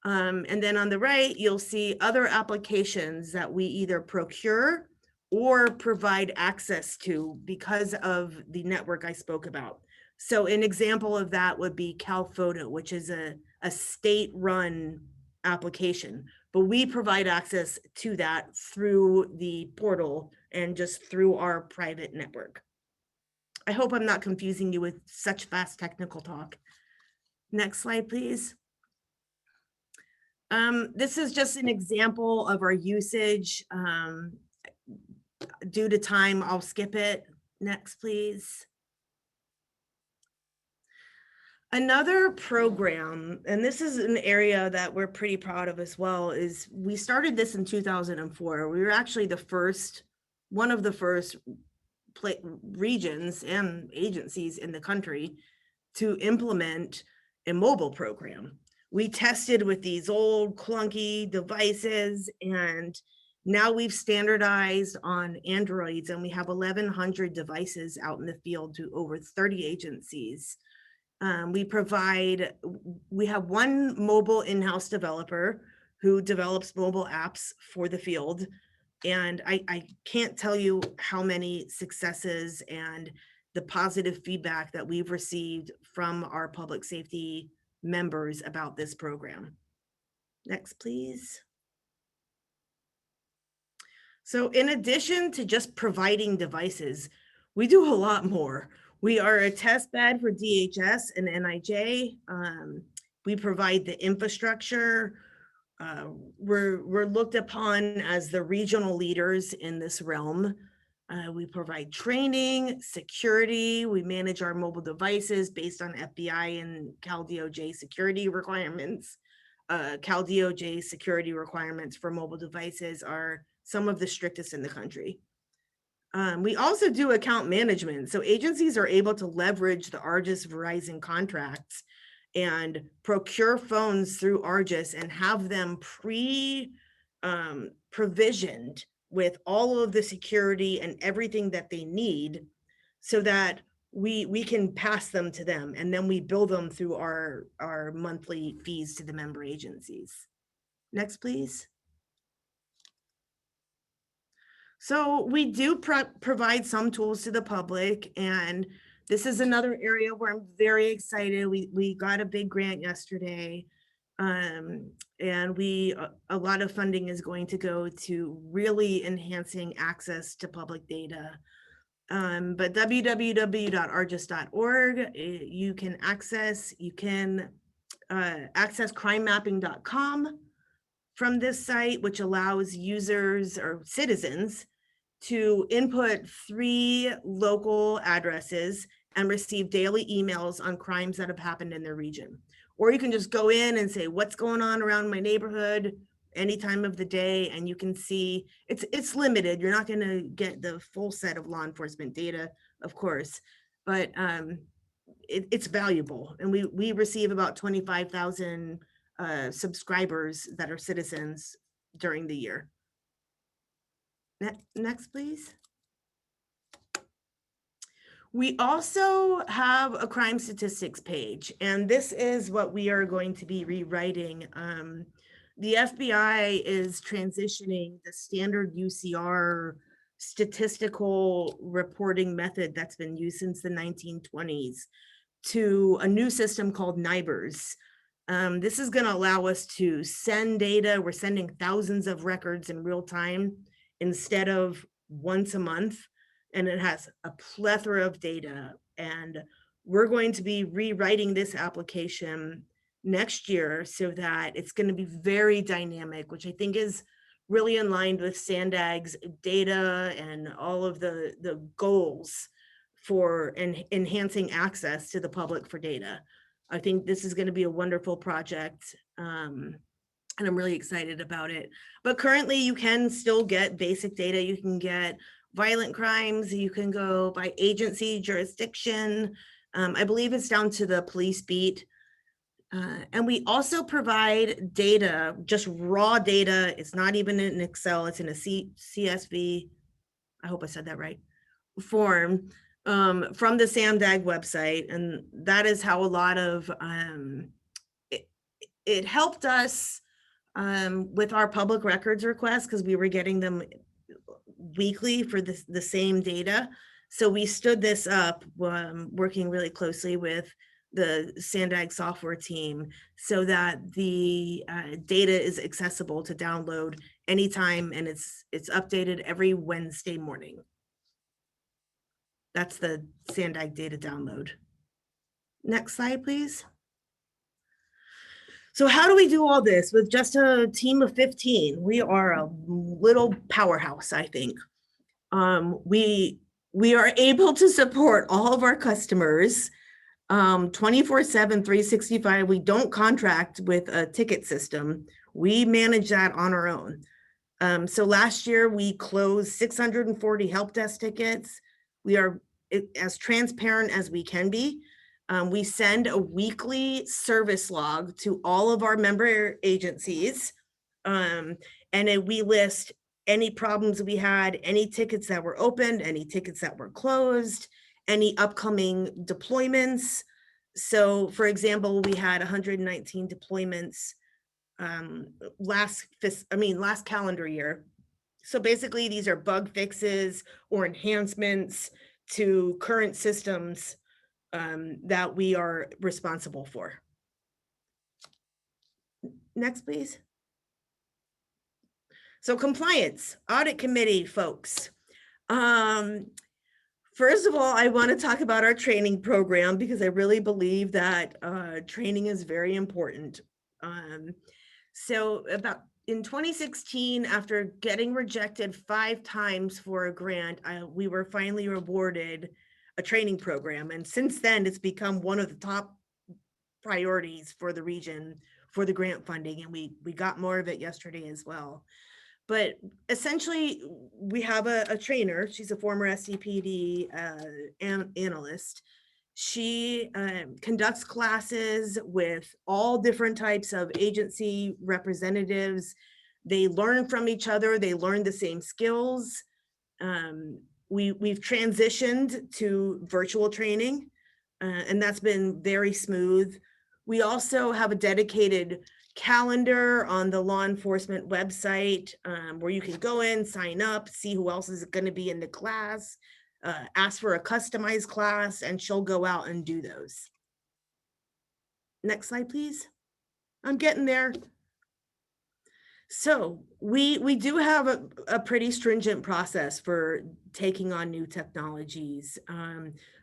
And then on the right, you'll see other applications that we either procure or provide access to because of the network I spoke about. So an example of that would be CalPhoto, which is a state-run application, but we provide access to that through the portal and just through our private network. I hope I'm not confusing you with such fast technical talk. Next slide, please. This is just an example of our usage. Due to time, I'll skip it. Next, please. Another program, and this is an area that we're pretty proud of as well, is we started this in 2004. We were actually one of the first regions and agencies in the country to implement a mobile program. We tested with these old clunky devices, and now we've standardized on Androids, and we have 1,100 devices out in the field to over 30 agencies. We have one mobile in-house developer who develops mobile apps for the field. And I can't tell you how many successes and the positive feedback that we've received from our public safety members about this program. Next, please. So in addition to just providing devices, we do a lot more. We are a test bed for DHS and NIJ. We provide the infrastructure. we're looked upon as the regional leaders in this realm. We provide training, security. We manage our mobile devices based on FBI and Cal DOJ security requirements. Cal DOJ security requirements for mobile devices are some of the strictest in the country. We also do account management. So agencies are able to leverage the Argus Verizon contracts and procure phones through Argus and have them provisioned with all of the security and everything that they need, so that we can pass them to them, and then we bill them through our monthly fees to the member agencies. Next, please. So we do provide some tools to the public, and this is another area where I'm very excited. We got a big grant yesterday, and a lot of funding is going to go to really enhancing access to public data. But www.argus.org, you can access crimemapping.com from this site, which allows users or citizens to input 3 local addresses and receive daily emails on crimes that have happened in their region. Or you can just go in and say, what's going on around my neighborhood any time of the day, and you can see it's limited. You're not going to get the full set of law enforcement data, of course, but it's valuable. And we receive about 25,000 subscribers that are citizens during the year. Next, please. We also have a crime statistics page, and this is what we are going to be rewriting. The FBI is transitioning the standard UCR statistical reporting method that's been used since the 1920s to a new system called NIBRS. This is going to allow us to send data. We're sending thousands of records in real time instead of once a month, and it has a plethora of data. And we're going to be rewriting this application next year so that it's going to be very dynamic, which I think is really in line with SANDAG's data and all of the goals for enhancing access to the public for data. I think this is going to be a wonderful project, and I'm really excited about it. But currently you can still get basic data. You can get violent crimes. You can go by agency, jurisdiction. I believe it's down to the police beat. And we also provide data, just raw data. It's not even in Excel. It's in a CSV, I hope I said that right, form. From the SAMDAG website, and that is how a lot of it helped us with our public records requests, because we were getting them weekly for the same data. So we stood this up, working really closely with the SANDAG software team, so that the data is accessible to download anytime, and it's updated every Wednesday morning. That's the SANDAG data download. Next slide, please. So how do we do all this with just a team of 15? We are a little powerhouse, I think. We are able to support all of our customers 24/7, 365. We don't contract with a ticket system. We manage that on our own. So last year we closed 640 help desk tickets. We are as transparent as we can be. We send a weekly service log to all of our member agencies, and then we list any problems we had, any tickets that were opened, any tickets that were closed, any upcoming deployments. So for example, we had 119 deployments last calendar year. So basically these are bug fixes or enhancements to current systems that we are responsible for. Next, please. So compliance, audit committee folks. First of all, I want to talk about our training program, because I really believe that training is very important. So about in 2016, after getting rejected 5 times for a grant, we were finally awarded a training program. And since then, it's become one of the top priorities for the region for the grant funding. And we got more of it yesterday as well. But essentially, we have a trainer. She's a former SCPD analyst. She conducts classes with all different types of agency representatives. They learn from each other. They learn the same skills. We've transitioned to virtual training, and that's been very smooth. We also have a dedicated calendar on the law enforcement website where you can go in, sign up, see who else is going to be in the class, ask for a customized class, and she'll go out and do those. Next slide, please. I'm getting there. So we do have a pretty stringent process for taking on new technologies.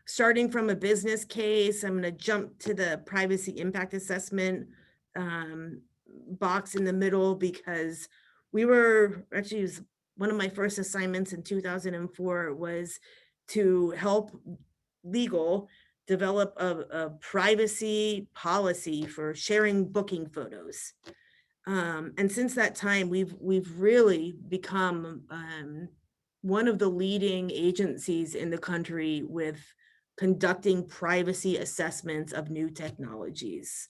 Starting from a business case, I'm going to jump to the privacy impact assessment box in the middle, because we were actually, was one of my first assignments in 2004 was to help legal develop a privacy policy for sharing booking photos. And since that time, we've really become one of the leading agencies in the country with conducting privacy assessments of new technologies.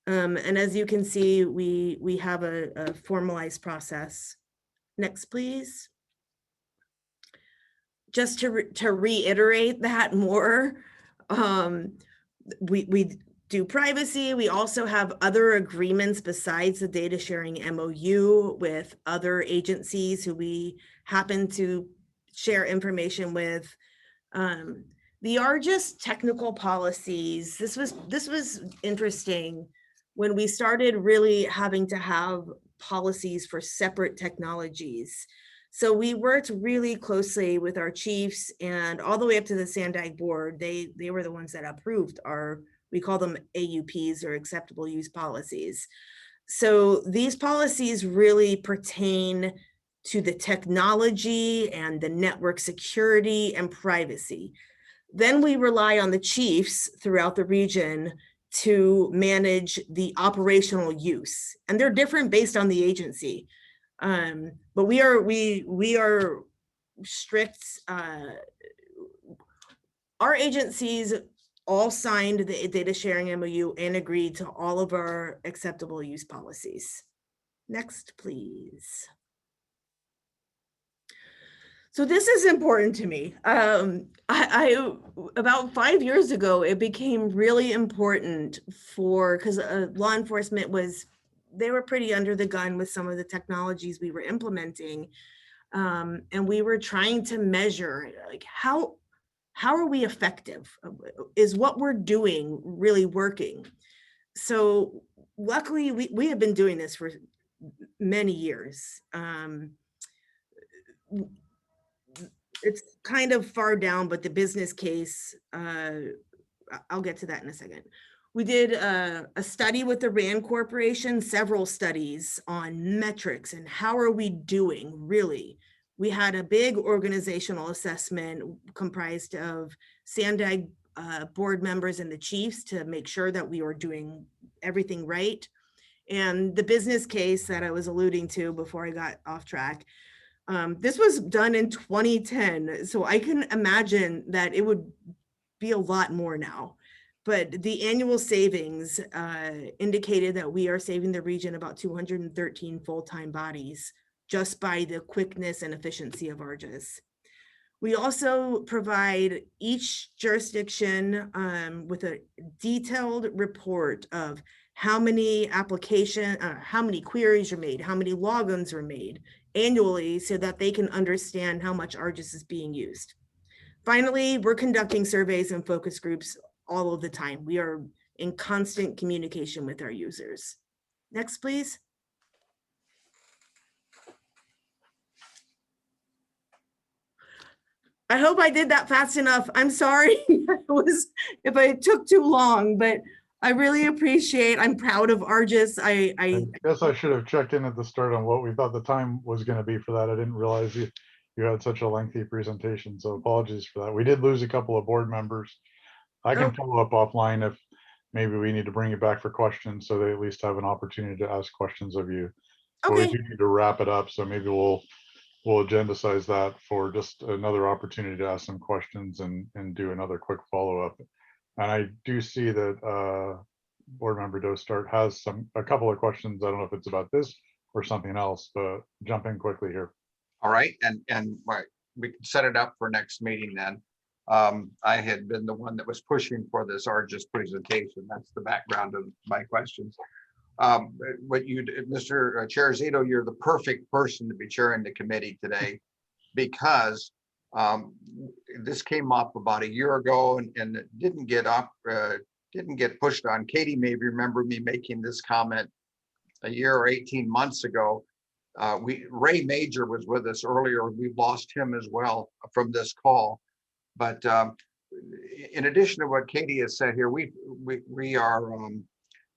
And as you can see, we have a formalized process. Next, please. Just to reiterate that more, we do privacy. We also have other agreements besides the data sharing MOU with other agencies who we happen to share information with. The ARGIS technical policies, this was interesting when we started really having to have policies for separate technologies. So we worked really closely with our chiefs and all the way up to the SANDAG board. They were the ones that approved our, we call them AUPs, or acceptable use policies. So these policies really pertain to the technology and the network security and privacy. Then we rely on the chiefs throughout the region to manage the operational use. And they're different based on the agency. But we are strict. Our agencies all signed the data sharing MOU and agreed to all of our acceptable use policies. Next, please. So this is important to me. About 5 years ago, it became really important because law enforcement they were pretty under the gun with some of the technologies we were implementing. And we were trying to measure, like, how are we effective? Is what we're doing really working? So luckily, we have been doing this for many years. It's kind of far down, but the business case, I'll get to that in a second. We did a study with the RAND Corporation, several studies on metrics and how are we doing really. We had a big organizational assessment comprised of SANDAG board members and the chiefs to make sure that we were doing everything right. And the business case that I was alluding to before I got off track, this was done in 2010. So I can imagine that it would be a lot more now. But the annual savings indicated that we are saving the region about 213 full-time bodies just by the quickness and efficiency of ARGIS. We also provide each jurisdiction with a detailed report of how many how many queries are made, how many logins are made annually, so that they can understand how much ARGIS is being used. Finally, we're conducting surveys and focus groups all of the time. We are in constant communication with our users. Next, please. I hope I did that fast enough. I'm sorry if I took too long, but I really appreciate, I'm proud of Argis. I guess I should have checked in at the start on what we thought the time was going to be for that. I didn't realize you had such a lengthy presentation, so apologies for that. We did lose a couple of board members. I can follow up offline if maybe we need to bring you back for questions so they at least have an opportunity to ask questions of you. But we Okay. do need to wrap it up, so maybe we'll agendacize that for just another opportunity to ask some questions and do another quick follow-up. And I do see that board member Dostart has a couple of questions. I don't know if it's about this or something else, but jump in quickly here. All right, and we can set it up for next meeting then. I had been the one that was pushing for this Argis presentation. That's the background of my questions. What you, Mr. Chair Zito, you're the perfect person to be chairing the committee today, because this came up about a year ago and it didn't get pushed on. Katie may remember me making this comment a year or 18 months ago. Ray Major was with us earlier. We've lost him as well from this call. But in addition to what Katie has said here, we are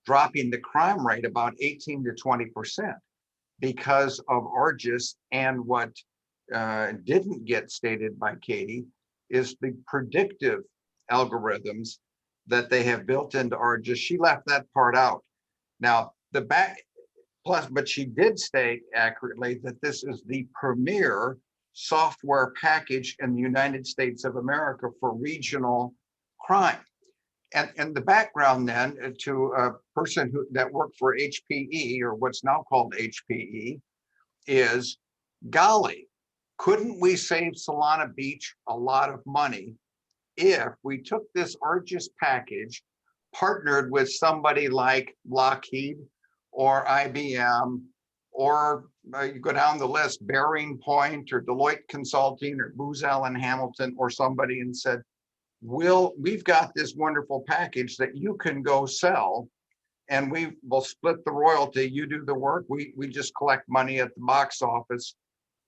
dropping the crime rate about 18 to 20% because of Argis. And what didn't get stated by Katie is the predictive algorithms that they have built into Argis. She left that part out. Now, but she did state accurately that this is the premier software package in the United States of America for regional crime. And the background then to a person that worked for HPE, or what's now called HPE, is, golly, couldn't we save Solana Beach a lot of money if we took this Argis package, partnered with somebody like Lockheed or IBM, or you go down the list, Bearing Point or Deloitte Consulting or Booz Allen Hamilton or somebody, and said, we've got this wonderful package that you can go sell, and we will split the royalty. You do the work. We just collect money at the box office.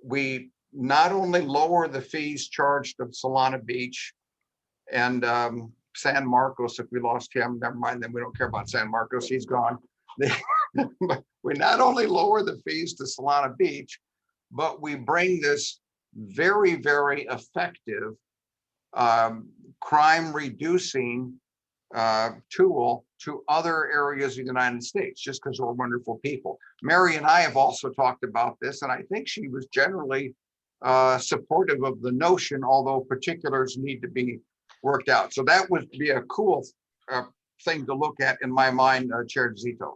We not only lower the fees charged of Solana Beach and San Marcos, if we lost him, never mind, then we don't care about San Marcos, he's gone. We not only lower the fees to Solana Beach, but we bring this very, very effective crime reducing tool to other areas of the United States, just because we're wonderful people. Mary and I have also talked about this, and I think she was generally supportive of the notion, although particulars need to be worked out. So that would be a cool thing to look at in my mind, Chair Zito.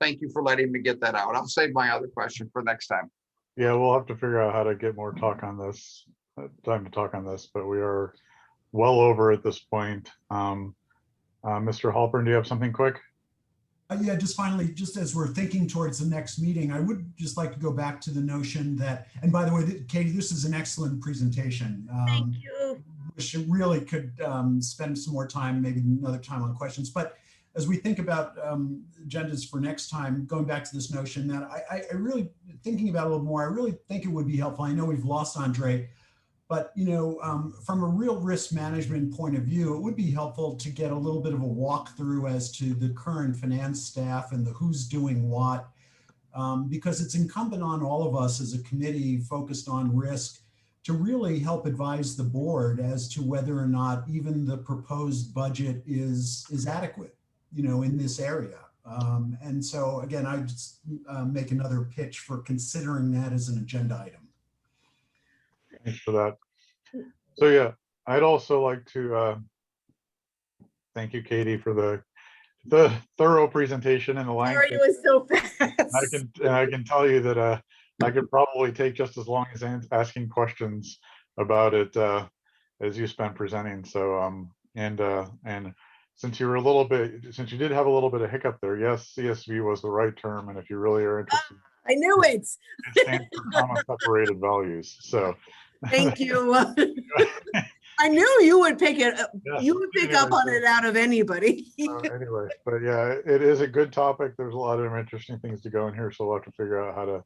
Thank you for letting me get that out. I'll save my other question for next time. Yeah, we'll have to figure out how to get more talk on this, time to talk on this, but we are well over at this point. Mr. Halpern, do you have something quick? Yeah, just finally, just as we're thinking towards the next meeting, I would just like to go back to the notion that, and by the way, Katie, this is an excellent presentation. Thank you. Wish it really could spend some more time, maybe another time on questions. But as we think about agendas for next time, going back to this notion that I really, thinking about it a little more, I really think it would be helpful. I know we've lost Andre, but from a real risk management point of view, it would be helpful to get a little bit of a walkthrough as to the current finance staff and the who's doing what, because it's incumbent on all of us as a committee focused on risk to really help advise the board as to whether or not even the proposed budget is adequate, in this area. And so again, I just make another pitch for considering that as an agenda item. Thanks for that. So yeah, I'd also like to thank you, Katie, for the thorough presentation and the language. Sorry, it was so fast. I can tell you that I could probably take just as long as asking questions about it as you spent presenting. So and since you did have a little bit of hiccup there, yes, CSV was the right term, and if you really are interested, I knew it. it stands for comma separated values. So thank you. I knew you would pick it. Yes. You would pick up on it out of anybody. Anyway, but yeah, it is a good topic. There's a lot of interesting things to go in here, so we'll have to figure out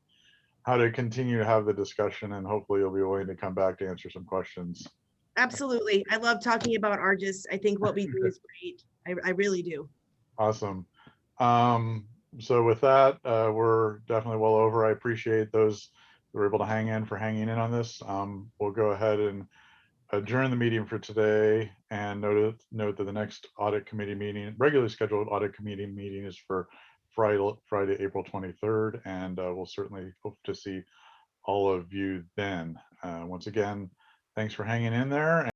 how to continue to have the discussion, and hopefully you'll be willing to come back to answer some questions. Absolutely. I love talking about Argis. I think what we do is great. I really do. Awesome. So with that, we're definitely well over. I appreciate those who were able to hang in on this. We'll go ahead and adjourn the meeting for today and note that the next audit committee meeting, regularly scheduled audit committee meeting, is for Friday, April 23rd, and we'll certainly hope to see all of you then. Once again, thanks for hanging in there.